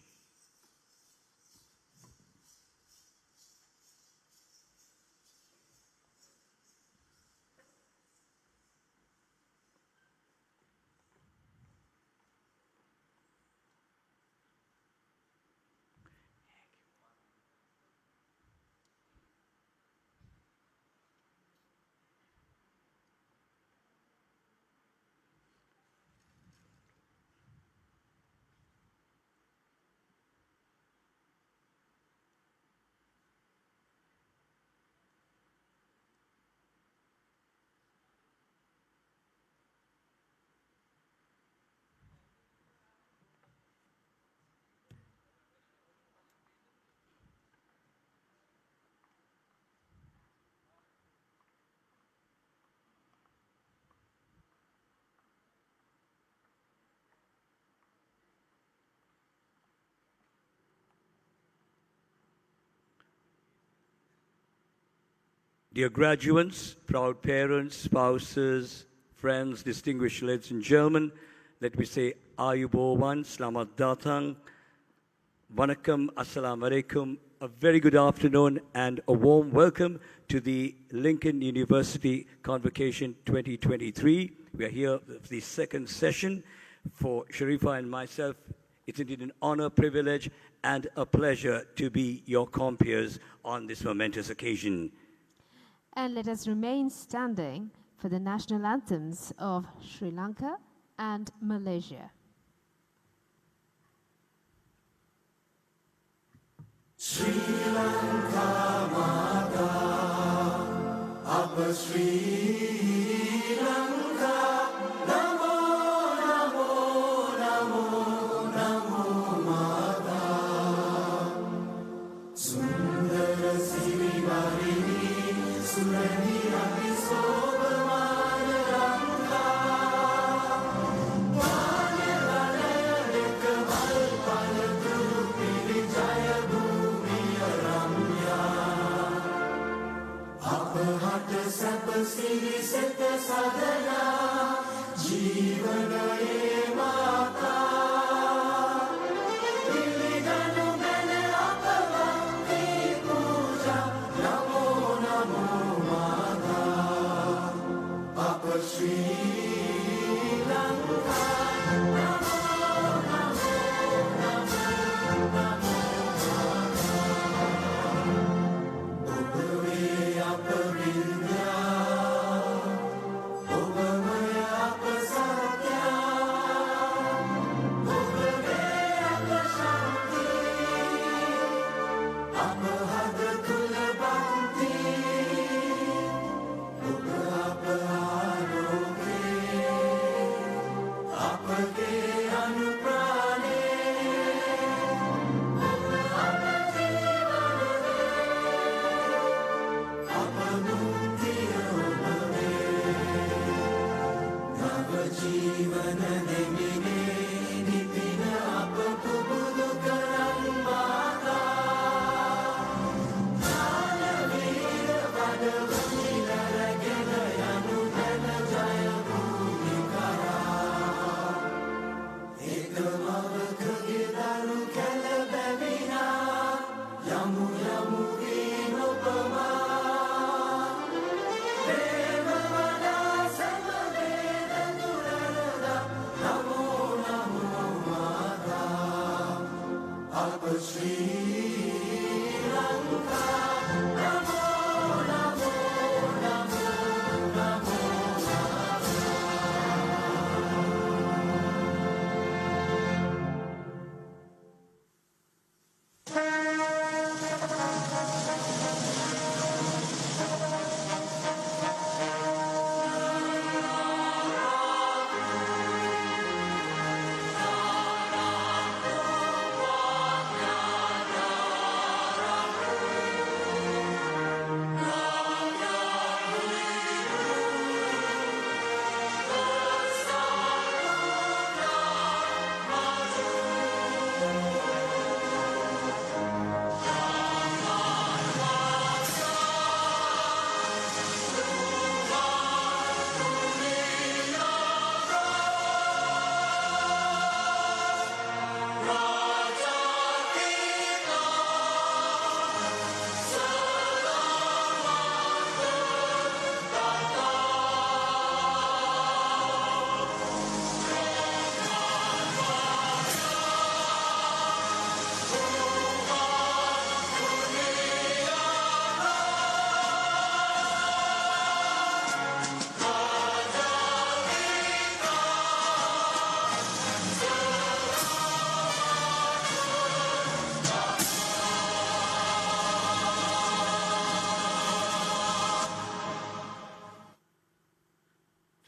Dear graduates, proud parents, spouses, friends, distinguished ladies and gentlemen, let me say Ayubowan, Selamat Datang, Vanakkam, Assalamu Alaikum, a very good afternoon and a warm welcome to the Lincoln University Convocation 2023. We are here for the second session. For Sharifa and myself, it's indeed an honor, privilege, and a pleasure to be your compeers on this momentous occasion. And let us remain standing for the national anthems of Sri Lanka and Malaysia. Sri Lanka Mata, Apa Sri Lanka, Namo, Namo, Namo, Namo Mata, Sundara Sirivarini, Surani Abisobamana Lanka, Vanya Valaya Rekamal Palaturu Pirijaya Apahat sapa siri seta sadana Jivanaye mata Piliganu mene apavakti puja Namo Namo Mata Apa Sri Lanka Namo Namo Namo Namo Obave Aparindra Obamaya Apasatya Obave Apashanti Apahada Kulabhanti Upahapaharoke Apake Anuprane Jivana Demine Nipina Apapubudu Karang Mata Jana Veera Vadavani Naragena Yanu Dana Jaya Bhumikara Ekamava Kagidaru Kalabavina Yamu Yamu Vinopama Sri Lanka, Namo, Namo, Namo, Namo,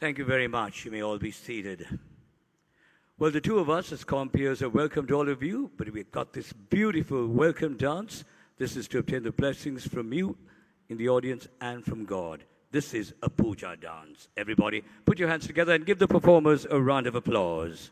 Thank you very much. You may all be seated. Well, the two of us as compeers have welcomed all of you, but we've got this beautiful welcome dance. This is to obtain the blessings from you in the audience and from God. This is a puja dance. Everybody, put your hands together and give the performers a round of applause.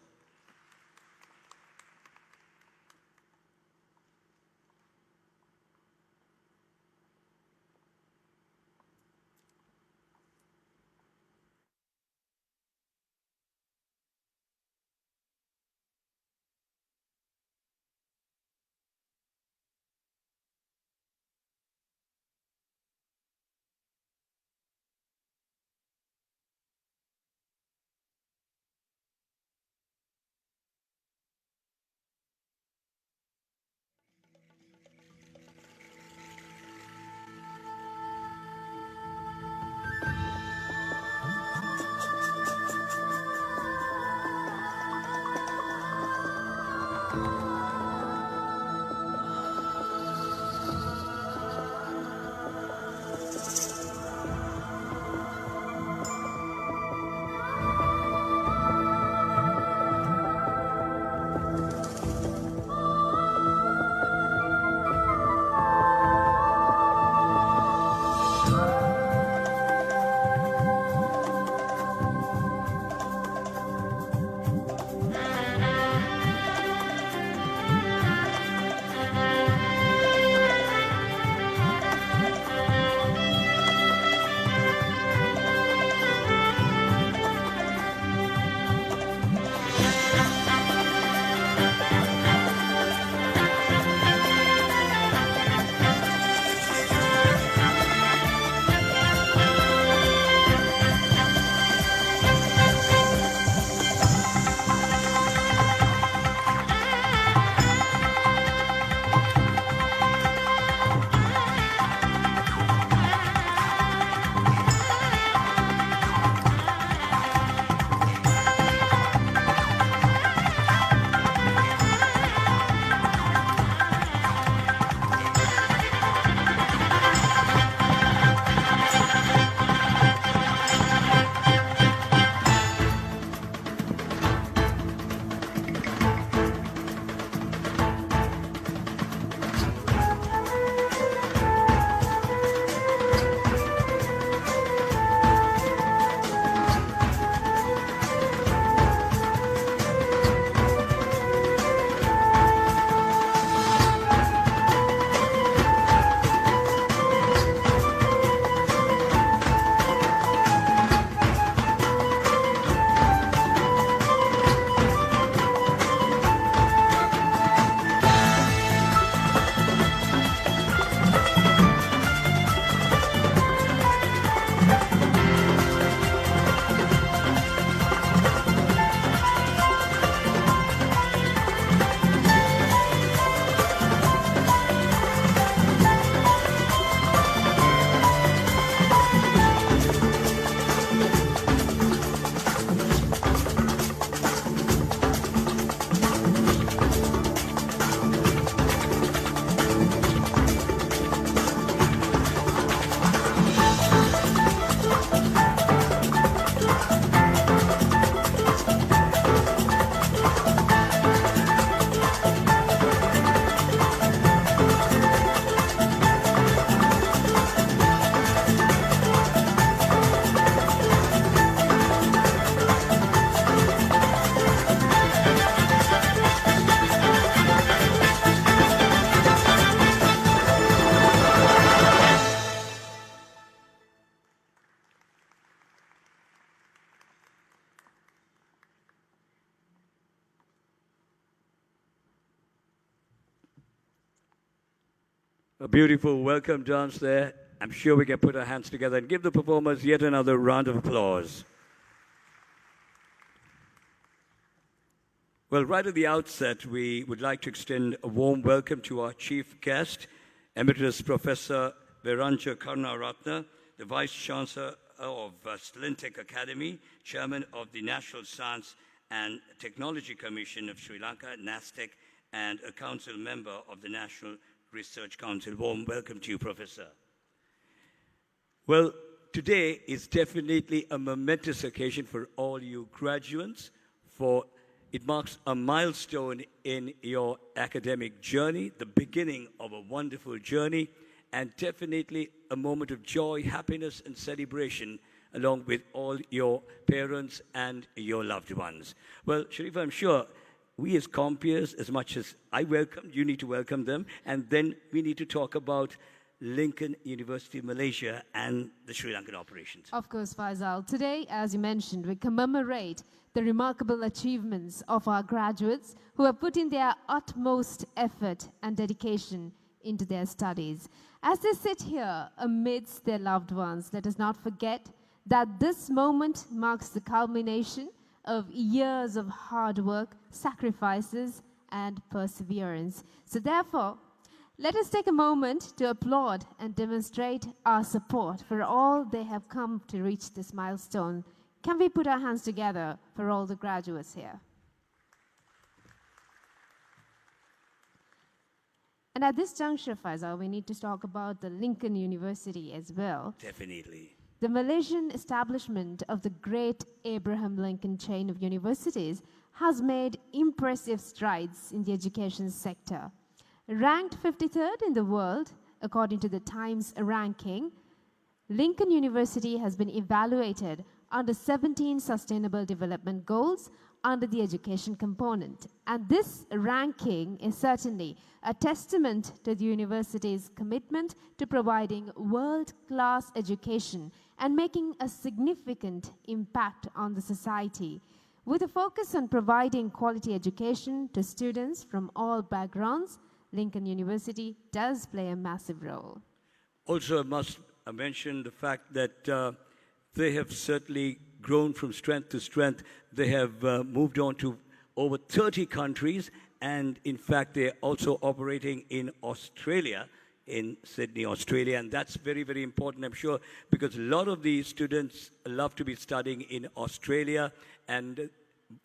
A beautiful welcome dance there. I'm sure we can put our hands together and give the performers yet another round of applause. Well, right at the outset, we would like to extend a warm welcome to our chief guest, Emeritus Professor Viranja Karunaratne, the Vice Chancellor of Slintech Academy, Chairman of the National Science and Technology Commission of Sri Lanka, NASTEC, and a council member of the National Research Council. Warm welcome to you, Professor. Well, today is definitely a momentous occasion for all you graduates, for it marks a milestone in your academic journey, the beginning of a wonderful journey, and definitely a moment of joy, happiness, and celebration along with all your parents and your loved ones. Well, Sharifa, I'm sure we as compeers, as much as I welcome, you need to welcome them, and then we need to talk about Lincoln University, Malaysia, and the Sri Lankan operations. Of course, Faisal. Today, as you mentioned, we commemorate the remarkable achievements of our graduates who have put in their utmost effort and dedication into their studies. As they sit here amidst their loved ones, let us not forget that this moment marks the culmination of years of hard work, sacrifices, and perseverance. So therefore, let us take a moment to applaud and demonstrate our support for all they have come to reach this milestone. Can we put our hands together for all the graduates here? And at this juncture, Faisal, we need to talk about the Lincoln University as well. Definitely. The Malaysian establishment of the great Abraham Lincoln chain of universities has made impressive strides in the education sector. Ranked 53rd in the world, according to the Times ranking, Lincoln University has been evaluated under 17 Sustainable Development Goals under the education component. And this ranking is certainly a testament to the university's commitment to providing world-class education and making a significant impact on the society. With a focus on providing quality education to students from all backgrounds, Lincoln University does play a massive role. Also, I must mention the fact that they have certainly grown from strength to strength. They have moved on to over 30 countries, and in fact, they're also operating in Australia, in Sydney, Australia, and that's very, very important, I'm sure, because a lot of these students love to be studying in Australia, and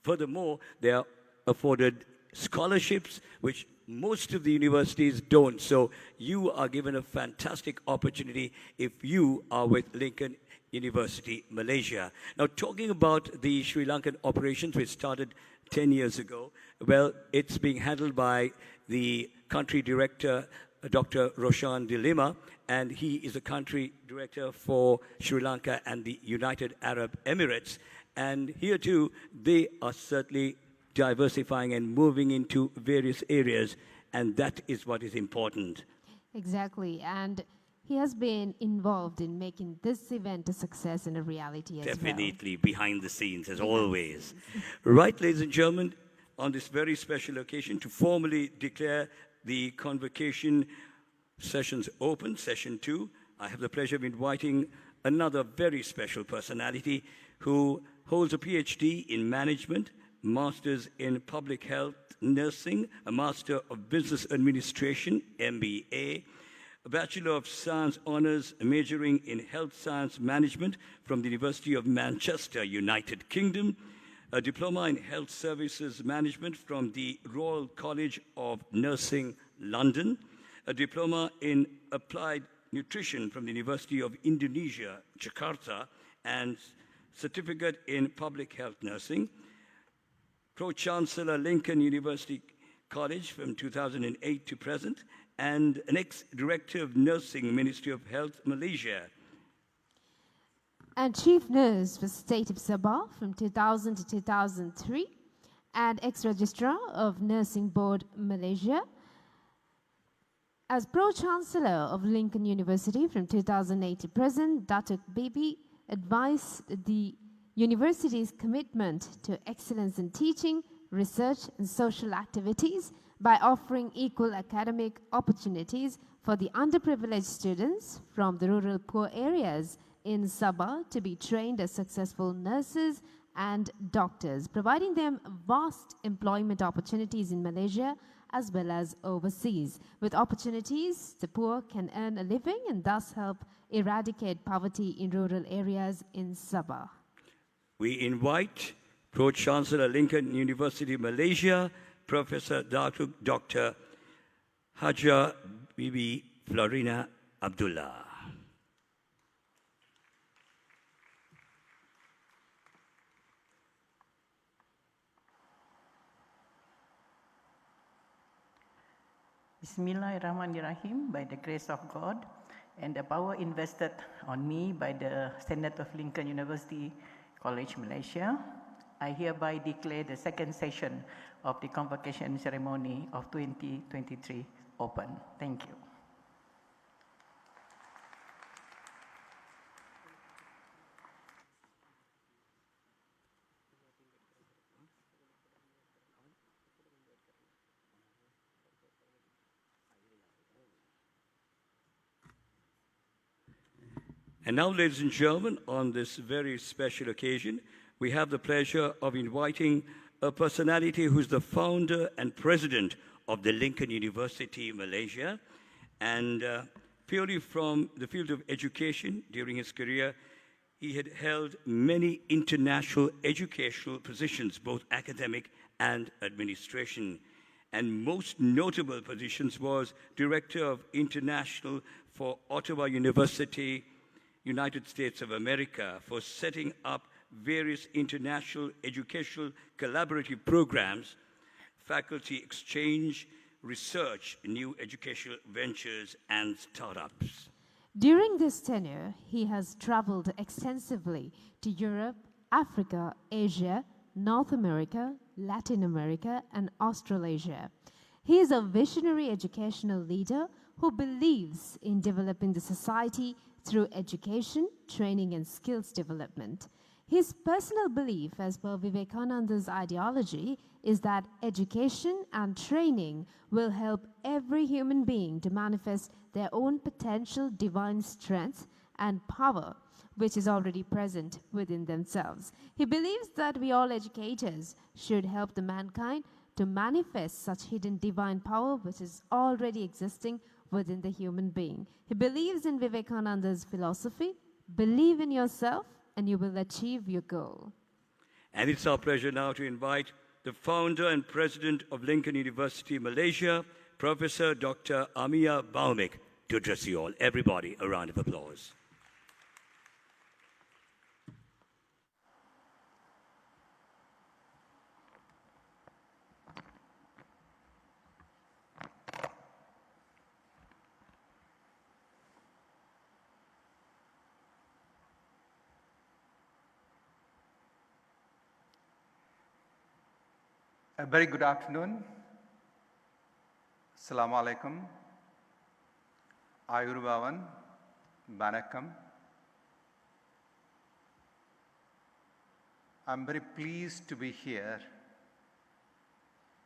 furthermore, they are afforded scholarships, which most of the universities don't. So you are given a fantastic opportunity if you are with Lincoln University, Malaysia. Now, talking about the Sri Lankan operations, which started 10 years ago, well, it's being handled by the country director, Dr. Roshan De Lima, and he is a country director for Sri Lanka and the United Arab Emirates. And here too, they are certainly diversifying and moving into various areas, and that is what is important. Exactly, and he has been involved in making this event a success and a reality as well. Definitely, behind the scenes, as always. Right, ladies and gentlemen, on this very special occasion, to formally declare the convocation sessions open, session 2, I have the pleasure of inviting another very special personality who holds a PhD in management, Masters in Public Health Nursing, a Master of Business Administration, MBA, a Bachelor of Science Honours majoring in Health Science Management from the University of Manchester, United Kingdom, a Diploma in Health Services Management from the Royal College of Nursing, London, a Diploma in Applied Nutrition from the University of Indonesia, Jakarta, and Certificate in Public Health Nursing, Pro-Chancellor Lincoln University College from 2008 to present, and an ex-Director of Nursing, Ministry of Health, Malaysia. And Chief Nurse for State of Sabah from 2000 to 2003, and ex-Registrar of Nursing Board, Malaysia. As Pro-Chancellor of Lincoln University from 2008 to present, Datuk Bibi advised the university's commitment to excellence in teaching, research, and social activities by offering equal academic opportunities for the underprivileged students from the rural poor areas in Sabah to be trained as successful nurses and doctors, providing them vast employment opportunities in Malaysia as well as overseas. With opportunities, the poor can earn a living and thus help eradicate poverty in rural areas in Sabah. We invite Pro-Chancellor Lincoln University Malaysia, Professor Dr. Haja Bibi Florina Abdullah. Bismillahirrahmanirrahim. By the grace of God and the power invested on me by the Senate of Lincoln University College, Malaysia, I hereby declare the second session of the convocation ceremony of 2023 open. Thank you. And now, ladies and gentlemen, on this very special occasion, we have the pleasure of inviting a personality who's the founder and president of the Lincoln University, Malaysia. And purely from the field of education during his career, he had held many international educational positions, both academic and administration. And most notable positions was Director of International for Ottawa University, United States of America, for setting up various international educational collaborative programs, faculty exchange, research, new educational ventures, and startups. During this tenure, he has traveled extensively to Europe, Africa, Asia, North America, Latin America, and Australasia. He is a visionary educational leader who believes in developing the society through education, training, and skills development. His personal belief, as per Vivekananda's ideology, is that education and training will help every human being to manifest their own potential divine strength and power, which is already present within themselves. He believes that we all educators should help the mankind to manifest such hidden divine power which is already existing within the human being. He believes in Vivekananda's philosophy: believe in yourself and you will achieve your goal. And it's our pleasure now to invite the founder and president of Lincoln University, Malaysia, Professor Dr. Amia Baumik, to address you all. Everybody, a round of applause. A very good afternoon. Assalamu alaikum. Ayurvavan, Vanakkam. I'm very pleased to be here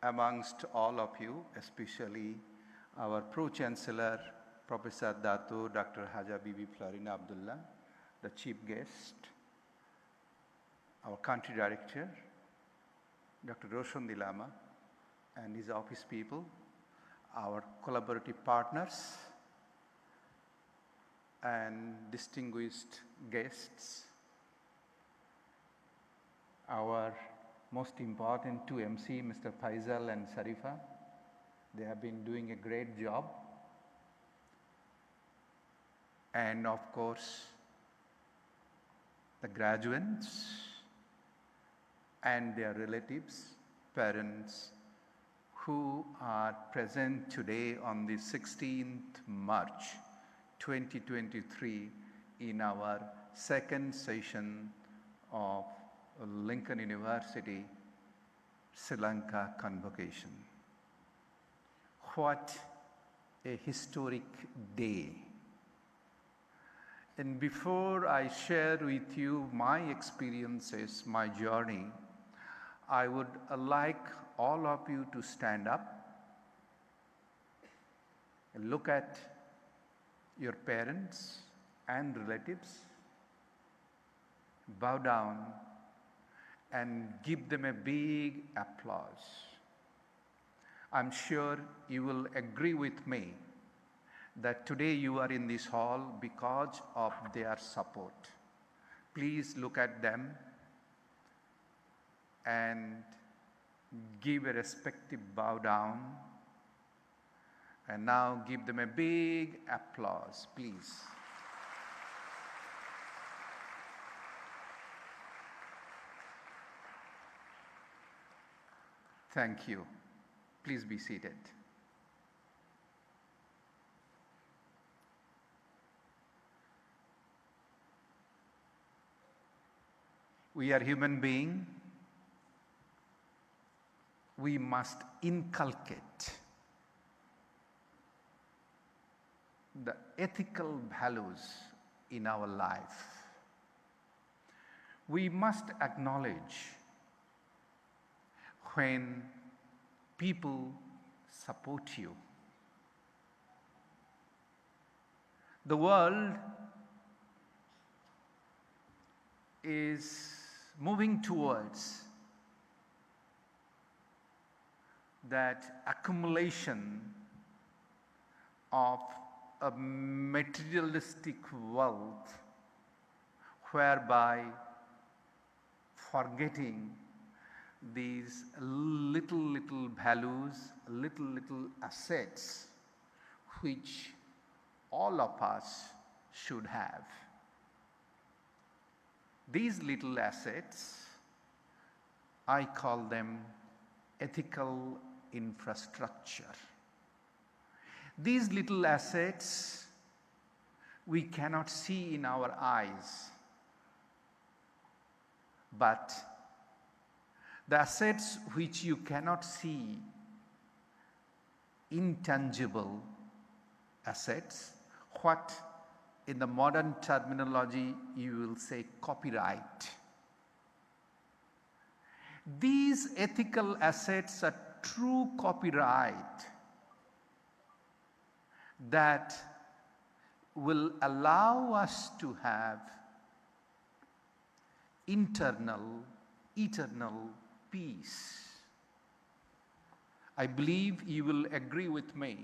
amongst all of you, especially our Pro-Chancellor, Professor Datu Dr. Haja Bibi Florina Abdullah, the chief guest, our country director, Dr. Roshan Dilama, and his office people, our collaborative partners, and distinguished guests, our most important two MC, Mr. Faisal and Sarifa. They have been doing a great job. And of course, the graduates and their relatives, parents, who are present today on the 16th March 2023 in our second session of Lincoln University Sri Lanka Convocation. What a historic day. And before I share with you my experiences, my journey, I would like all of you to stand up Look at your parents and relatives, bow down and give them a big applause. I'm sure you will agree with me that today you are in this hall because of their support. Please look at them and give a respective bow down. And now give them a big applause, please. Thank you. Please be seated. We are human beings. We must inculcate the ethical values in our life. We must acknowledge when people support you. The world is moving towards that accumulation of a materialistic wealth, whereby forgetting these little values, little assets which all of us should have. These little assets, I call them ethical infrastructure. These little assets we cannot see in our eyes, but the assets which you cannot see, intangible assets, what in the modern terminology you will say copyright. These ethical assets are true copyright that will allow us to have internal, eternal peace. I believe you will agree with me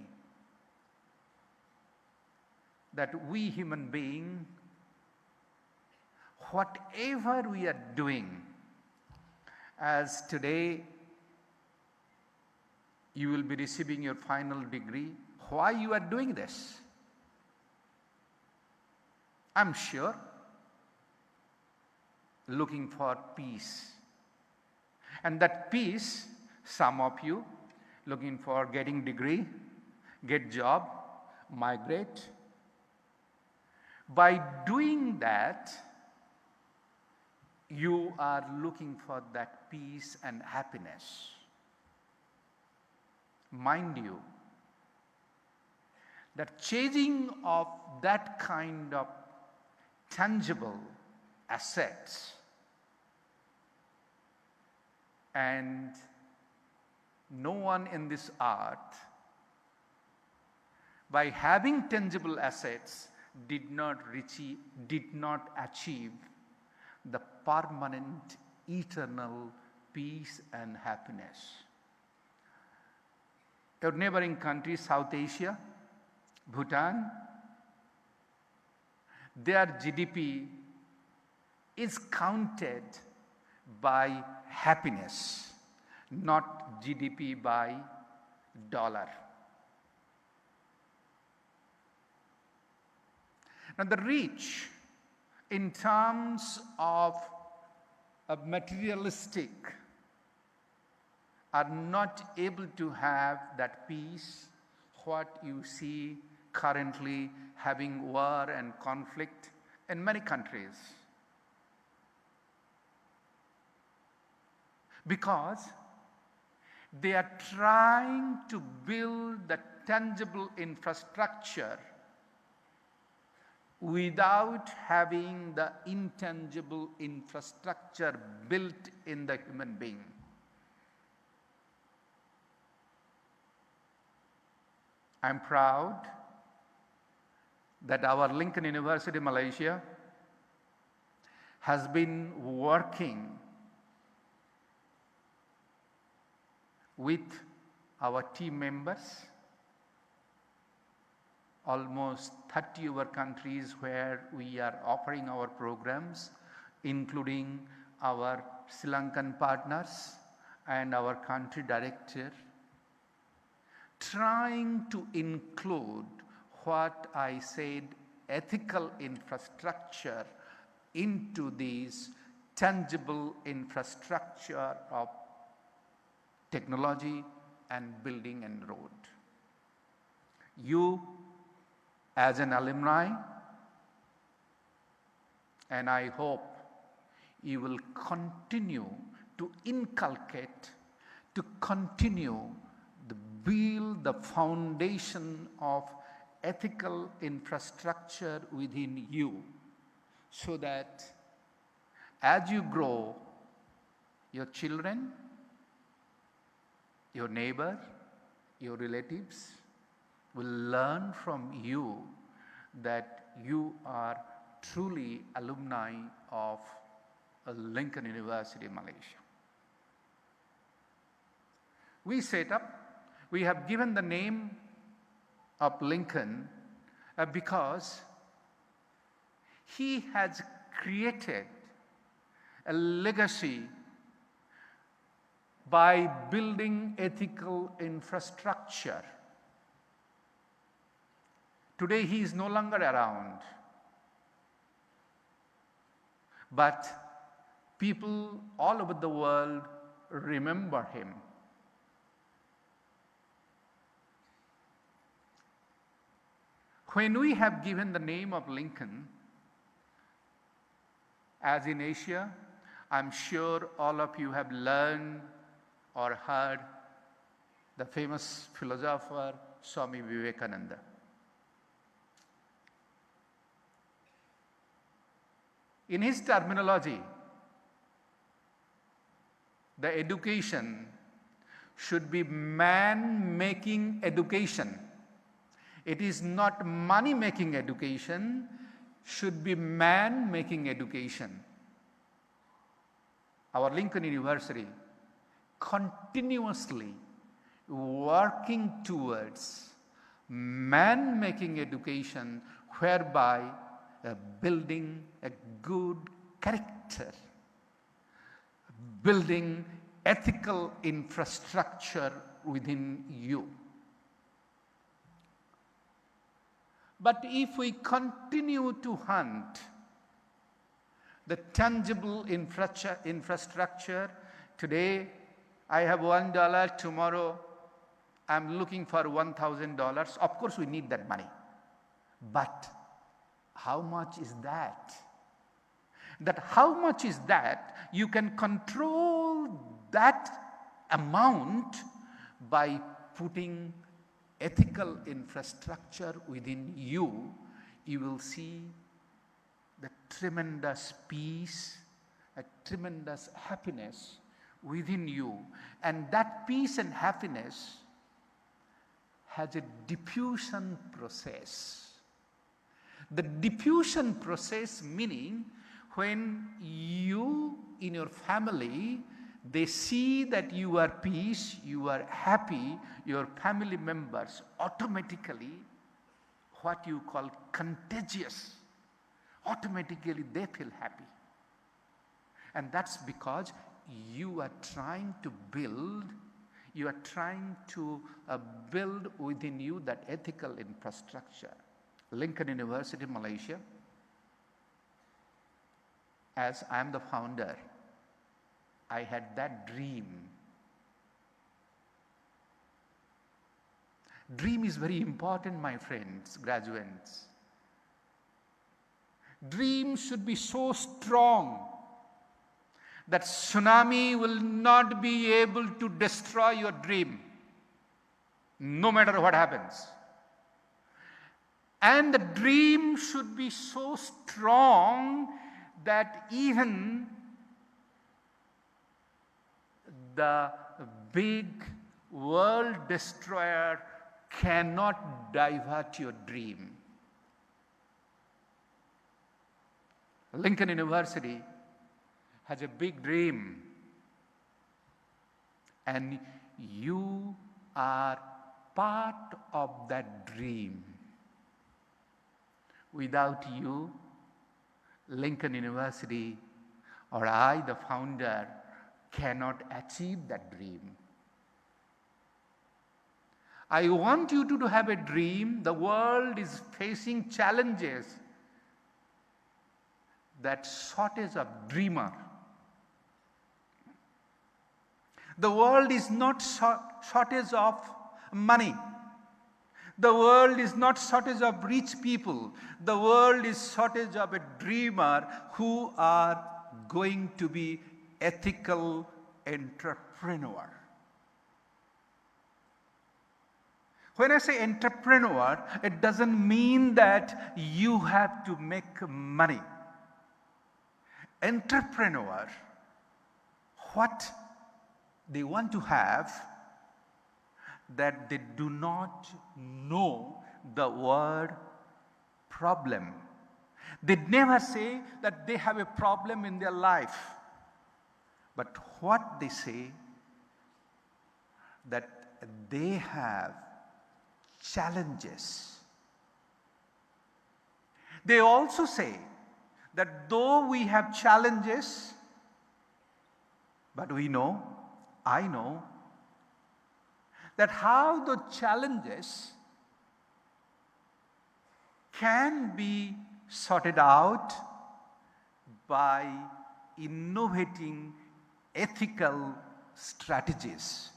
that we human beings, whatever we are doing, as today you will be receiving your final degree, why you are doing this? I'm sure looking for peace. And that peace, some of you looking for getting degree, get job, migrate. By doing that, you are looking for that peace and happiness. Mind you, that changing of that kind of tangible assets and no one in this earth, by having tangible assets, did not achieve the permanent, eternal peace and happiness. Your neighboring country, South Asia, Bhutan, their GDP is counted by happiness, not GDP by dollar. Now the rich, in terms of a materialistic, are not able to have that peace, what you see currently having war and conflict in many countries. Because they are trying to build the tangible infrastructure without having the intangible infrastructure built in the human being. I'm proud that our Lincoln University, Malaysia, has been working with our team members, almost 30 over countries where we are offering our programs, including our Sri Lankan partners and our country director, trying to include what I said, ethical infrastructure into these tangible infrastructure of technology and building and road. You as an alumni, and I hope you will continue to inculcate, to continue to build the foundation of ethical infrastructure within you, so that as you grow, your children, your neighbor, your relatives will learn from you that you are truly alumni of Lincoln University, Malaysia. We have given the name of Lincoln because he has created a legacy by building ethical infrastructure. Today he is no longer around, but people all over the world remember him. When we have given the name of Lincoln, as in Asia, I'm sure all of you have learned or heard the famous philosopher Swami Vivekananda. In his terminology, the education should be man-making education. It is not money-making education, should be man-making education. Our Lincoln University continuously working towards man-making education, whereby building a good character, building ethical infrastructure within you. But if we continue to hunt the tangible infrastructure, today I have $1, tomorrow I'm looking for $1,000. Of course we need that money. But how much is that? How much is that? You can control that amount by putting ethical infrastructure within you. You will see the tremendous peace, a tremendous happiness within you. And that peace and happiness has a diffusion process. The diffusion process meaning when you in your family, they see that you are peace, you are happy, your family members automatically, what you call contagious, automatically they feel happy. And that's because you are trying to build, build within you that ethical infrastructure. Lincoln University, Malaysia, as I am the founder, I had that dream. Dream is very important, my friends, graduates. Dream should be so strong that tsunami will not be able to destroy your dream, no matter what happens. And the dream should be so strong that even the big world destroyer cannot divert your dream. Lincoln University has a big dream, and you are part of that dream. Without you, Lincoln University or I, the founder, cannot achieve that dream. I want you to have a dream. The world is facing challenges. That shortage of dreamer. The world is not shortage of money. The world is not shortage of rich people. The world is shortage of a dreamer who are going to be ethical entrepreneur. When I say entrepreneur, it doesn't mean that you have to make money. Entrepreneur, what they want to have, that they do not know the word problem. They never say that they have a problem in their life. But what they say, that they have challenges. They also say that though we have challenges, but I know, that how the challenges can be sorted out by innovating ethical strategies.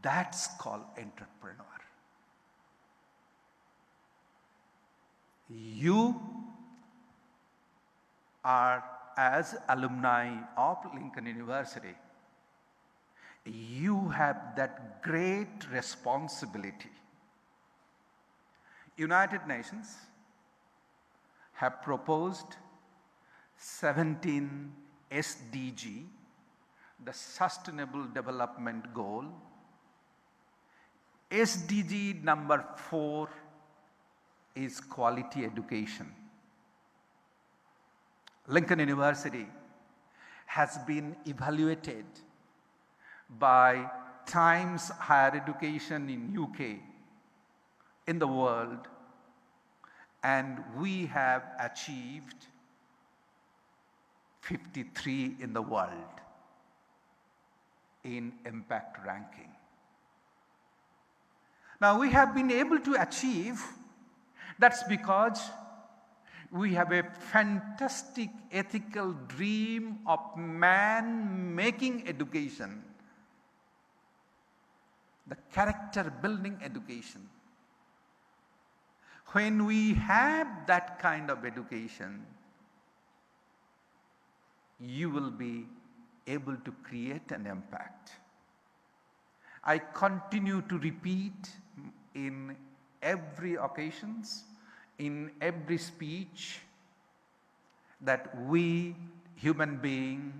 That's called entrepreneur. You are, as alumni of Lincoln University, you have that great responsibility. United Nations have proposed 17 SDG, the Sustainable Development Goal. SDG number 4 is quality education. Lincoln University has been evaluated by Times Higher Education in UK, in the world, and we have achieved 53 in the world in impact ranking. Now we have been able to achieve, that's because we have a fantastic ethical dream of man making education, the character building education. When we have that kind of education, you will be able to create an impact. I continue to repeat in every occasions, in every speech, that we human beings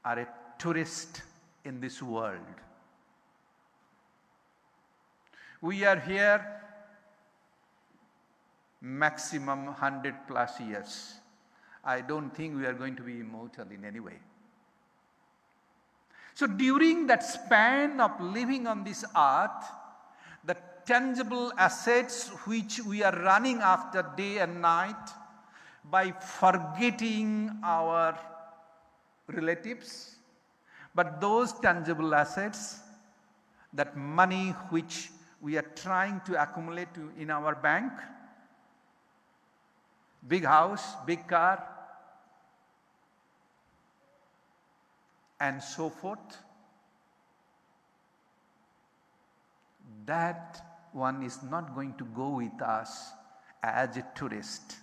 are a tourist in this world. We are here maximum 100 plus years. I don't think we are going to be immortal in any way. So during that span of living on this earth, the tangible assets which we are running after day and night, by forgetting our relatives, but those tangible assets, that money which we are trying to accumulate in our bank, big house, big car, and so forth, that one is not going to go with us as a tourist.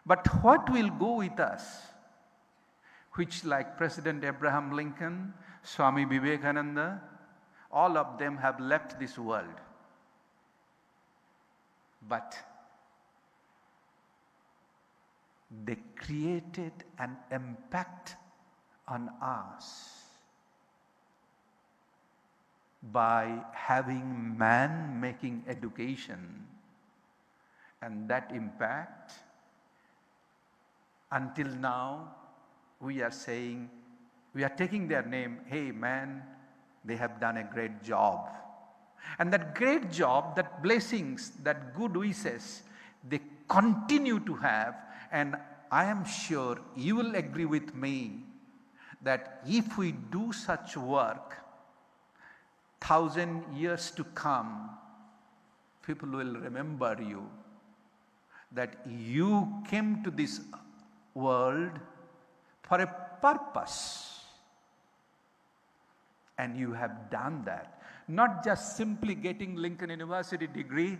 But what will go with us, which like President Abraham Lincoln, Swami Vivekananda, all of them have left this world. But they created an impact on us. by having man making education, and that impact until now we are saying, we are taking their name, hey man, they have done a great job. And that great job, that blessings, that good wishes, they continue to have. And I am sure you will agree with me that if we do such work, 1,000 years to come, people will remember you, that you came to this world for a purpose. And you have done that. Not just simply getting Lincoln University degree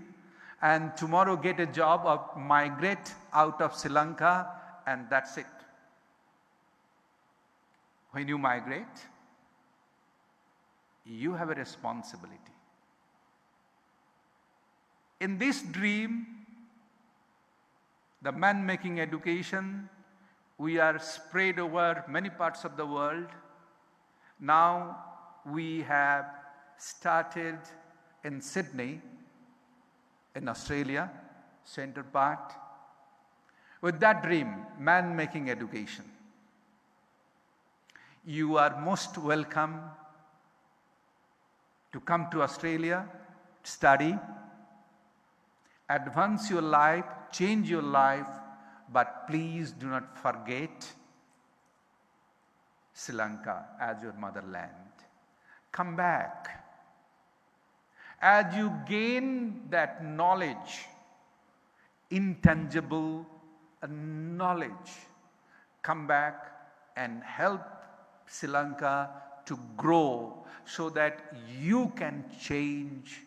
and tomorrow get a job or migrate out of Sri Lanka and that's it. When you migrate, you have a responsibility. In this dream, the man making education, we are spread over many parts of the world. Now we have started in Sydney, in Australia, center part, with that dream, man making education. You are most welcome to come to Australia, study, advance your life, change your life, but please do not forget Sri Lanka as your motherland. Come back. As you gain that knowledge, intangible knowledge, come back and help Sri Lanka to grow so that you can change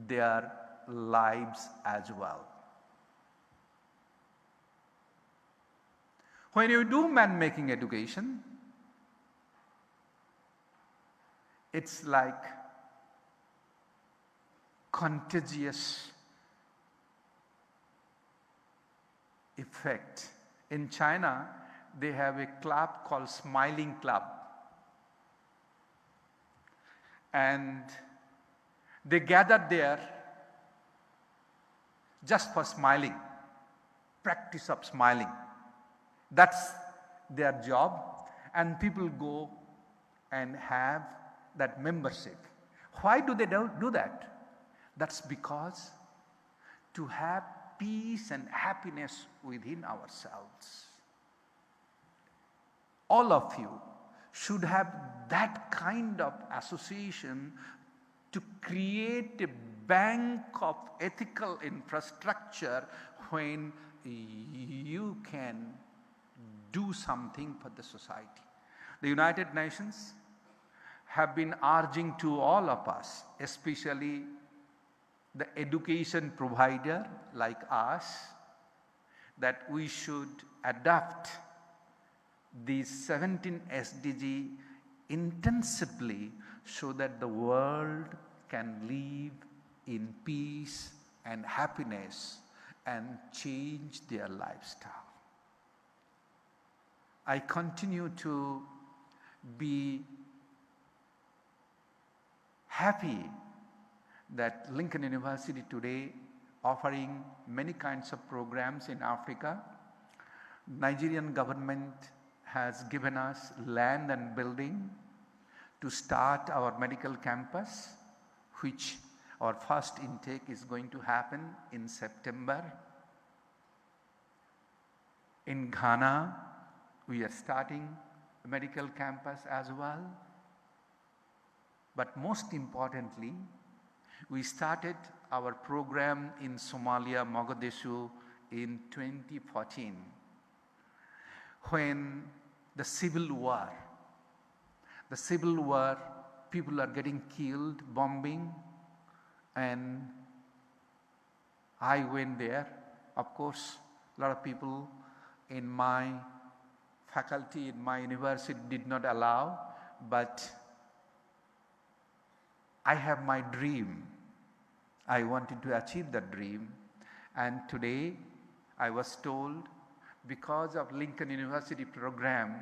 their lives as well. When you do man making education, it's like contagious effect. In China, they have a club called Smiling Club. And they gather there just for smiling, practice of smiling. That's their job, and people go and have that membership. Why do they do that? That's because to have peace and happiness within ourselves. All of you should have that kind of association to create a bank of ethical infrastructure when you can do something for the society. The United Nations have been urging to all of us, especially the education provider like us, that we should adapt these 17 SDG intensively so that the world can live in peace and happiness and change their lifestyle. I continue to be happy that Lincoln University today offering many kinds of programs in Africa. Nigerian government has given us land and building to start our medical campus, which our first intake is going to happen in September. In Ghana, we are starting a medical campus as well. But most importantly, we started our program in Somalia, Mogadishu in 2014, when the civil war, people are getting killed, bombing, and I went there. Of course, a lot of people in my faculty, in my university did not allow, but I have my dream. I wanted to achieve that dream, and today I was told, because of Lincoln University program,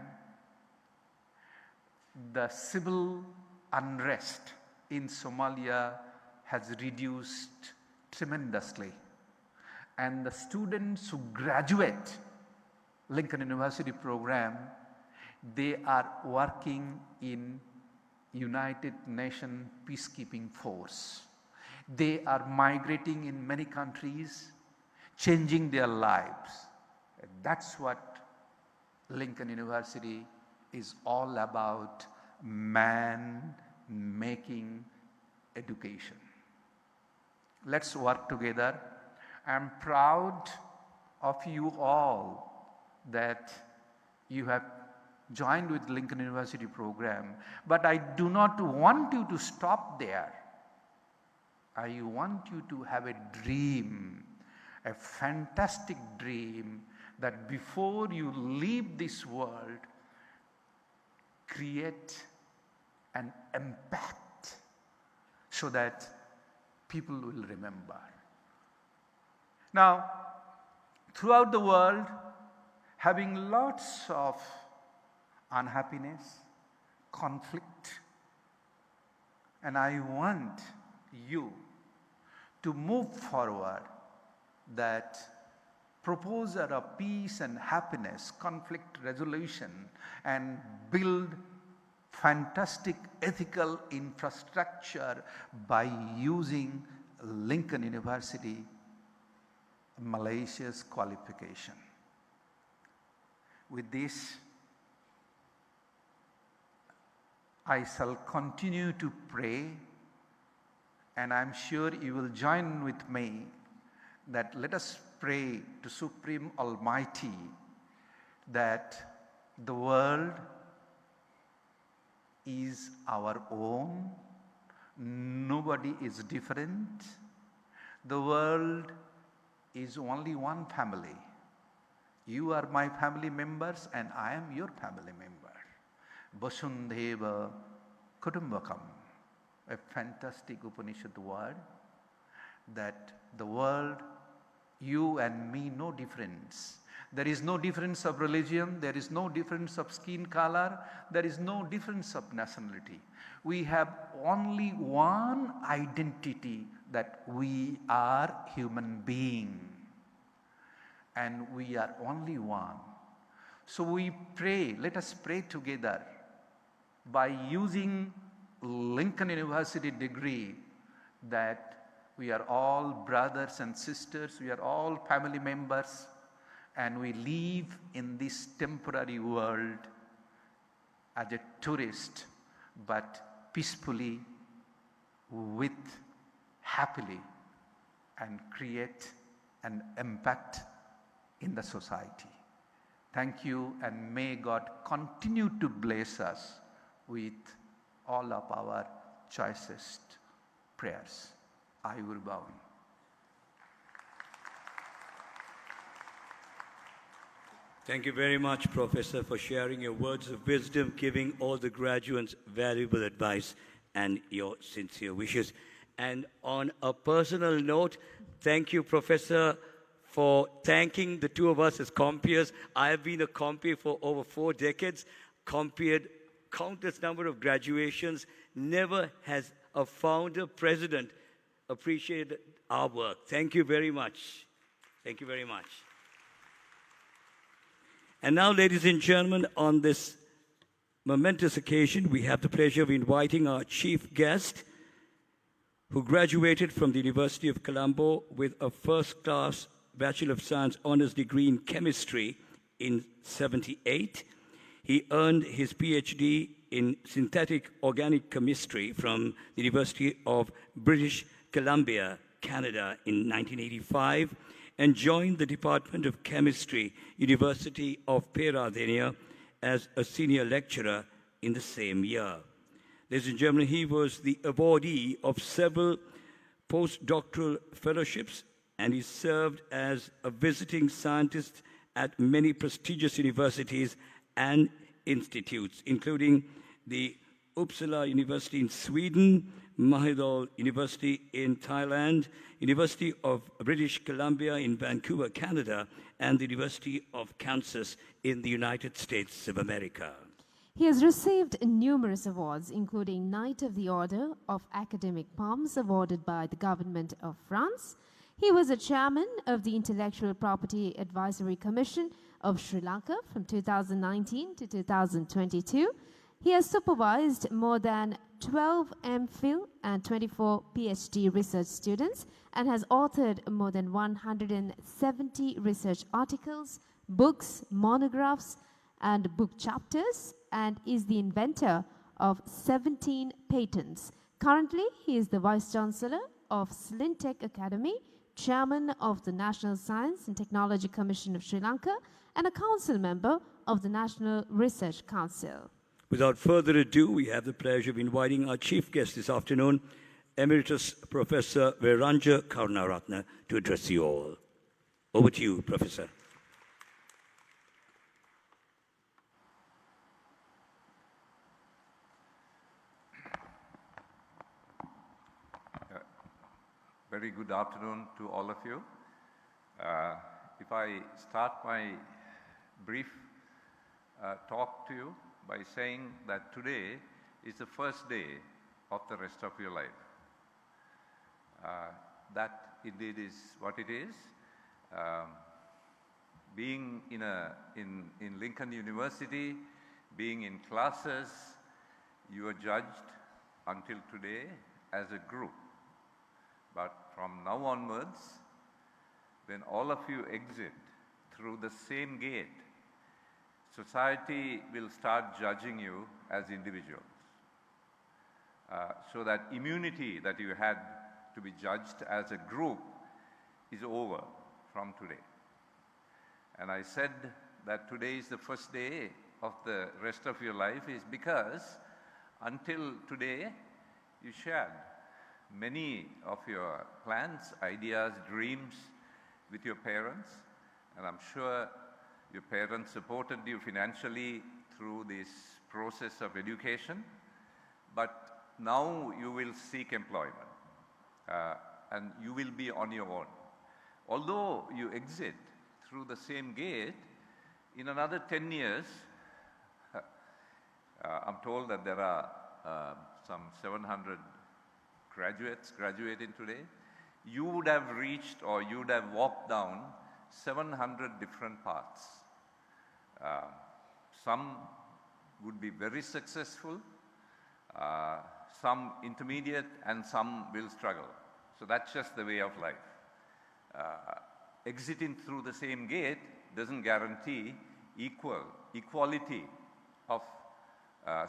the civil unrest in Somalia has reduced tremendously. And the students who graduate Lincoln University program, they are working in United Nations peacekeeping force. They are migrating in many countries, changing their lives. That's what Lincoln University is all about, man-making education. Let's work together. I'm proud of you all that you have joined with Lincoln University program, but I do not want you to stop there. I want you to have a dream, a fantastic dream, that before you leave this world, create an impact so that people will remember. Now, throughout the world, having lots of unhappiness, conflict, and I want you to move forward that proposal of peace and happiness, conflict resolution, and build fantastic ethical infrastructure by using Lincoln University, Malaysia's qualification. With this, I shall continue to pray, and I'm sure you will join with me that let us pray to Supreme Almighty that the world is our own, nobody is different. The world is only one family. You are my family members and I am your family member. Vasundheva Kutumbakam, a fantastic Upanishad word that the world, you and me, no difference. There is no difference of religion, there is no difference of skin color, there is no difference of nationality. We have only one identity, that we are human being and we are only one. So we pray, let us pray together by using Lincoln University degree that we are all brothers and sisters, we are all family members, and we live in this temporary world as a tourist, but peacefully, with happily, and create an impact in the society. Thank you, and may God continue to bless us with all of our choicest prayers. I will bow. Thank you very much, Professor, for sharing your words of wisdom, giving all the graduates valuable advice and your sincere wishes. And on a personal note, thank you, Professor, for thanking the two of us as compeers. I have been a compeer for over 4 decades, compeered countless number of graduations. Never has a founder president appreciated our work. Thank you very much. Thank you very much. And now, ladies and gentlemen, on this momentous occasion, we have the pleasure of inviting our chief guest, who graduated from the University of Colombo with a first-class Bachelor of Science honors degree in chemistry in '78. He earned his PhD in synthetic organic chemistry from the University of British Columbia, Canada in 1985, and joined the Department of Chemistry, University of Peradeniya, as a senior lecturer in the same year. Ladies and gentlemen, he was the awardee of several postdoctoral fellowships, and he served as a visiting scientist at many prestigious universities and institutes, including the Uppsala University in Sweden, Mahidol University in Thailand, University of British Columbia in Vancouver, Canada, and the University of Kansas in the United States of America. He has received numerous awards, including Knight of the Order of Academic Palms, awarded by the Government of France. He was a chairman of the Intellectual Property Advisory Commission of Sri Lanka from 2019 to 2022. He has supervised more than 12 MPhil and 24 PhD research students and has authored more than 170 research articles, books, monographs, and book chapters, and is the inventor of 17 patents. Currently, he is the Vice Chancellor of Slintech Academy, Chairman of the National Science and Technology Commission of Sri Lanka, and a council member of the National Research Council. Without further ado, we have the pleasure of inviting our chief guest this afternoon, Emeritus Professor Viranja Karunaratne, to address you all. Over to you, Professor. Very good afternoon to all of you. If I start my brief talk to you by saying that today is the first day of the rest of your life. That indeed is what it is. Being in Lincoln University, being in classes, you are judged until today as a group. But from now onwards, when all of you exit through the same gate, society will start judging you as individuals. So that immunity that you had to be judged as a group is over from today. And I said that today is the first day of the rest of your life is because until today, you shared many of your plans, ideas, dreams with your parents, and I'm sure your parents supported you financially through this process of education, but now you will seek employment and you will be on your own. Although you exit through the same gate, in another 10 years, I'm told that there are some 700 graduates graduating today. You would have reached or you would have walked down 700 different paths. Some would be very successful, some intermediate, and some will struggle. So that's just the way of life. Exiting through the same gate doesn't guarantee equality of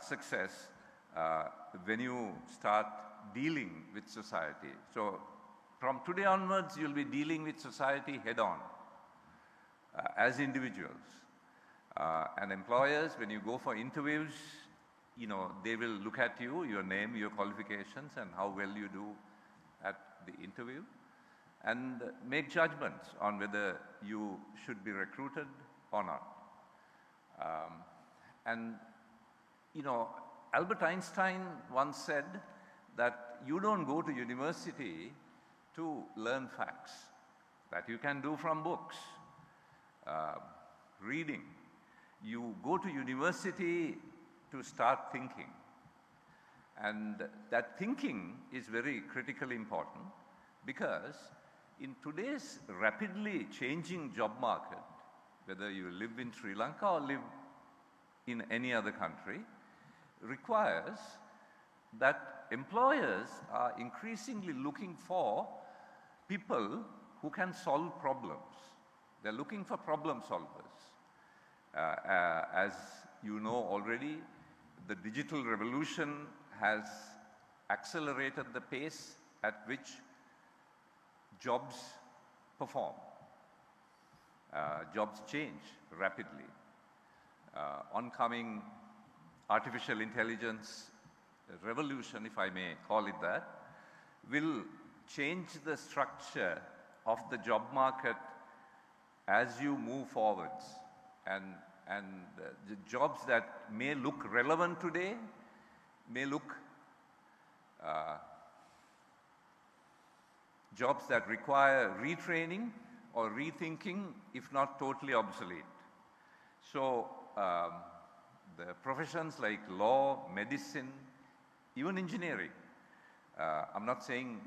success when you start dealing with society. So from today onwards, you'll be dealing with society head-on as individuals. And employers, when you go for interviews, you know, they will look at you, your name, your qualifications, and how well you do at the interview, and make judgments on whether you should be recruited or not. And, you know, Albert Einstein once said that you don't go to university to learn facts that you can do from books, reading. You go to university to start thinking. And that thinking is very critically important because in today's rapidly changing job market, whether you live in Sri Lanka or live in any other country, requires that employers are increasingly looking for people who can solve problems. They're looking for problem solvers. As you know already, the digital revolution has accelerated the pace at which jobs perform. Jobs change rapidly. Oncoming artificial intelligence revolution, if I may call it that, will change the structure of the job market as you move forwards. And the jobs that may look relevant today may look jobs that require retraining or rethinking, if not totally obsolete. So the professions like law, medicine, even engineering. I'm not saying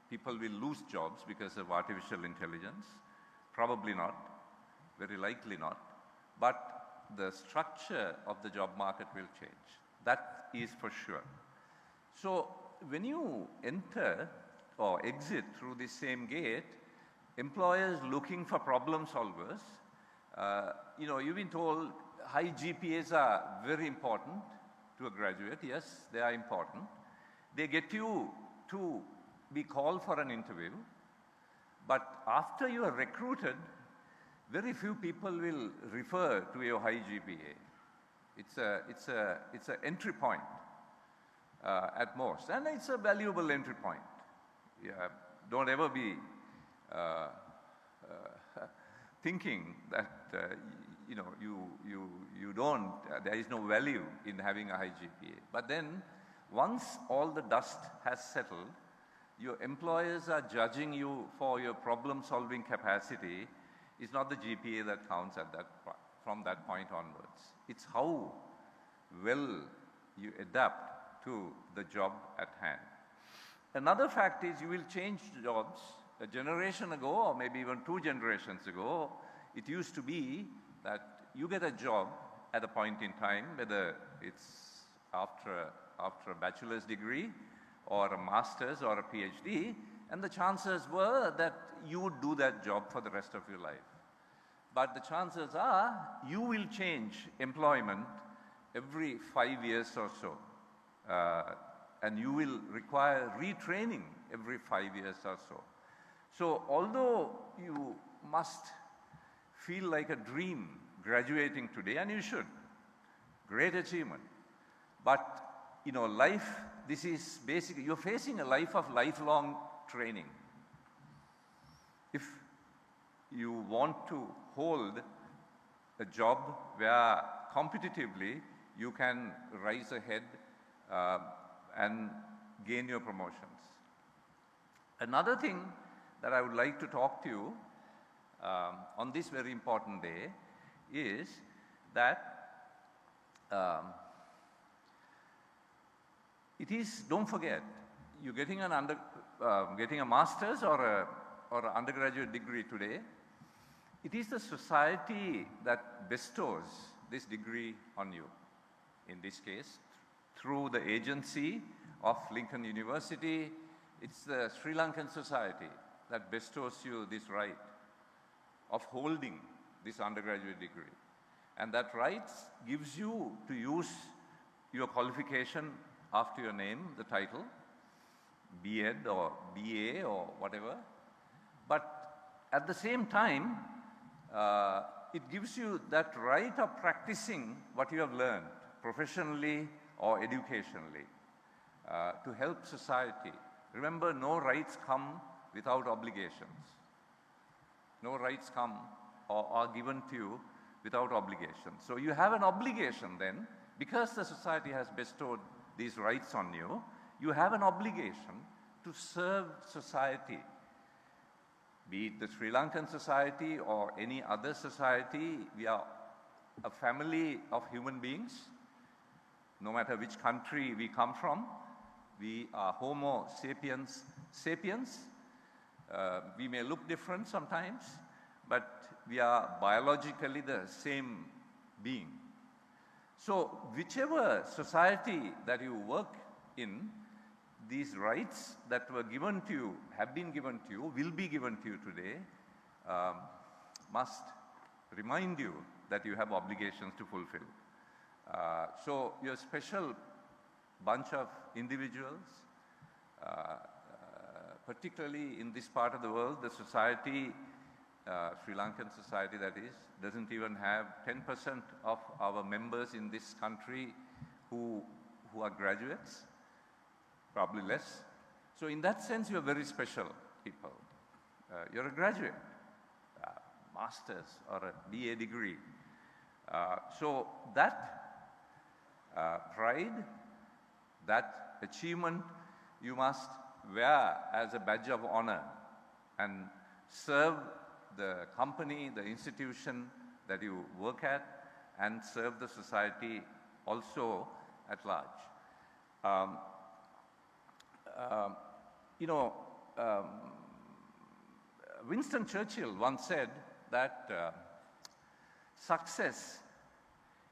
people will lose jobs because of artificial intelligence. Probably not, very likely not. But the structure of the job market will change. That is for sure. So when you enter or exit through the same gate, employers looking for problem solvers, you've been told high GPAs are very important to a graduate. Yes, they are important. They get you to be called for an interview. But after you are recruited, very few people will refer to your high GPA. It's an entry point at most, and it's a valuable entry point. Yeah, don't ever be thinking that you don't. There is no value in having a high GPA. But then, once all the dust has settled, your employers are judging you for your problem-solving capacity. It's not the GPA that counts from that point onwards. It's how well you adapt to the job at hand. Another fact is you will change jobs. A generation ago, or maybe even 2 generations ago, it used to be that you get a job at a point in time, whether it's after a bachelor's degree or a master's or a PhD, and the chances were that you would do that job for the rest of your life. But the chances are you will change employment every 5 years or so. And you will require retraining every 5 years or so. So although you must feel like a dream graduating today, and you should, great achievement. But life, this is basically, you're facing a life of lifelong training. If you want to hold a job where competitively you can rise ahead and gain your promotions. Another thing that I would like to talk to you on this very important day is that don't forget, you're getting getting a master's or an undergraduate degree today. It is the society that bestows this degree on you. In this case, through the agency of Lincoln University, it's the Sri Lankan society that bestows you this right of holding this undergraduate degree. And that right gives you to use your qualification after your name, the title, B.Ed or B.A. or whatever. But at the same time, it gives you that right of practicing what you have learned professionally or educationally to help society. Remember, no rights come without obligations. No rights come or are given to you without obligations. So you have an obligation then, because the society has bestowed these rights on you, you have an obligation to serve society. Be it the Sri Lankan society or any other society, we are a family of human beings. No matter which country we come from, we are Homo sapiens sapiens. We may look different sometimes, but we are biologically the same being. So whichever society that you work in, these rights that were given to you, have been given to you, will be given to you today, must remind you that you have obligations to fulfill. So you're a special bunch of individuals, particularly in this part of the world, the society, Sri Lankan society that is, doesn't even have 10% of our members in this country who are graduates, probably less. So in that sense, you're very special people. You're a graduate, master's or a BA degree. So that pride, that achievement, you must wear as a badge of honor and serve the company, the institution that you work at, and serve the society also at large. Um, you know, Winston Churchill once said that success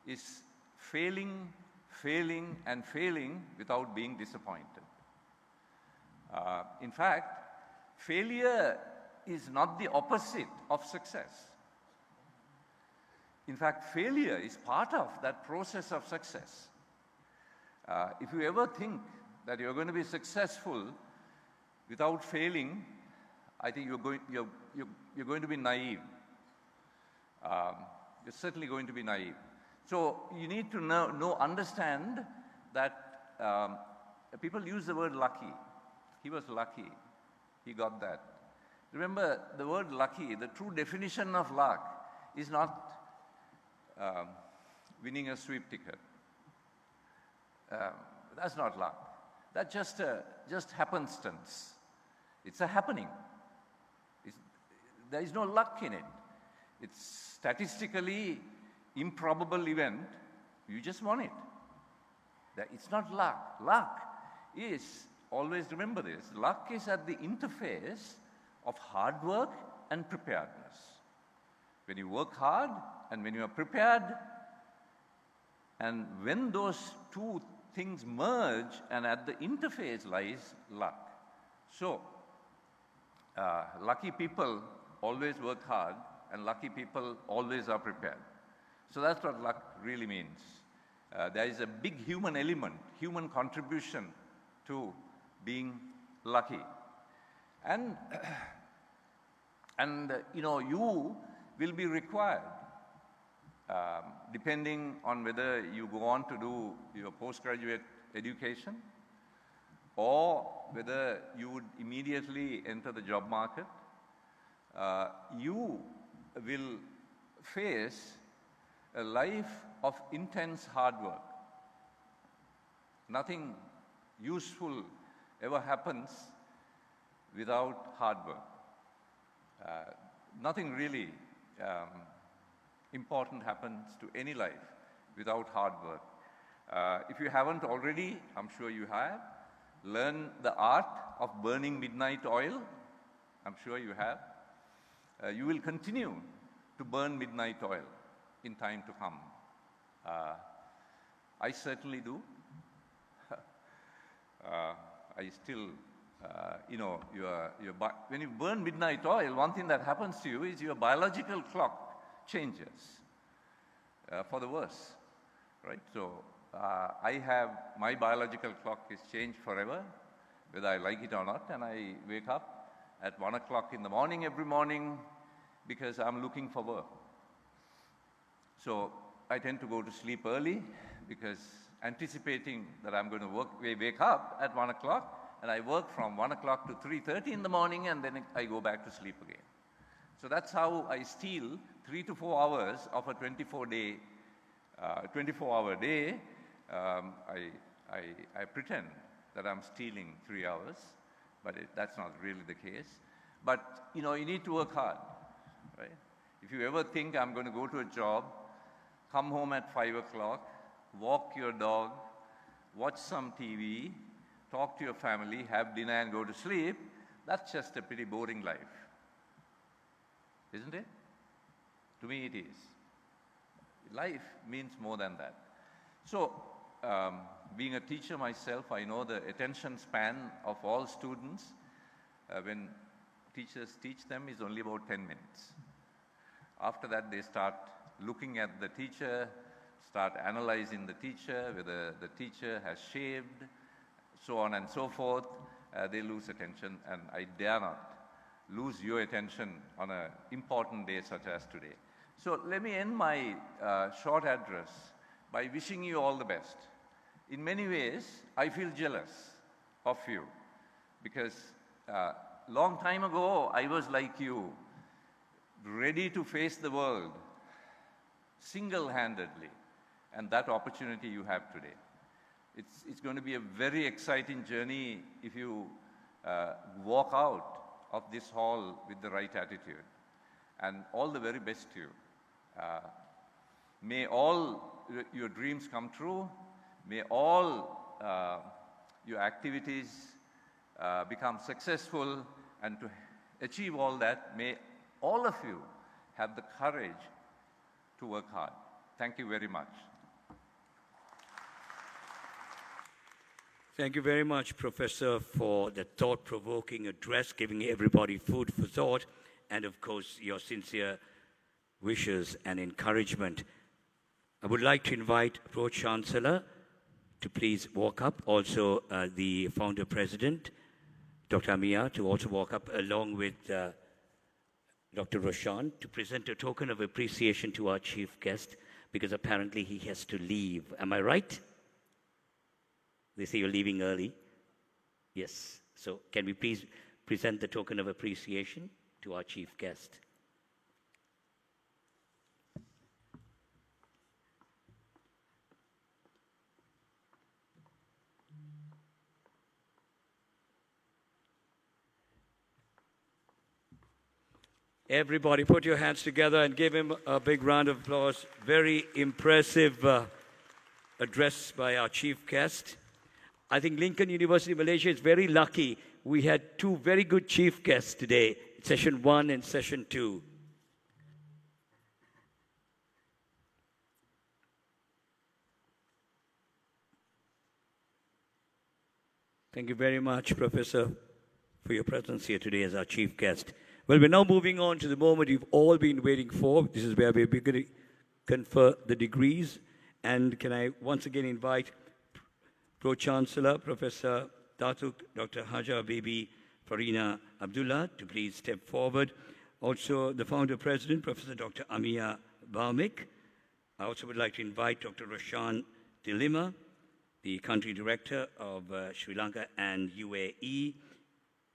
is failing, failing, and failing without being disappointed. In fact, failure is not the opposite of success. In fact, failure is part of that process of success. If you ever think that you're going to be successful without failing, I think you're going to be naive. You're certainly going to be naive. So you need to understand that people use the word lucky. He was lucky. He got that. Remember, the word lucky, the true definition of luck is not winning a sweep ticket. That's not luck. That's just happenstance. It's a happening. There is no luck in it. It's statistically improbable event. You just want it. It's not luck. Luck is, always remember this, luck is at the interface of hard work and preparedness. When you work hard and when you are prepared, and when those two things merge, and at the interface lies luck. So, lucky people always work hard, and lucky people always are prepared. So that's what luck really means. There is a big human element, human contribution to being lucky. And, you know, you will be required, depending on whether you go on to do your postgraduate education or whether you would immediately enter the job market, you will face a life of intense hard work. Nothing useful ever happens without hard work. Nothing really important happens to any life without hard work. If you haven't already, I'm sure you have, learn the art of burning midnight oil. I'm sure you have. You will continue to burn midnight oil in time to come. I certainly do. I still, you know, when you burn midnight oil, one thing that happens to you is your biological clock changes for the worse, right? So I have, my biological clock is changed forever, whether I like it or not, and I wake up at 1 o'clock in the morning every morning because I'm looking for work. So I tend to go to sleep early because anticipating that I'm going to wake up at 1 o'clock, and I work from 1 o'clock to 3:30 in the morning, and then I go back to sleep again. So that's how I steal 3 to 4 hours of a 24-hour day. I pretend that I'm stealing 3 hours, but that's not really the case. But, you know, you need to work hard, right? If you ever think I'm going to go to a job, come home at 5 o'clock, walk your dog, watch some TV, talk to your family, have dinner and go to sleep, that's just a pretty boring life. Isn't it? To me it is. Life means more than that. So, being a teacher myself, I know the attention span of all students when teachers teach them is only about 10 minutes. After that, they start looking at the teacher, start analyzing the teacher, whether the teacher has shaved, so on and so forth. They lose attention, and I dare not lose your attention on an important day such as today. So let me end my short address by wishing you all the best. In many ways, I feel jealous of you because long time ago, I was like you, ready to face the world single-handedly, and that opportunity you have today. It's going to be a very exciting journey if you walk out of this hall with the right attitude. And all the very best to you. May all your dreams come true. May all your activities become successful, and to achieve all that, may all of you have the courage to work hard. Thank you very much. Thank you very much, Professor, for the thought-provoking address, giving everybody food for thought, and of course, your sincere wishes and encouragement. I would like to invite Pro-Chancellor to please walk up, also the Founder President, Dr. Amia, to also walk up along with Dr. Roshan to present a token of appreciation to our chief guest, because apparently he has to leave. Am I right? They say you're leaving early. Yes. So can we please present the token of appreciation to our chief guest? Everybody put your hands together and give him a big round of applause. Very impressive address by our chief guest. I think Lincoln University, Malaysia is very lucky. We had two very good chief guests today, session 1 and session 2. Thank you very much, Professor, for your presence here today as our chief guest. Well, we're now moving on to the moment you've all been waiting for. This is where we're going to confer the degrees. And can I once again invite Pro-Chancellor, Professor Datuk Dr. Haja Bibi Farina Abdullah, to please step forward. Also, the Founder President, Professor Dr. Amia BMICH. I also would like to invite Dr. Roshan Dilima, the Country Director of Sri Lanka and UAE,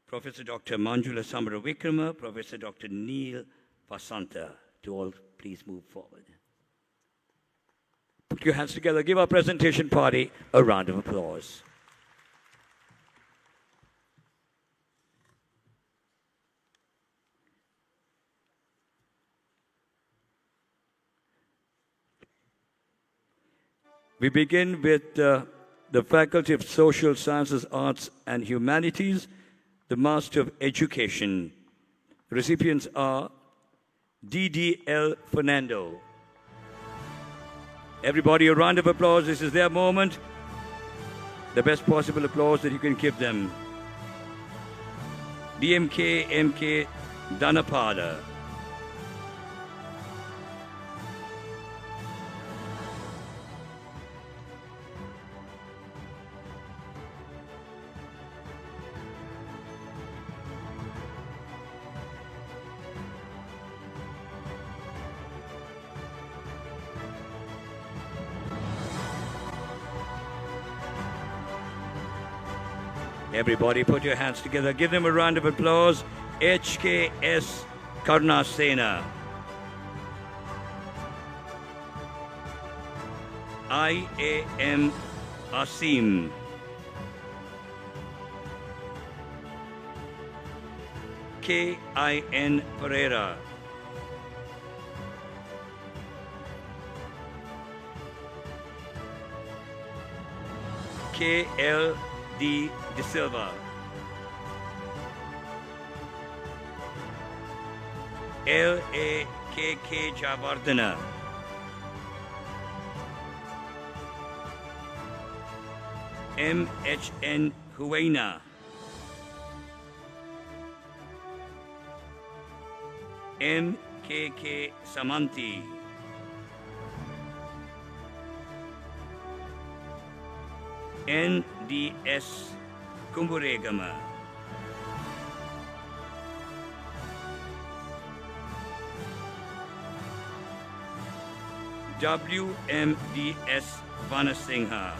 Professor Dr. Manjula Samaravikrama, Professor Dr. Neil Vasanta, to all please move forward. Put your hands together. Give our presentation party a round of applause. We begin with the Faculty of Social Sciences, Arts and Humanities, the Master of Education. Recipients are DDL Fernando. Everybody a round of applause. This is their moment. The best possible applause that you can give them. DMK MK Danapada. Everybody put your hands together. Give them a round of applause. HKS Karnasena. IAM Asim. KIN Pereira. KL D. De Silva. LAKK Javardhana. MHN Huwaina. MKK Samanti. NDS Kumburegama. WMDS Vanasingha.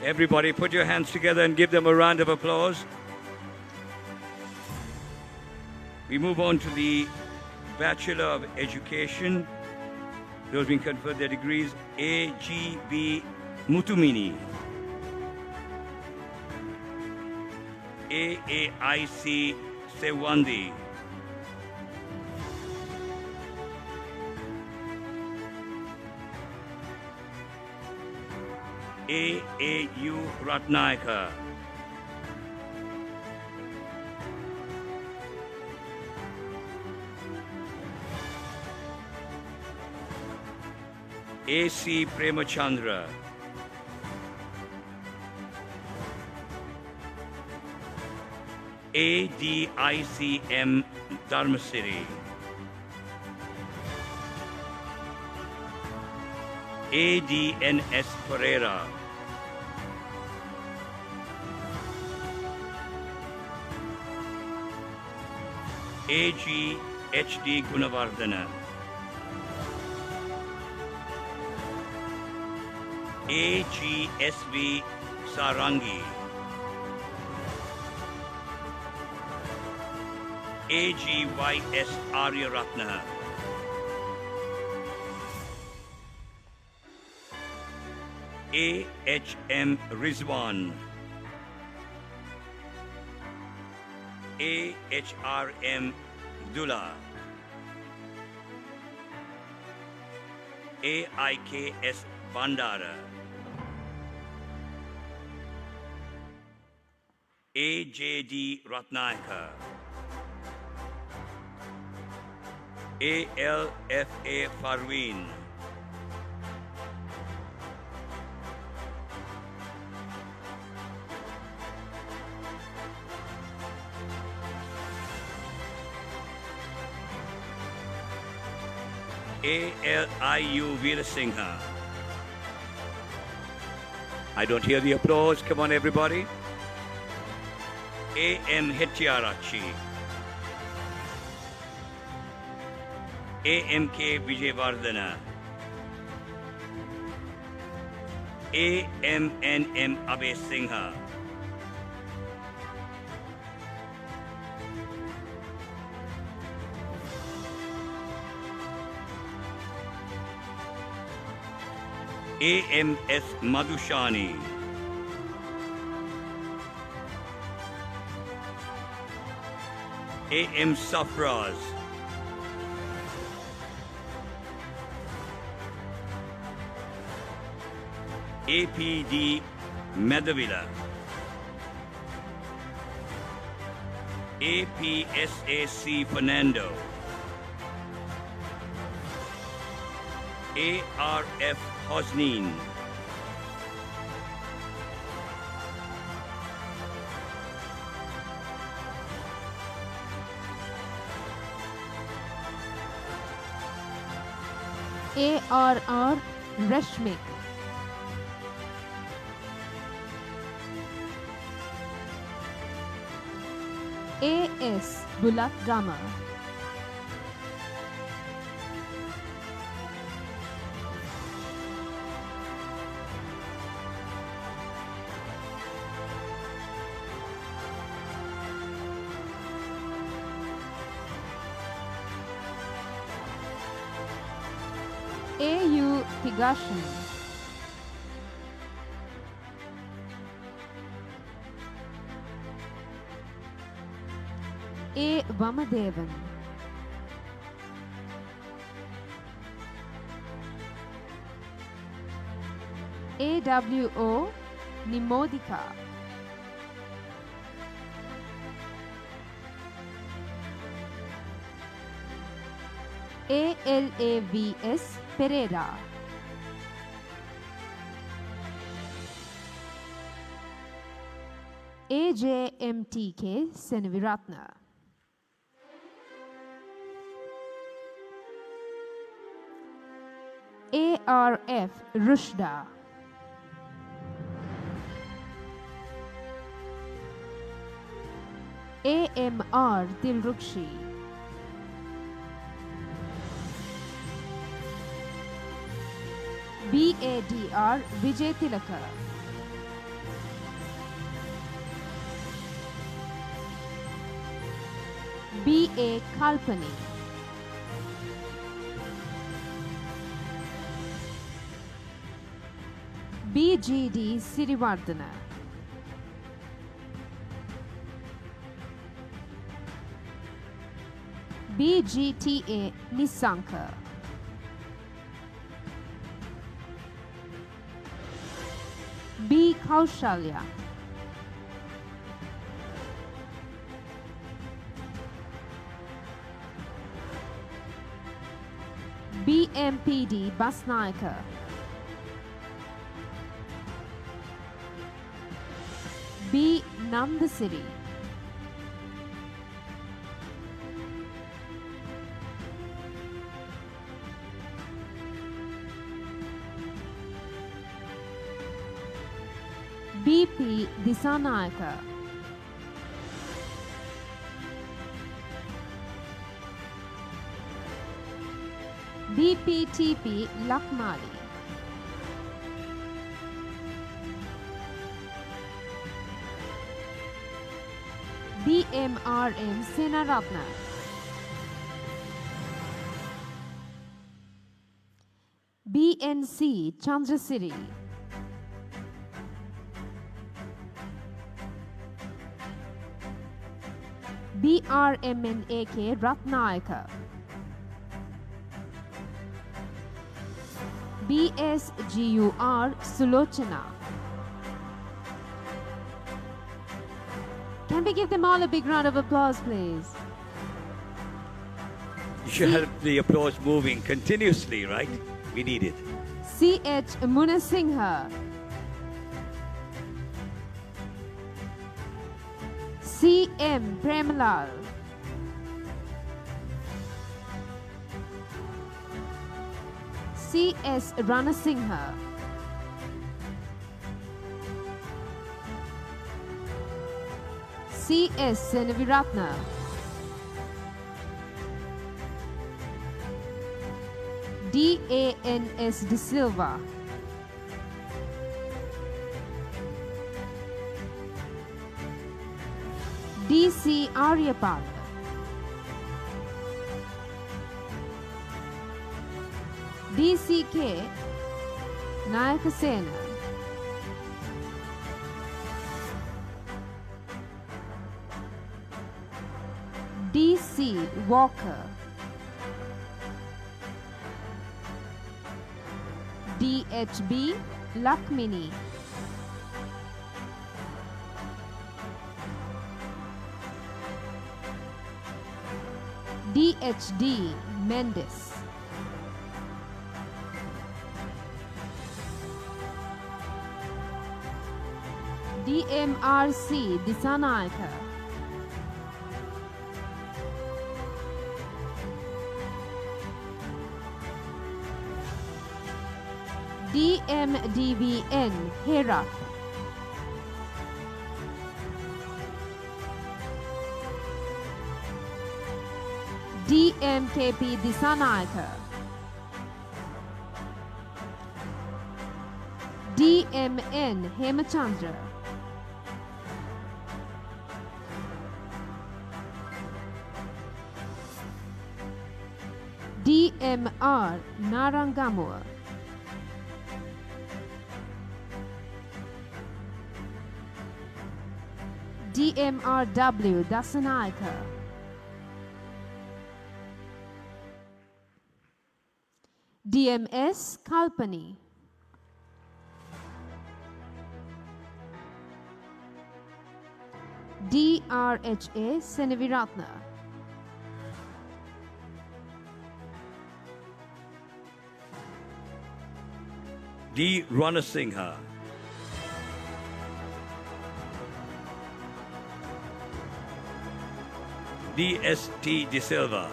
Everybody put your hands together and give them a round of applause. We move on to the Bachelor of Education. Those being conferred their degrees, A.G.B. Mutumini, A.A.I.C. Sewandi, A.A.U. Ratnayaka, A.C. Premachandra, A.D.I.C.M. Dharmasiri, A.D.N.S. Pereira, A.G. H.D. Gunavardhana, A.G.S.V. Sarangi, A.G.Y.S. Aryaratna, A.H.M. Rizwan, A.H.R.M. Dula, A.I.K.S. Bandara, A.J.D. Ratnayaka, A.L.F.A. Farween, A.L.I.U. Veerasinghe. I don't hear the applause. Come on, everybody. A.M. Hettiarachi, A.M.K. Vijayvardhana, A.M.N.M. Abhay Singha, A.M.S. Madhushani, A.M. Safraz, A.P.D. Medavila, A.P.S.A.C. Fernando, A.R.F. Hosneen, A.R.R. Rashmik, A.S. Bulak Gama, A.U. Higashin, A. Vamadevan, A.W.O. Nimodika, A.L.A.V.S. Pereira, A.J.M.T.K. Senaviratna, A.R.F. Rushda, A.M.R. Dilrukshi, B.A.D.R. Vijay Tilaka, B.A. Kalpani, B.G.D. Sirivardhana, B.G.T.A. Nisanka, B. Kaushalya, BMPD Basnaika, B. Nandasiri, BP Disanayaka, BPTP Lakmali, BMRM Senaratna, BNC Chandrasiri, BRMNAK Ratnayaka, BSGUR Sulochana. Can we give them all a big round of applause, please? You should have the applause moving continuously, right? We need it. CH Munasingha, CM Premalal, CS Ranasingha, CS Senaviratna, DANS De Silva, DC Aryapal, DCK Nayakasena, DC Walker, DHB Lakmini, DHD Mendes, DMRC Disanayaka, DMDVN Herat, DMKP Disanayaka, DMN Hemachandra, DMR Narangamur, DMRW Dasanayaka, DMS Kalpani, DRHA Senaviratna, D. Ranasingha, DST De Silva,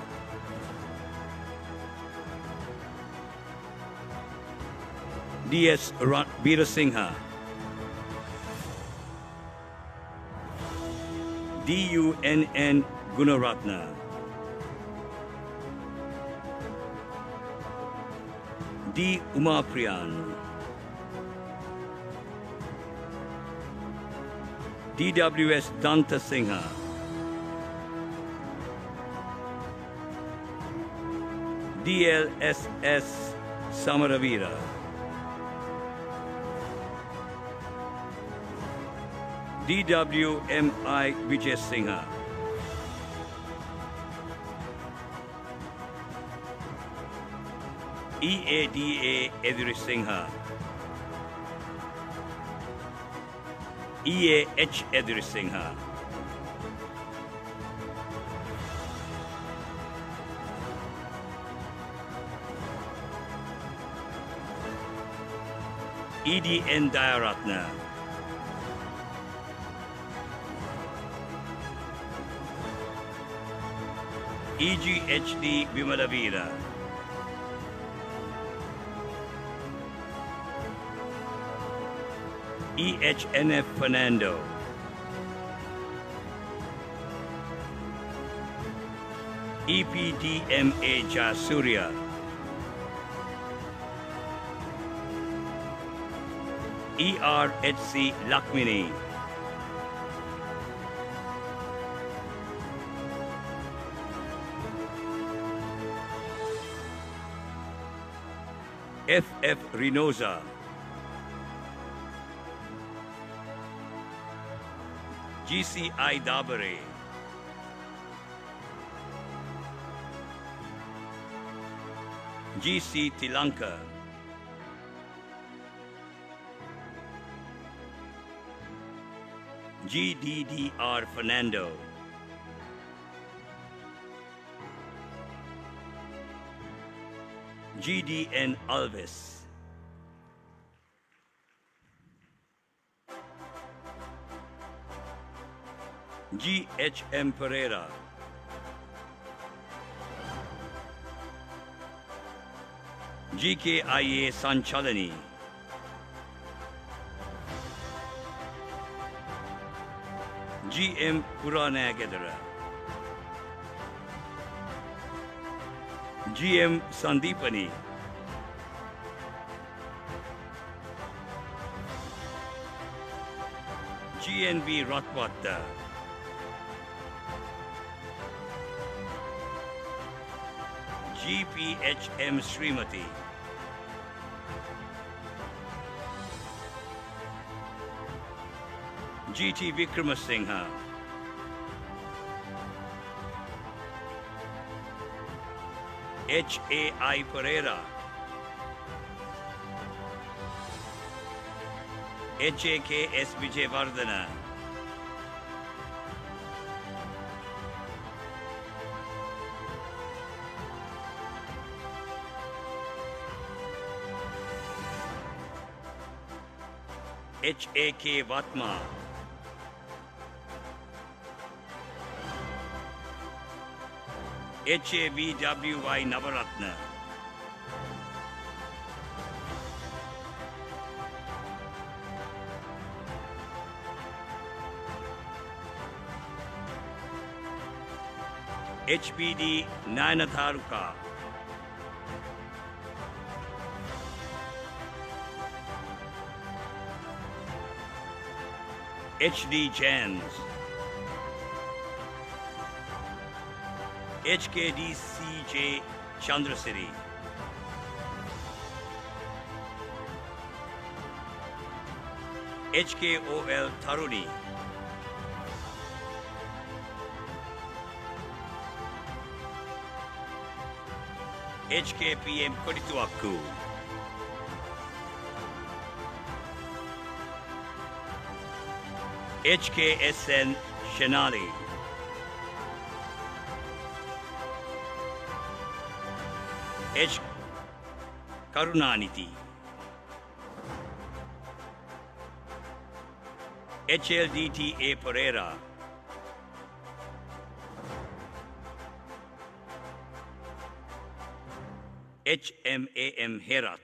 DS Veerasingha, DUNN Gunaratna, D. Umapriyan, DWS Danta Singha, DLSS Samaravira, DWMI Vijay Singha, EADA Edri Singha, EAH Edri Singha, EDN Dayaratna, EGHD Vimalavira, EHNF Fernando, EPDMA Jasuria, ERHC Lakmini, FF Rinosa, GCI Dabare, GC Tilanka, GDDR Fernando, GDN Alves, GHM Pereira, GKIA Sanchalani, GM Puranagadara, GM Sandipani, GNB Ratwata, GPHM Srimati, GT Vikramasinghe, HAI Pereira, HAKS Vijayvardhana, HAK Vatma, HAVWY Navaratna, HPD Nayanatharuka, HD Jans, HKDCJ Chandrasiri, HKOL Tharuni, HKPM Kodituaku, HKSN Shenali, H Karunaniti, HLDTA Pereira, HMAM Herat,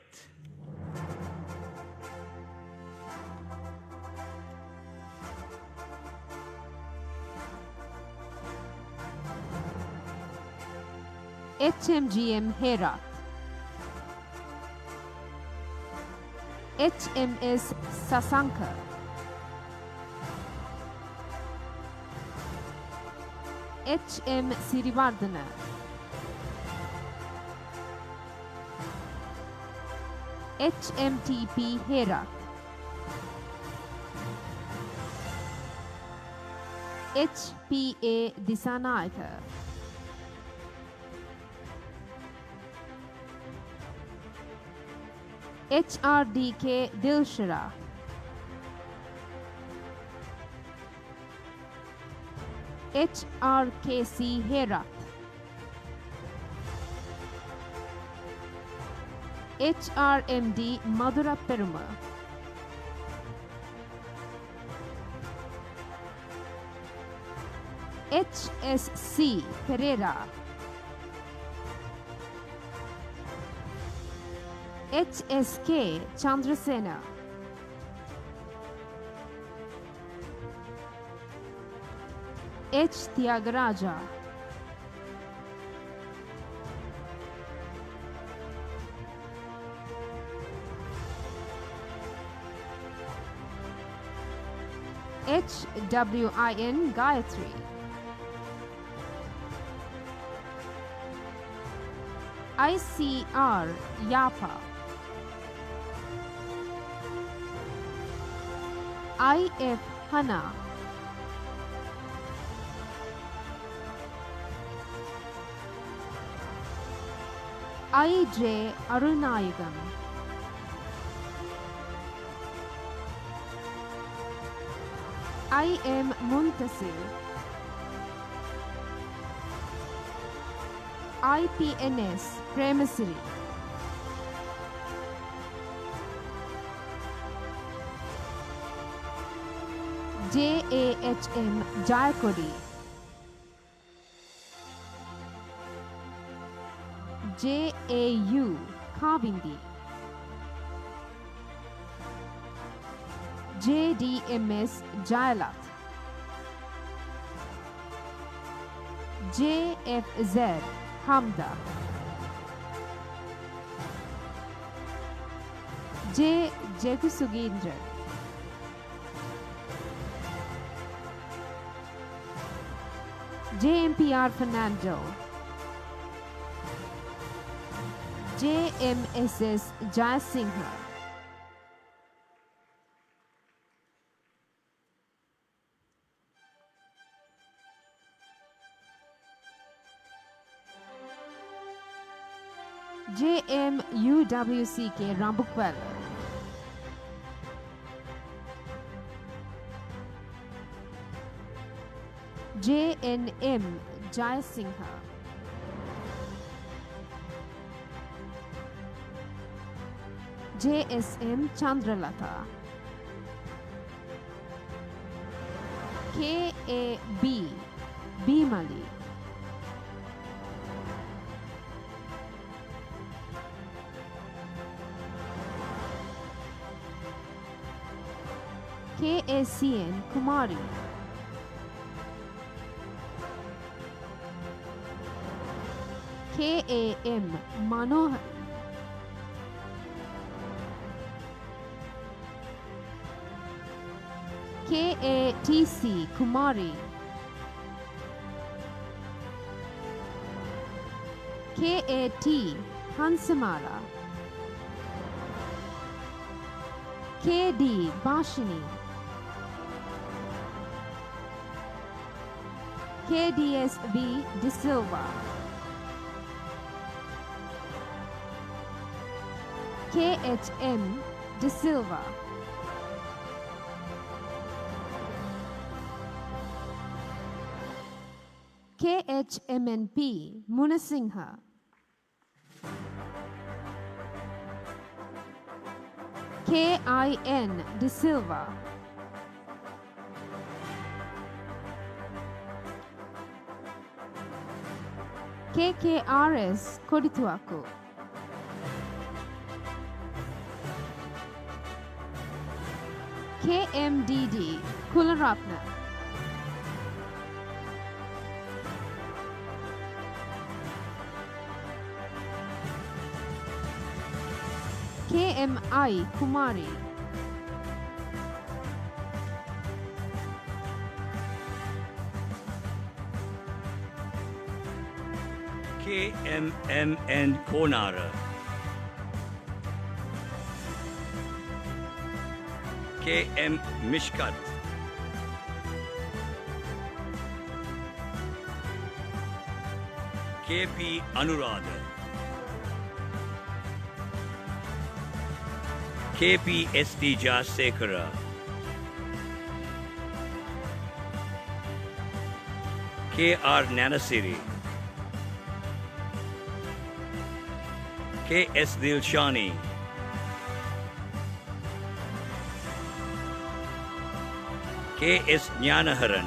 HMGM Herat, HMS Sasanka, HM Sirivardhana, HMTP Herat, HPA Disanayaka, HRDK Dilshara, HRKC Herat, HRMD Madhura Peruma, HSC Pereira, HSK Chandrasena, H Tyagaraja, HWIN Gayatri, ICR Yapa, IF Hana, IJ Arunayagam, IM Muntasir, IPNS Premisary, JAHM Jayakodi, JAU Kavindi, JDMS Jayalat, JFZ Hamda, J. Jegusugindra, JMPR Fernando, JMSS Jayasingha, JMUWCK Rambukpal, JNM Jayasingha, JSM Chandralata, KAB Bimali, KACN Kumari, KAM Manohar, KATC Kumari, KAT Hansamala, KD Bashini, KDSV De Silva, KHM De Silva, KHMNP Munasingha, KIN De Silva, KKRS Kodituaku, KMDD Kularatna, KMI Kumari, KMMN Konara, K.M. Mishkat, K.P. Anuradha, K.P. S.D. Jasekara, K.R. Nanasiri, K.S. Dilshani, K.S. Jnanaharan,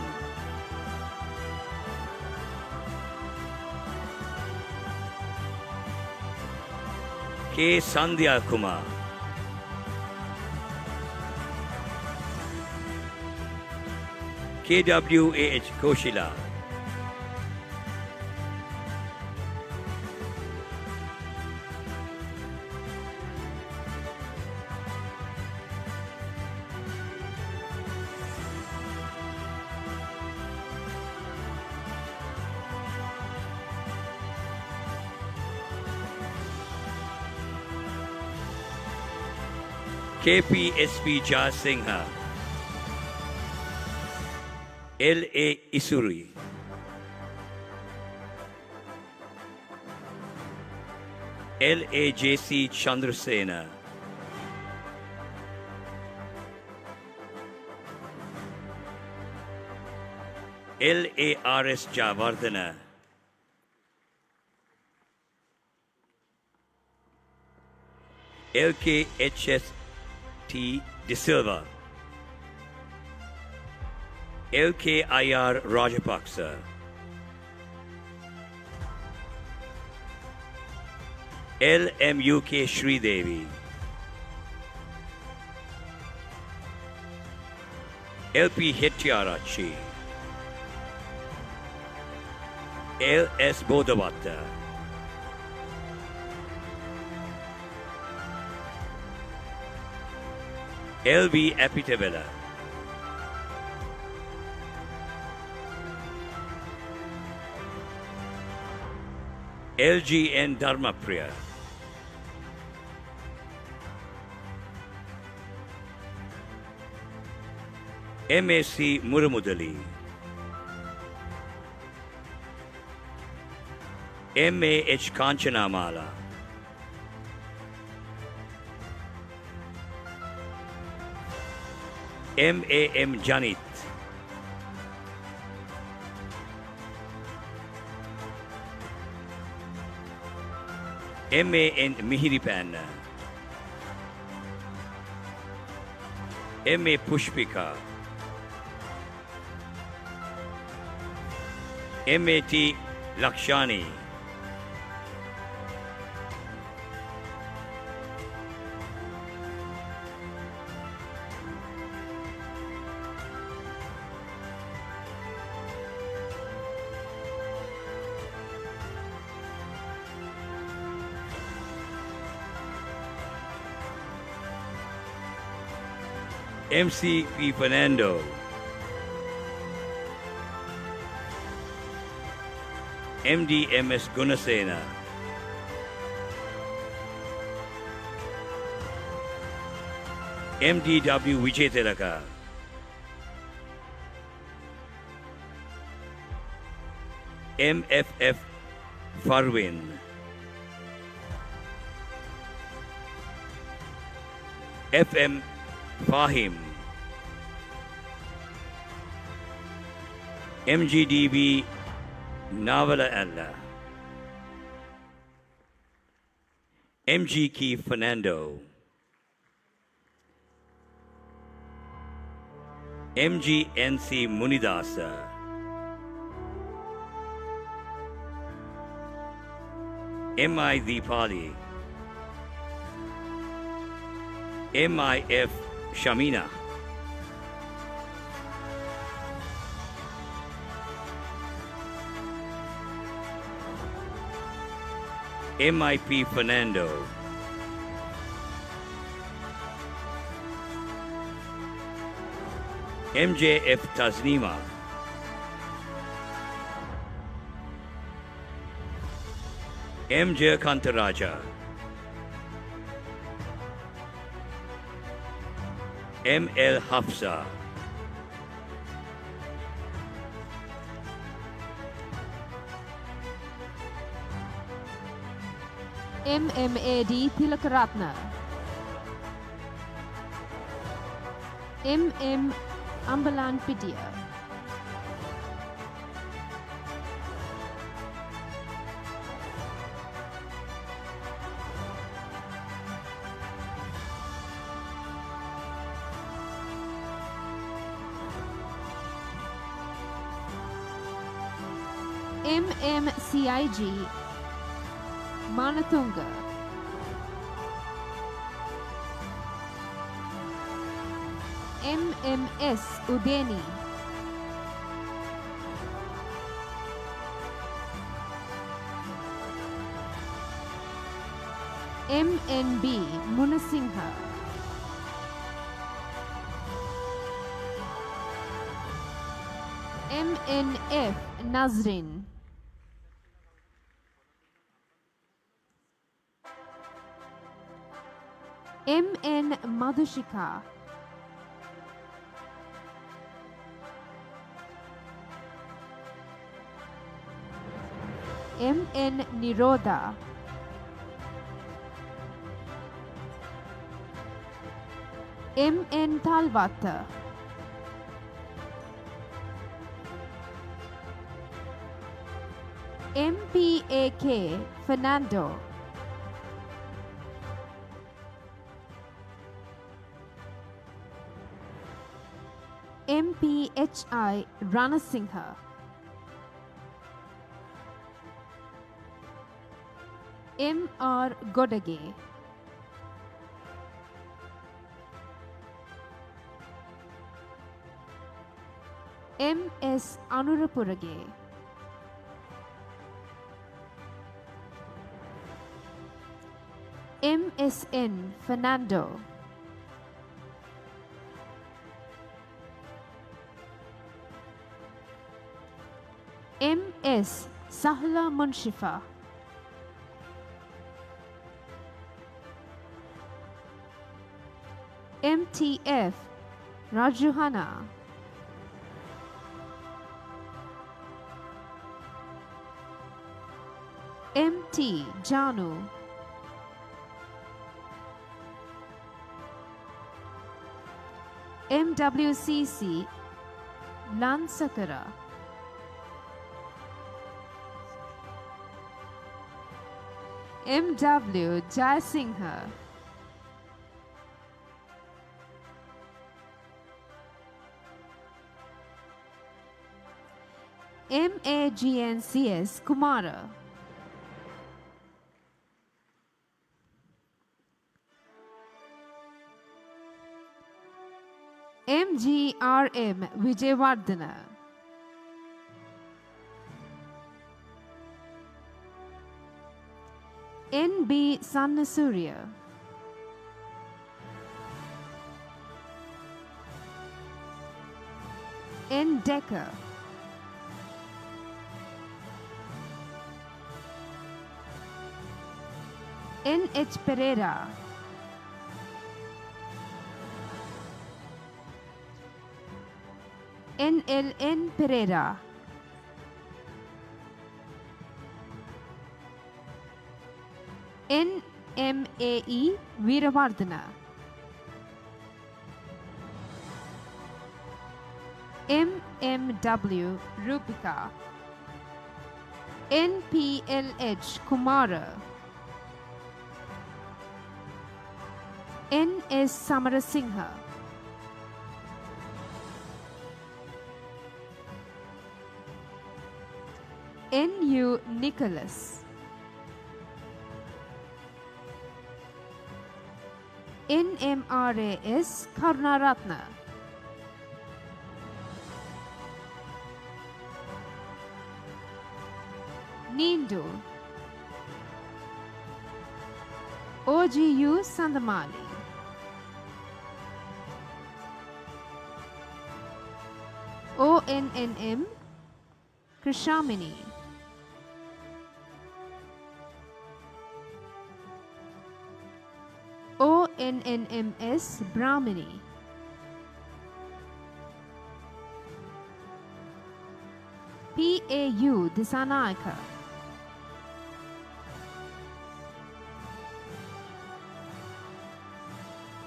K. Sandhya Kumar, K.W.A.H. Koshila, K.P.S.P. Jasingha, L.A. Isuri, L.A.J.C. Chandrasena, L.A.R.S. Javardhana, L.K.H.S.T. De Silva, L.K.I.R. Rajapaksa, L.M.U.K. Sridevi, L.P. Hettiarachi, L.S. Bodhavatta, L.V. Apitavella, L.G.N. Dharmapriya, M.A.C. Muramudali, M.A.H. Kanchanamala, M.A.M. Janit, M.A.N. Mihiripanna, M.A. Pushpika, M.A.T. Lakshani, M.C.P. Fernando, M.D.M.S. Gunasena, M.D.W. Vijayatilaka, M.F.F. Farwin, F.M. Fahim, MGDB Navala Allah, MGK Fernando, MGNC Munidasa, MI Deepali, MIF Shamina, MIP Fernando, MJF Tasnima, MJ Kantaraja, M.L. Hafsa, M.M.A.D. Tilakaratna, M.M. Ambalan Pitia, M.M.C.I.G. Manatunga, M.M.S. Udeni, M.N.B. Munasingha, M.N.F. Nazrin, M.N. Madhushika, M.N. Nirodha, M.N. Talvata, M.P.A.K. Fernando, M.P.H.I. Ranasingha, M.R. Godage, M.S. Anurapurage, M.S.N. Fernando, M.S. Sahla Munshifa, M.T.F. Rajuhana, M.T. Janu, M.W.C.C. Lansakara, M.W. Jayasingha, M.A.G.N.C.S. Kumara, M.G.R.M. Vijayawardena, N.B. Sannasuriya, N. Decker, N. H. Pereira, N. L. N. Pereira, N. M. A. E. Veeravardhana, M. M. W. Rupika, N. P. L. H. Kumara, N. S. Samarasingha, N. U. Nicholas, NMRAS Karunaratna, Nindu, OGU Sandamali, ONNM Krishamini, ONNMS Brahmini, PAU Disanayaka,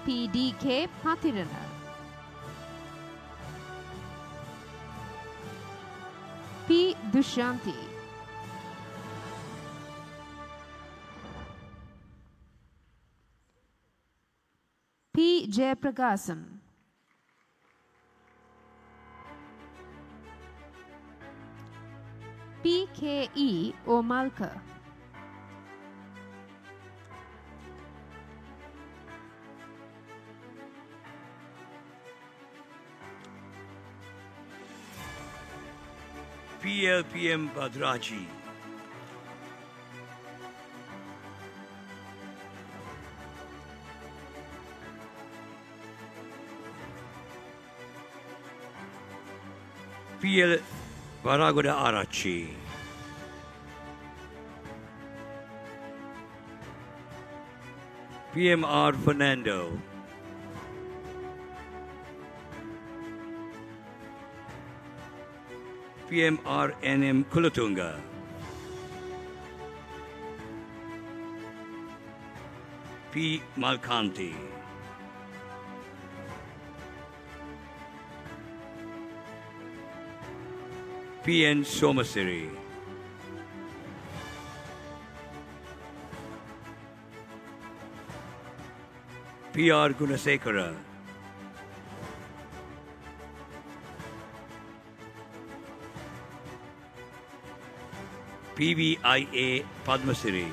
PDK Patirana, P. Dushanti, P. Jayapragasam, PKE Omalka, PLPM Badraji, PL Varagoda Arachi, PMR Fernando, PMRNM Kulatunga, P. Malkanti, PN Somasiri, PR Gunasekara, PBIA Padmasiri,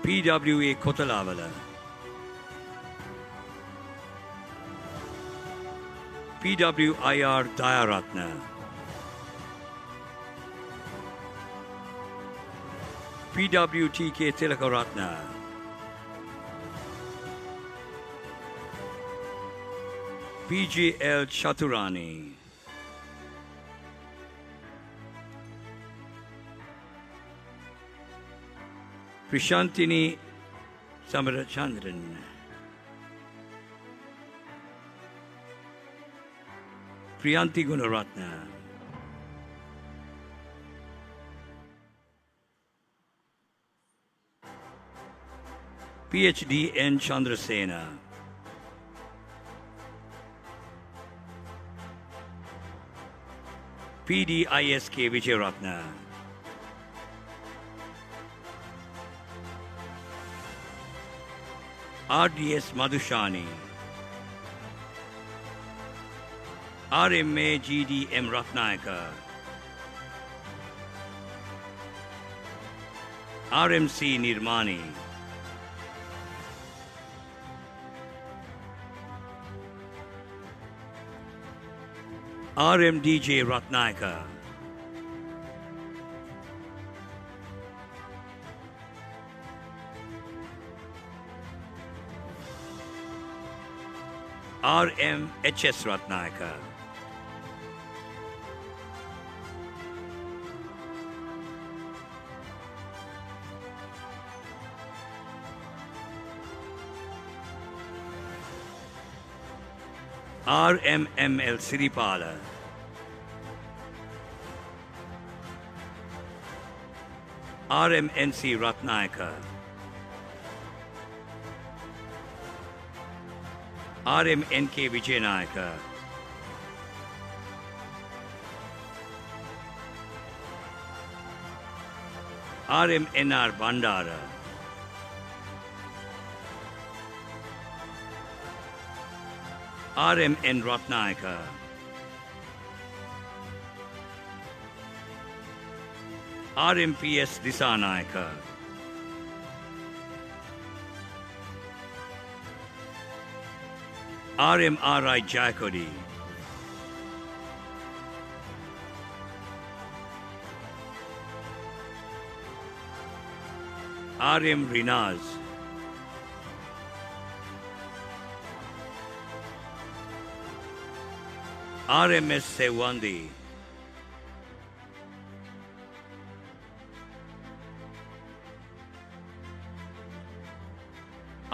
PWA Kotalavala, PWIR Dayaratna, PWTK Tilakaratna, PGL Chaturani, Prishantini Samarachandran, Priyanti Gunaratna, PhD N. Chandrasena, PDISK Vijayaratna, RDS Madhushani, RMA GDM Ratnayaka, RMC Nirmani, RMDJ Ratnayaka, RMHS Ratnayaka, RMML Siripala, RMNC Ratnayaka, RMNK Vijayanayaka, RMNR Bandara, RMN Ratnayaka, RMPS Disanayaka, RMRI Jayakodi, RM Rinaz, RMS Sewandi,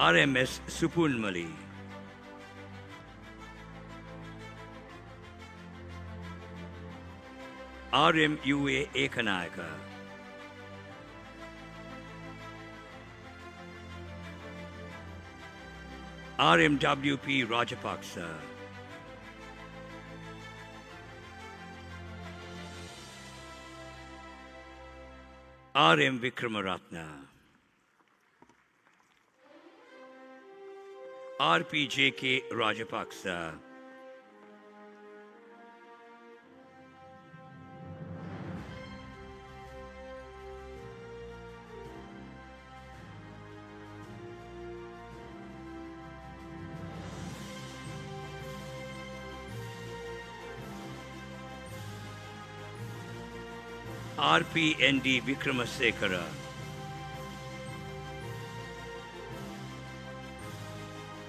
RMS Supunmali, RMUA Ekanayaka, RMWP Rajapaksa, RM Vikramaratna, RPJK Rajapaksa, RPND Vikramasekara,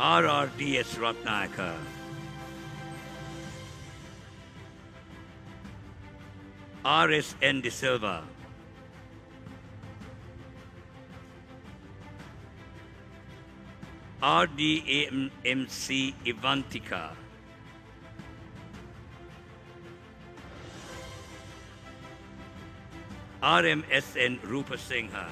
RRDS Ratnayaka, RSN De Silva, RDAMC Ivantika, RMSN Rupa Singha,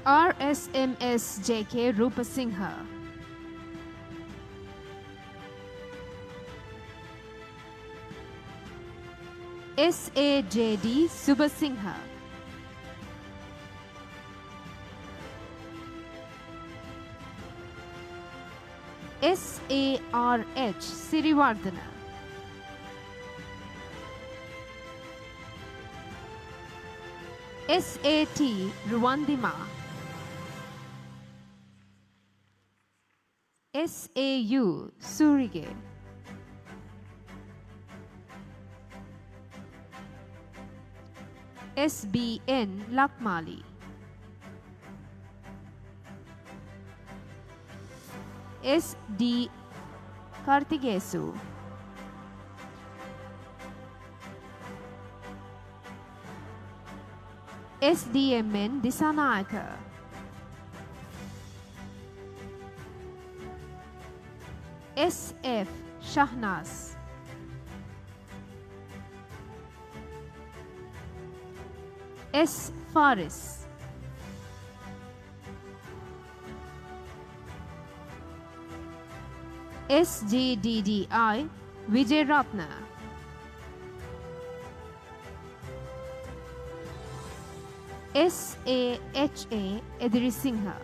RSMS JK Rupa Singha, SAJD Subasingha, SARH Sirivardhana, SAT Ruandima, SAU Surige, SBN Lakmali, SD Kartigesu, SDMN Disanayaka, SF Shahnaz, S Faris, SGDDI Vijay Ratna, SAHA Edri Singha,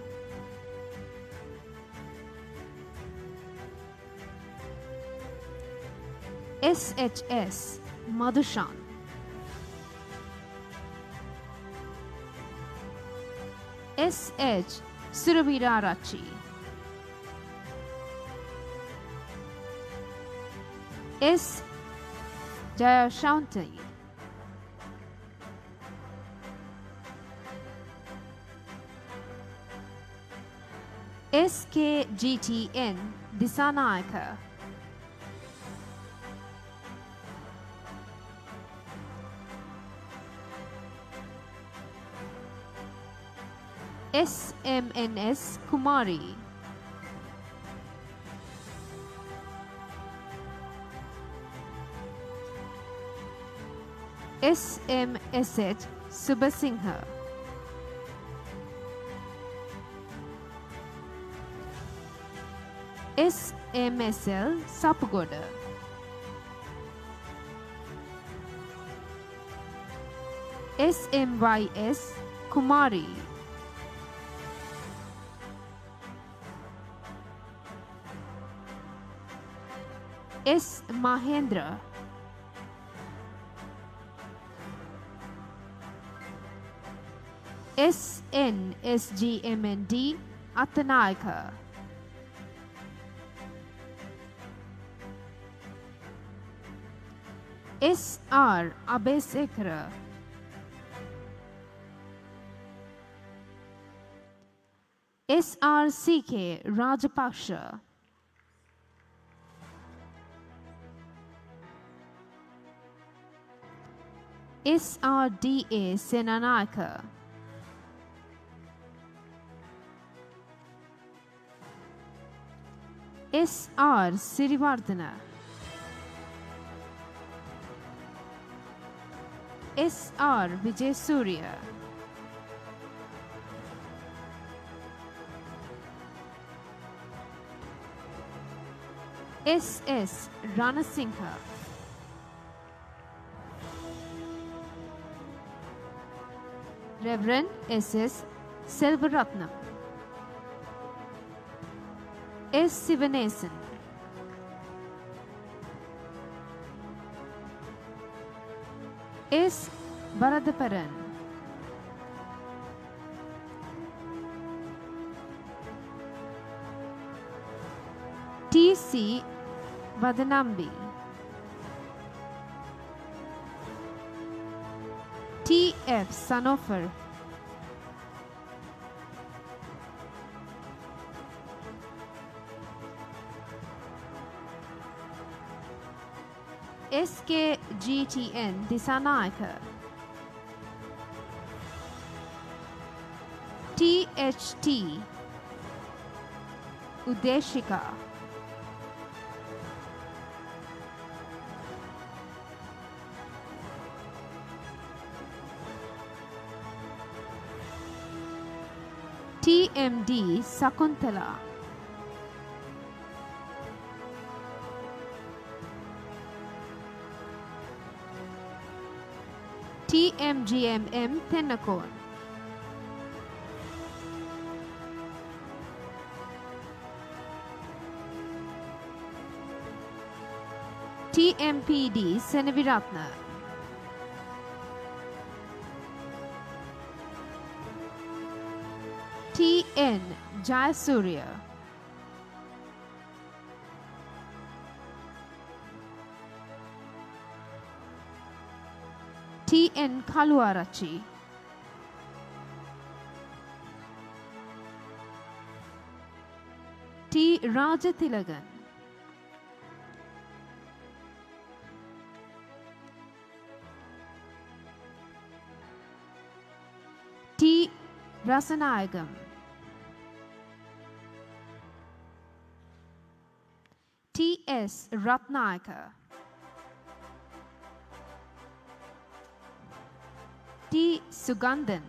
SHS Madhushan, SH Surabirarachi, S Jayashanti, SKGTN Disanayaka, SMNS Kumari, SMSH Subasingha, SMSL Sapugoda, SMYS Kumari, S Mahendra, SNSGMND Atanayaka, SR Abesekara, SRCK Rajapaksha, SRDA Senanayaka, SR Sirivardhana, SR Vijay Surya, SS Ranasingha, Reverend SS Selvaratnam, S. Sivanesan, S. Varadaparan, T. C. Vadanambi, T. F. Sanofer, SKGTN Disanayaka, THT Udeshika, TMD Sakuntala, TMGMM Tennakon, TMPD Senaviratna, TN Jayasurya, TN Kaluarachi, T. Rajatilagan, T. Rasanayagam, T. S. Ratnayaka, T. Sugandhan,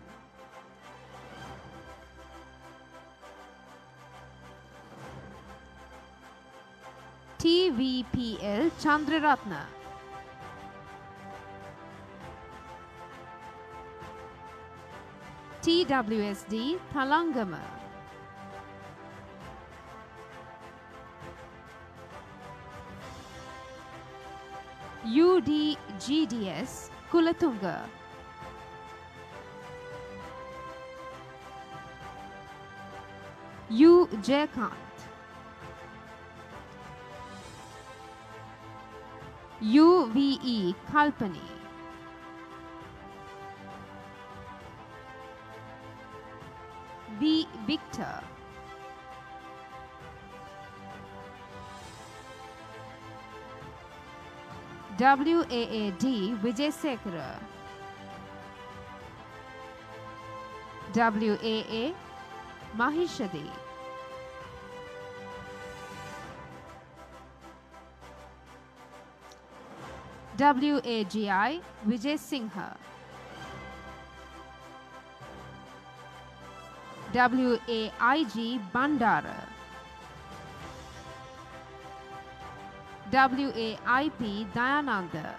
TVPL Chandraratna, TWSD Thalangama, UDGDS Kulatunga, U. Jayakant, UVE Kalpani, V. Victor, WAAD Vijayasekara, WAA Mahishadi, WAGI Vijay Singha, WAIG Bandara, WAIP Dayananda,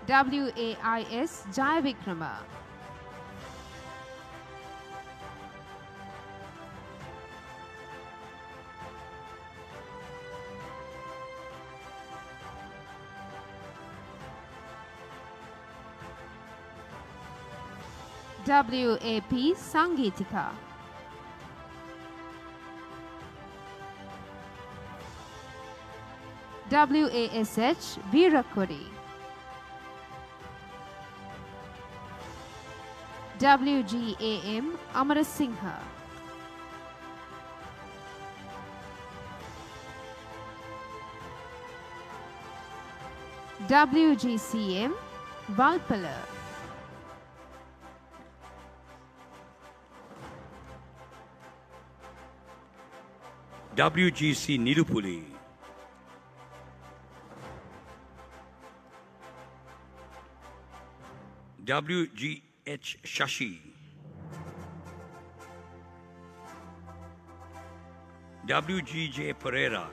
WAIS Jayavikrama, WAP Sangeetika, WASH Veerakuri, WGAM Amarasinghe, WGCM Valpala, WGC Nirupuli, WGH Shashi, WGJ Pereira,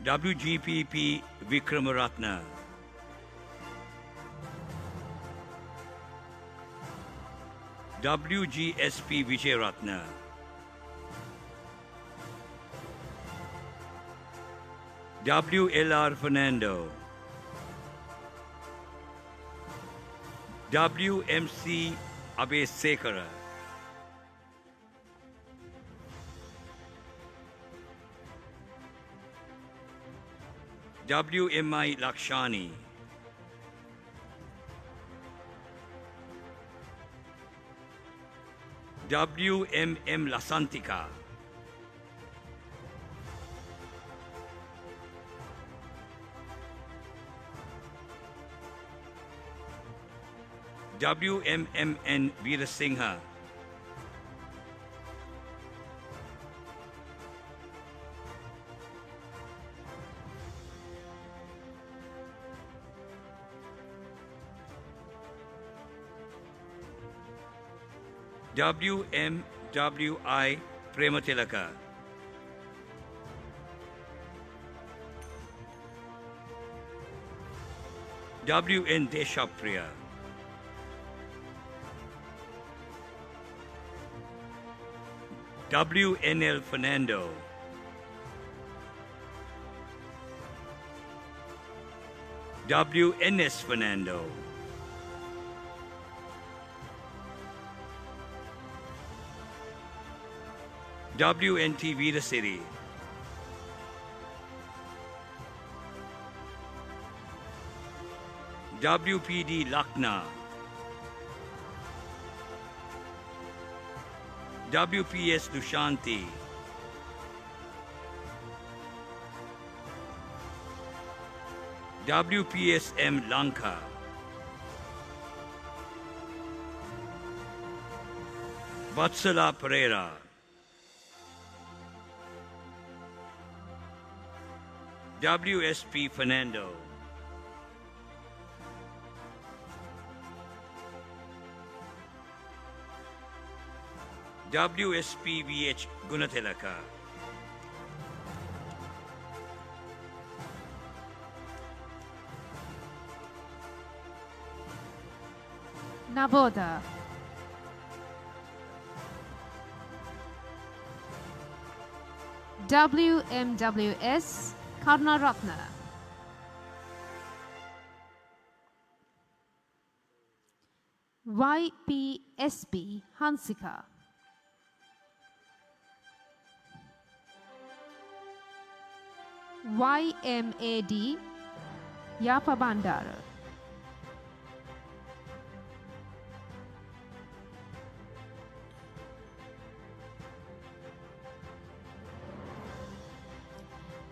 WGPP Vikramaratna, WGSP Vijayaratna, WLR Fernando, WMC Abesekara, WMI Lakshani, WMM Lasantika, WMMN Veerasinghe, WMWI Prematilaka, WN Deshapriya, WNL Fernando, WNS Fernando, WNT Veerasiri, WPD Lucknow, WPS Dushanti, WPSM Lanka, Vatsala Pereira, WSP Fernando, WSPVH Gunatilaka, Navoda, WMWS Karnaratna, YPSB Hansika, YMAD Yapa Bandara,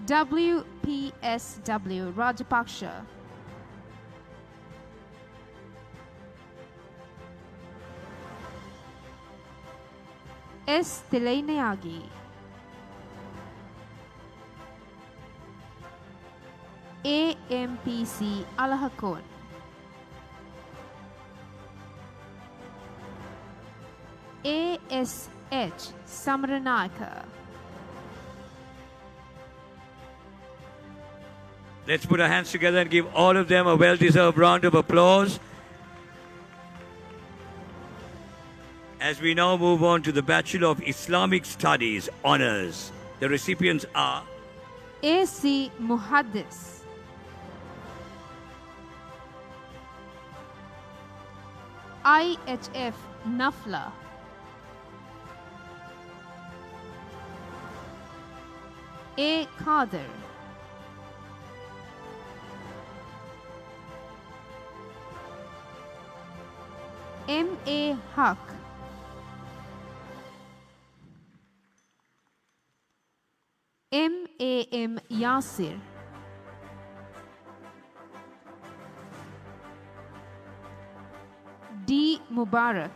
WPSW Rajapaksha, S. Tilainayagi, AMPC Alahakon, ASH Samranaka. Let's put our hands together and give all of them a well-deserved round of applause. As we now move on to the Bachelor of Islamic Studies Honours, the recipients are AC Muhaddis, IHF Nafla, A. Kader, M.A. Haq, M.A.M. Yasir, D. Mubarak,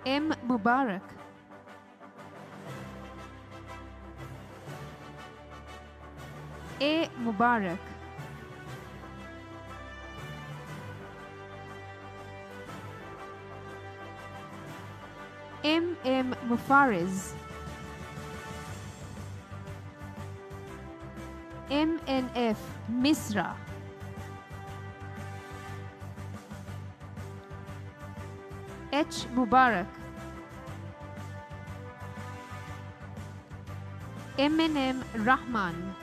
M. Mubarak, A. Mubarak, M. M. Mufariz, MNF Misra, H. Mubarak, MNM Rahman,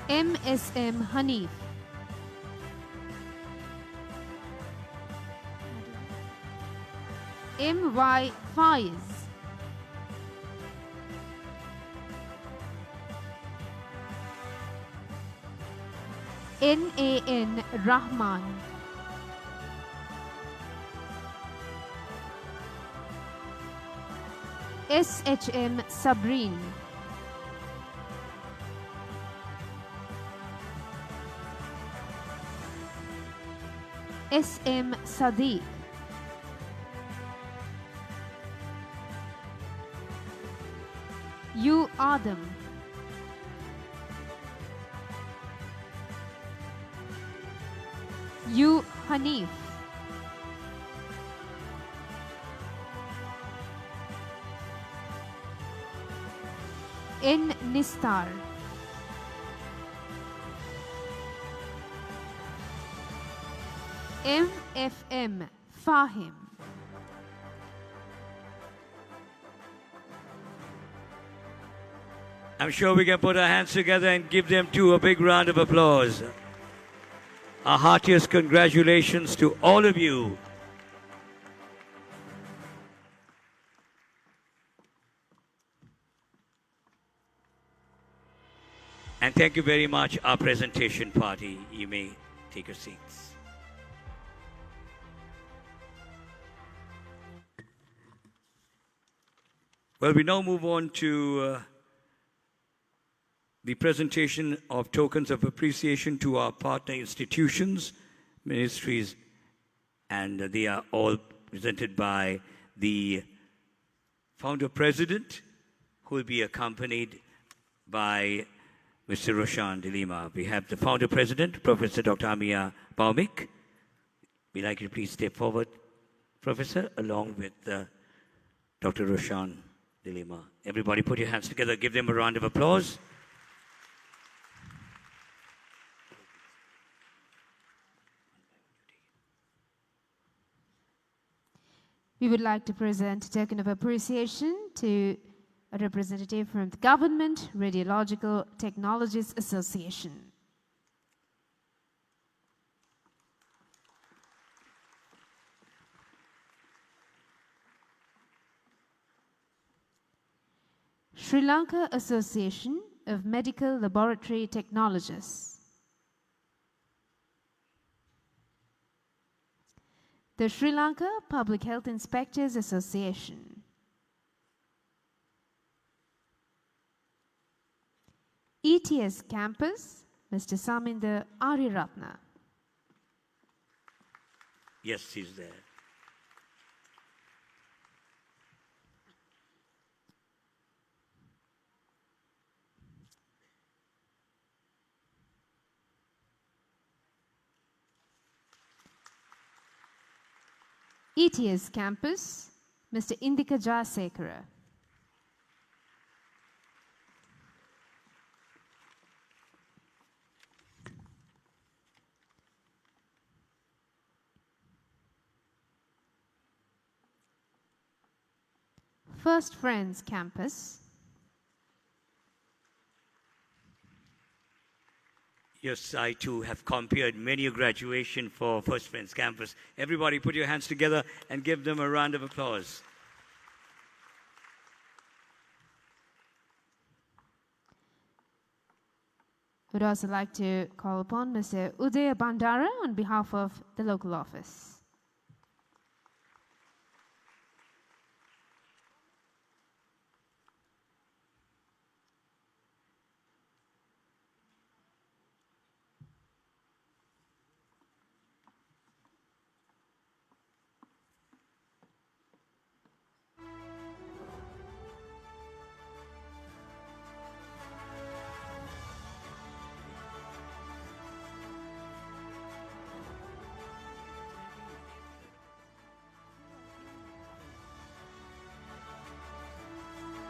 MSM Hanif, MY Faiz, NAN Rahman, SHM Sabreen, SM Sadiq, U Adam, U Hanif, N Nistar, MFM Fahim, I'm sure we can put our hands together and give them too a big round of applause. Our heartiest congratulations to all of you. And thank you very much, our presentation party. You may take your seats. Well, we now move on to the presentation of tokens of appreciation to our partner institutions, ministries, and they are all presented by the founder president, who will be accompanied by Mr. Roshan de Lima. We have the founder president, Professor Dr. Amia Baumik. We'd like you to please step forward, Professor, along with Dr. Roshan de Lima. Everybody put your hands together. Give them a round of applause. We would like to present a token of appreciation to a representative from the Government Radiological Technologies Association. Sri Lanka Association of Medical Laboratory Technologists. The Sri Lanka Public Health Inspectors Association. ETS Campus, Mr. Saminder Ariratna. Yes, he's there. ETS Campus, Mr. Indika Jayasekara. First Friends Campus. Yes, I too have compared many a graduation for First Friends Campus. Everybody put your hands together and give them a round of applause. Would also like to call upon Mr. Uday Bandara on behalf of the local office.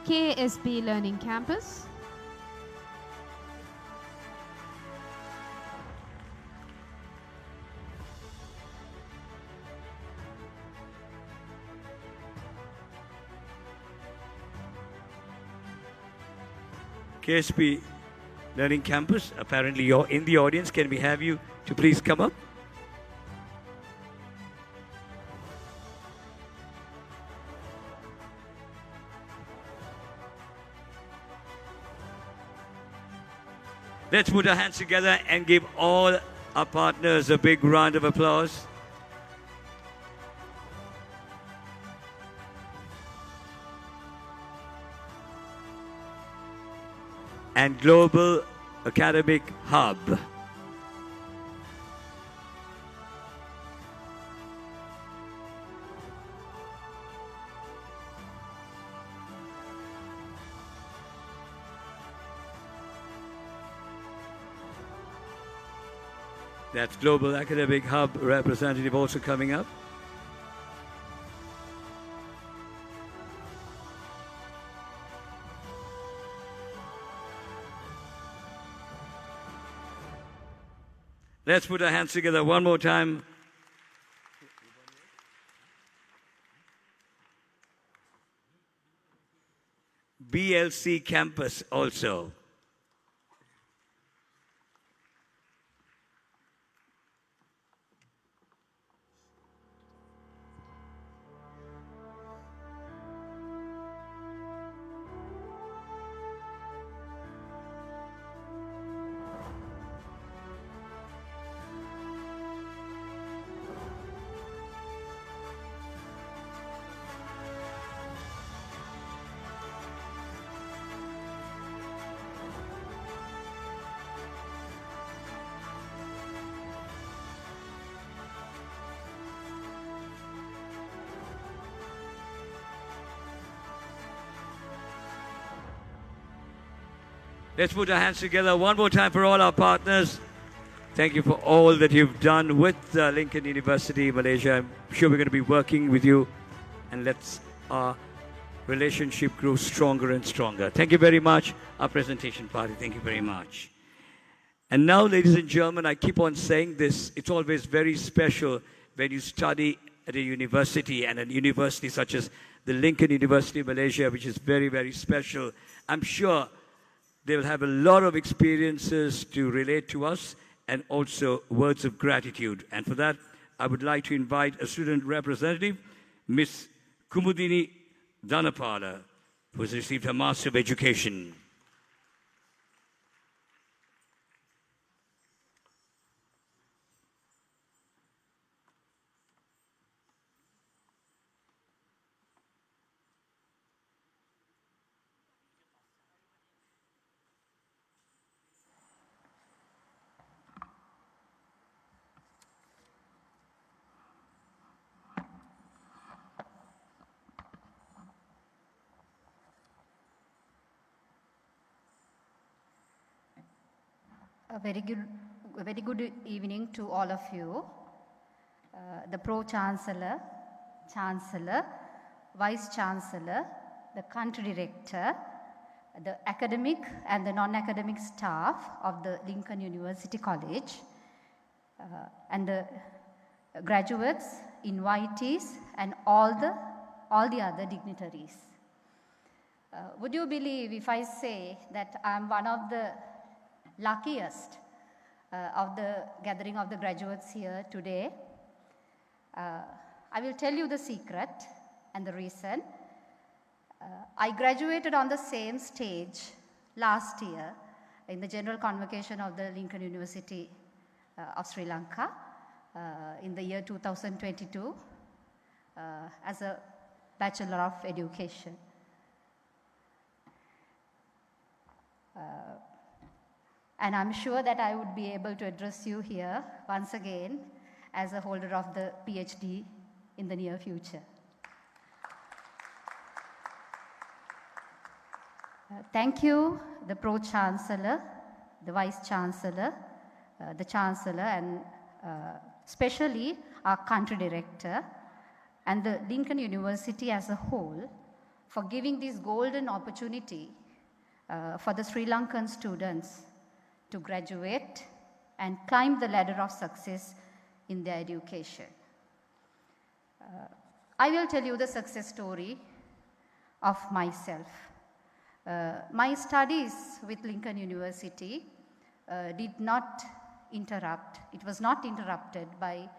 KSB Learning Campus. KSB Learning Campus, apparently you're in the audience. Can we have you to please come up? Let's put our hands together and give all our partners a big round of applause. And Global Academic Hub. That's Global Academic Hub representative also coming up. Let's put our hands together one more time. BLC campus also. Let's put our hands together one more time for all our partners. Thank you for all that you've done with Lincoln University, Malaysia. I'm sure we're going to be working with you, and let's our relationship grow stronger and stronger. Thank you very much. Our presentation party, thank you very much. And now, ladies and gentlemen, I keep on saying this. It's always very special when you study at a university, and a university such as the Lincoln University, Malaysia, which is very, very special. I'm sure they will have a lot of experiences to relate to us and also words of gratitude. And for that, I would like to invite a student representative, Miss Kumudini Dhanapala, who has received her Master of Education. A very good evening to all of you. The Pro-Chancellor, Chancellor, Vice-Chancellor, the Country Director, the academic and the non-academic staff of the Lincoln University College, and the graduates, invitees, and all the other dignitaries. Would you believe if I say that I am one of the luckiest of the gathering of the graduates here today. I will tell you the secret and the reason. I graduated on the same stage last year in the General Convocation of the Lincoln University of Sri Lanka in the year 2022 as a Bachelor of Education. And I'm sure that I would be able to address you here once again as a holder of the PhD in the near future. Thank you, the Pro-Chancellor, the Vice-Chancellor, the Chancellor, and especially our country director and the Lincoln University as a whole for giving this golden opportunity for the Sri Lankan students to graduate and climb the ladder of success in their education. I will tell you the success story of myself. My studies with Lincoln University did not interrupt, it was not interrupted by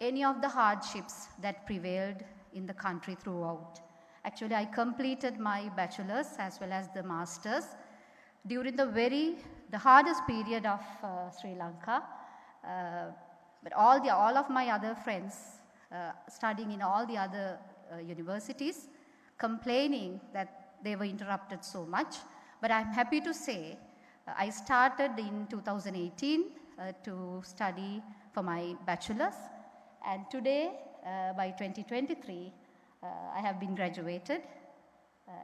any of the hardships that prevailed in the country throughout. Actually, I completed my bachelor's as well as the master's during the hardest period of Sri Lanka. But all of my other friends studying in all the other universities complaining that they were interrupted so much. But I'm happy to say I started in 2018 to study for my bachelor's, and today by 2023 I have been graduated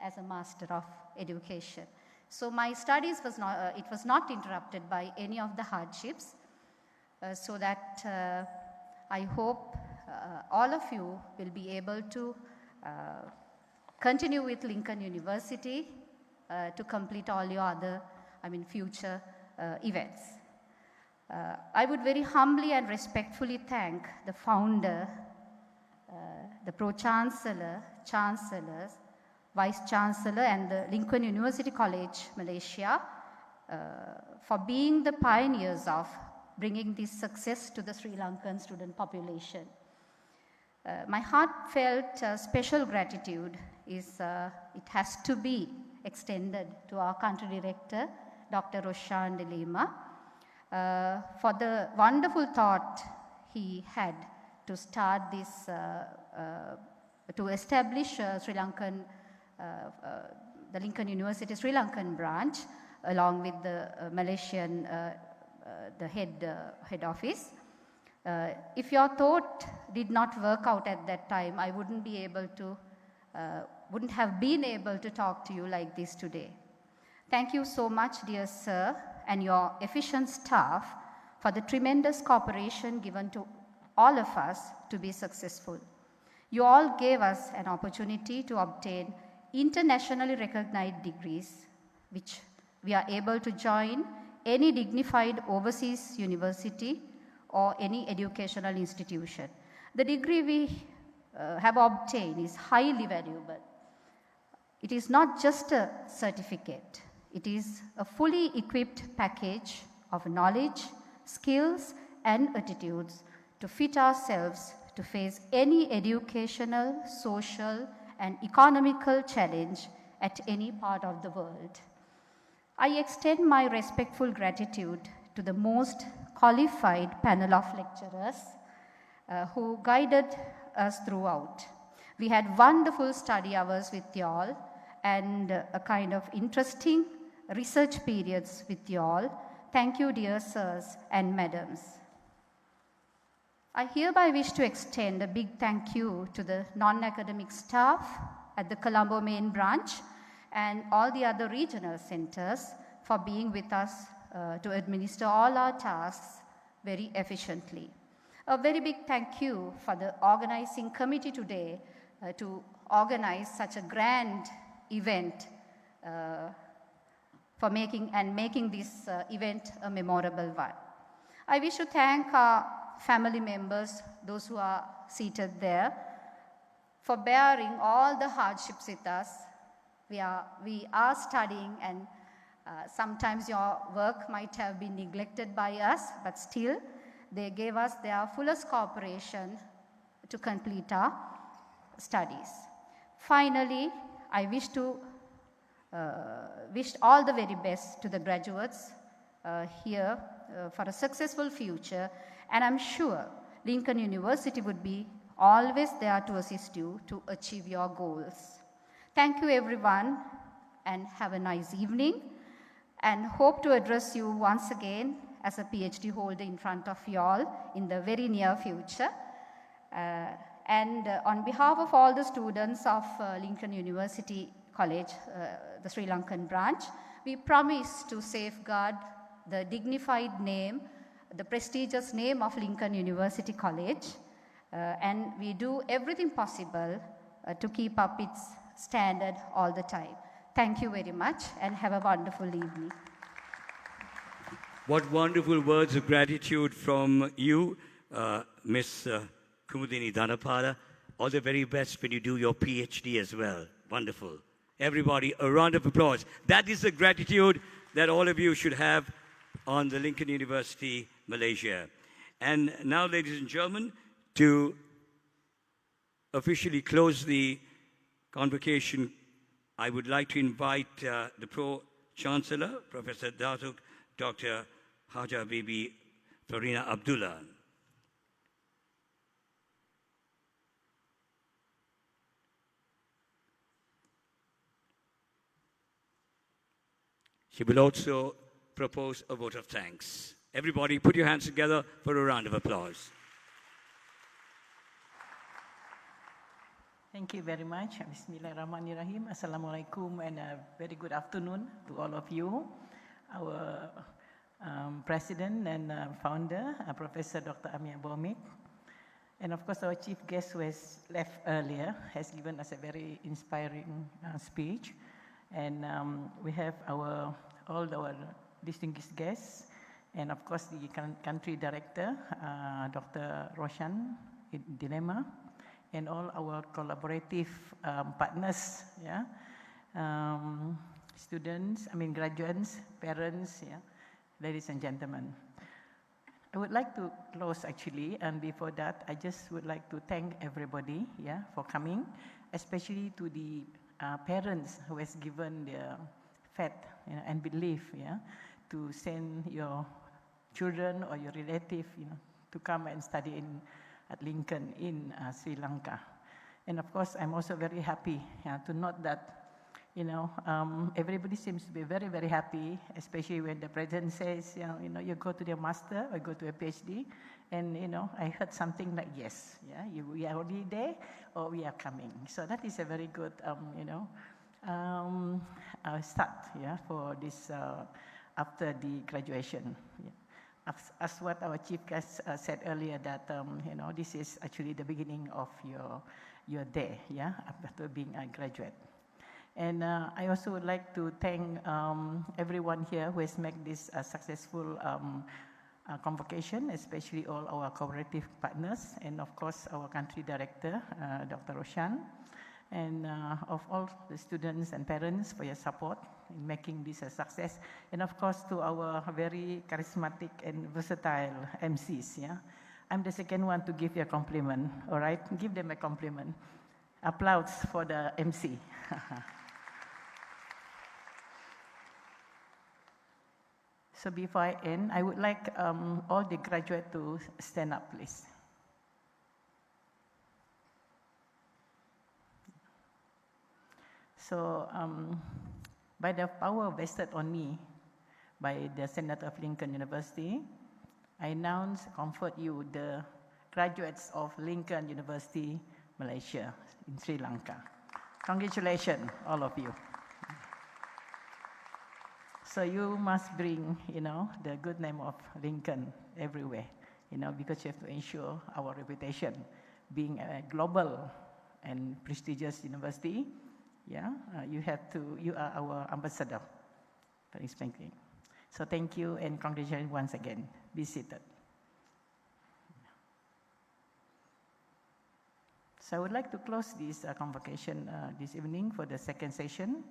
as a Master of Education. So my studies was not interrupted by any of the hardships, so that I hope all of you will be able to continue with Lincoln University to complete all your other, future events. I would very humbly and respectfully thank the founder, the Pro-Chancellor, Chancellors, Vice-Chancellor and the Lincoln University College, Malaysia, for being the pioneers of bringing this success to the Sri Lankan student population. My heartfelt special gratitude is, it has to be extended to our country director, Dr. Roshan de Lima, for the wonderful thought he had to start this, to establish Sri Lankan, the Lincoln University Sri Lankan branch along with the Malaysian, the head office. If your thought did not work out at that time, I wouldn't have been able to talk to you like this today. Thank you so much, dear sir, and your efficient staff for the tremendous cooperation given to all of us to be successful. You all gave us an opportunity to obtain internationally recognized degrees, which we are able to join any dignified overseas university or any educational institution. The degree we have obtained is highly valuable. It is not just a certificate. It is a fully equipped package of knowledge, skills, and attitudes to fit ourselves to face any educational, social, and economical challenge at any part of the world. I extend my respectful gratitude to the most qualified panel of lecturers who guided us throughout. We had wonderful study hours with y'all and a kind of interesting research periods with y'all. Thank you, dear sirs and madams. I hereby wish to extend a big thank you to the non-academic staff at the Colombo main branch and all the other regional centers for being with us to administer all our tasks very efficiently. A very big thank you for the organizing committee today to organize such a grand event for making this event a memorable one. I wish to thank our family members, those who are seated there, for bearing all the hardships with us. We are studying and Sometimes your work might have been neglected by us, but still they gave us their fullest cooperation to complete our studies. Finally, I wish all the very best to the graduates here for a successful future, and I'm sure Lincoln University would be always there to assist you to achieve your goals. Thank you everyone, and have a nice evening, and hope to address you once again as a PhD holder in front of you all in the very near future. On behalf of all the students of Lincoln University College, the Sri Lankan branch, we promise to safeguard the dignified name, the prestigious name of Lincoln University College, and we do everything possible to keep up its standard all the time. Thank you very much, and have a wonderful evening. What wonderful words of gratitude from you, Miss Kumudini Dhanapada. All the very best when you do your PhD as well. Wonderful. Everybody, a round of applause. That is the gratitude that all of you should have on the Lincoln University, Malaysia. And now, ladies and gentlemen, to officially close the convocation, I would like to invite the Pro-Chancellor, Professor Datuk Dr. Haja Bibi Florina Abdullah. She will also propose a vote of thanks. Everybody put your hands together for a round of applause. Thank you very much. Bismillahirrahmanirrahim. Assalamualaikum, and a very good afternoon to all of you. Our President and founder, Professor Dr. Amir BMICH, and of course our chief guest who has left earlier has given us a very inspiring speech. And we have all our distinguished guests, and of course the country director, Dr. Roshan Dilema, and all our collaborative partners, yeah, students, graduates, parents, yeah, ladies and gentlemen. I would like to close actually, and before that, I just would like to thank everybody, yeah, for coming, especially to the parents who has given their faith, you know, and belief, yeah, to send your children or your relative, you know, to come and study at Lincoln in Sri Lanka. And of course, I'm also very happy to note that, you know, everybody seems to be very, very happy, especially when the president says, you know, you go to the master or go to a PhD, and you know, I heard something like yes, yeah, we are already there, or we are coming. So that is a very good, you know, start, yeah, for this after the graduation. Yeah. As what our chief guest said earlier, that you know, this is actually the beginning of your day, yeah, after being a graduate. And I also would like to thank everyone here who has made this a successful convocation, especially all our cooperative partners, and of course our country director, Dr. Roshan, and of all the students and parents for your support in making this a success, and of course to our very charismatic and versatile MCs. Yeah, I'm the second one to give you a compliment. All right, give them a compliment. Applause for the MC. So before I end, I would like all the graduates to stand up, please. So by the power vested on me by the Senate of Lincoln University, I announce, comfort you, the graduates of Lincoln University, Malaysia, in Sri Lanka. Congratulations, all of you. So you must bring, you know, the good name of Lincoln everywhere, you know, because you have to ensure our reputation, being a global and prestigious university. Yeah, you are our ambassador for explaining. So thank you and congratulations once again. Be seated. So I would like to close this convocation this evening for the second session.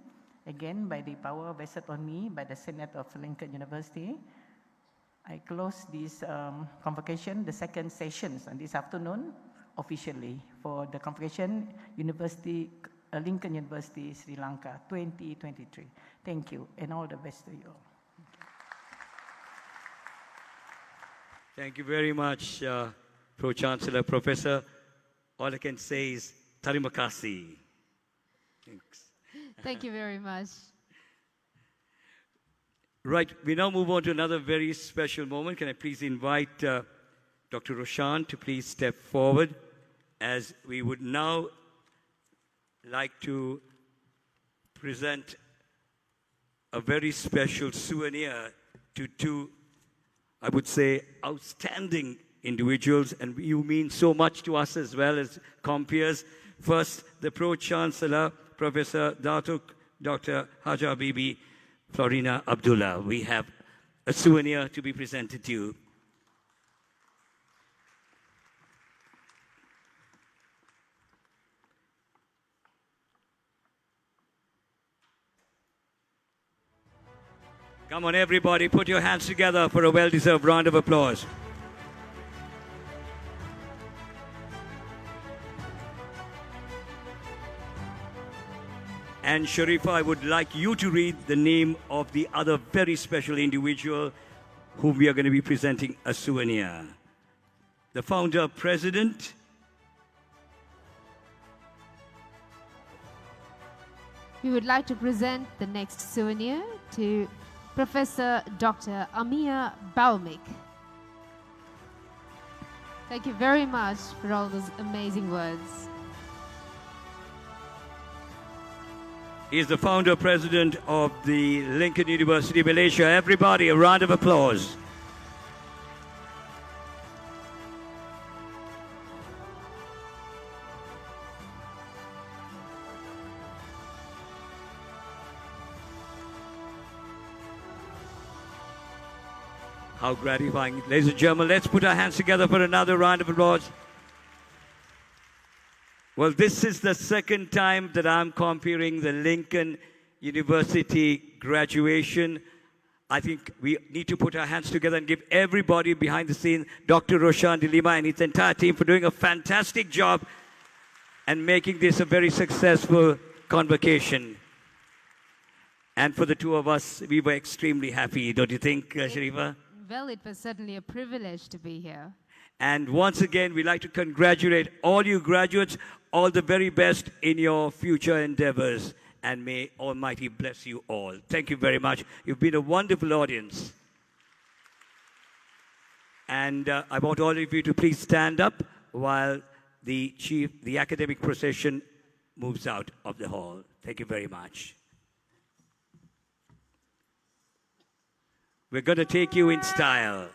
again, by the power vested on me by the Senate of Lincoln University, I close this convocation, the second sessions, and this afternoon, officially for the convocation, Lincoln University, Sri Lanka, 2023. Thank you, and all the best to you all. Thank you very much, Pro-Chancellor, Professor. All I can say is, terima kasih. Thanks. Thank you very much. Right, we now move on to another very special moment. Can I please invite Dr. Roshan to please step forward, as we would now like to present a very special souvenir to two, I would say, outstanding individuals, and you mean so much to us as well as compeers. First, the Pro-Chancellor, Professor Datuk Dr. Haja Bibi Florina Abdullah. We have a souvenir to be presented to you. Come on, everybody, put your hands together for a well-deserved round of applause. And Sharifa, I would like you to read the name of the other very special individual whom we are going to be presenting a souvenir. The founder president, We would like to present the next souvenir to Professor Dr. Amir Baumik. Thank you very much for all those amazing words. He is the founder president of the Lincoln University, Malaysia. Everybody, a round of applause. How gratifying. Ladies and gentlemen, let's put our hands together for another round of applause. Well, this is the second time that I'm comparing the Lincoln University graduation. I think we need to put our hands together and give everybody behind the scene, Dr. Roshan de Lima and his entire team, for doing a fantastic job and making this a very successful convocation. And for the two of us, we were extremely happy, don't you think, Sharifa? Well, it was certainly a privilege to be here. And once again, we'd like to congratulate all you graduates, all the very best in your future endeavors. And may Almighty bless you all. Thank you very much. You've been a wonderful audience. And I want all of you to please stand up while the academic procession moves out of the hall. Thank you very much. We're going to take you in style.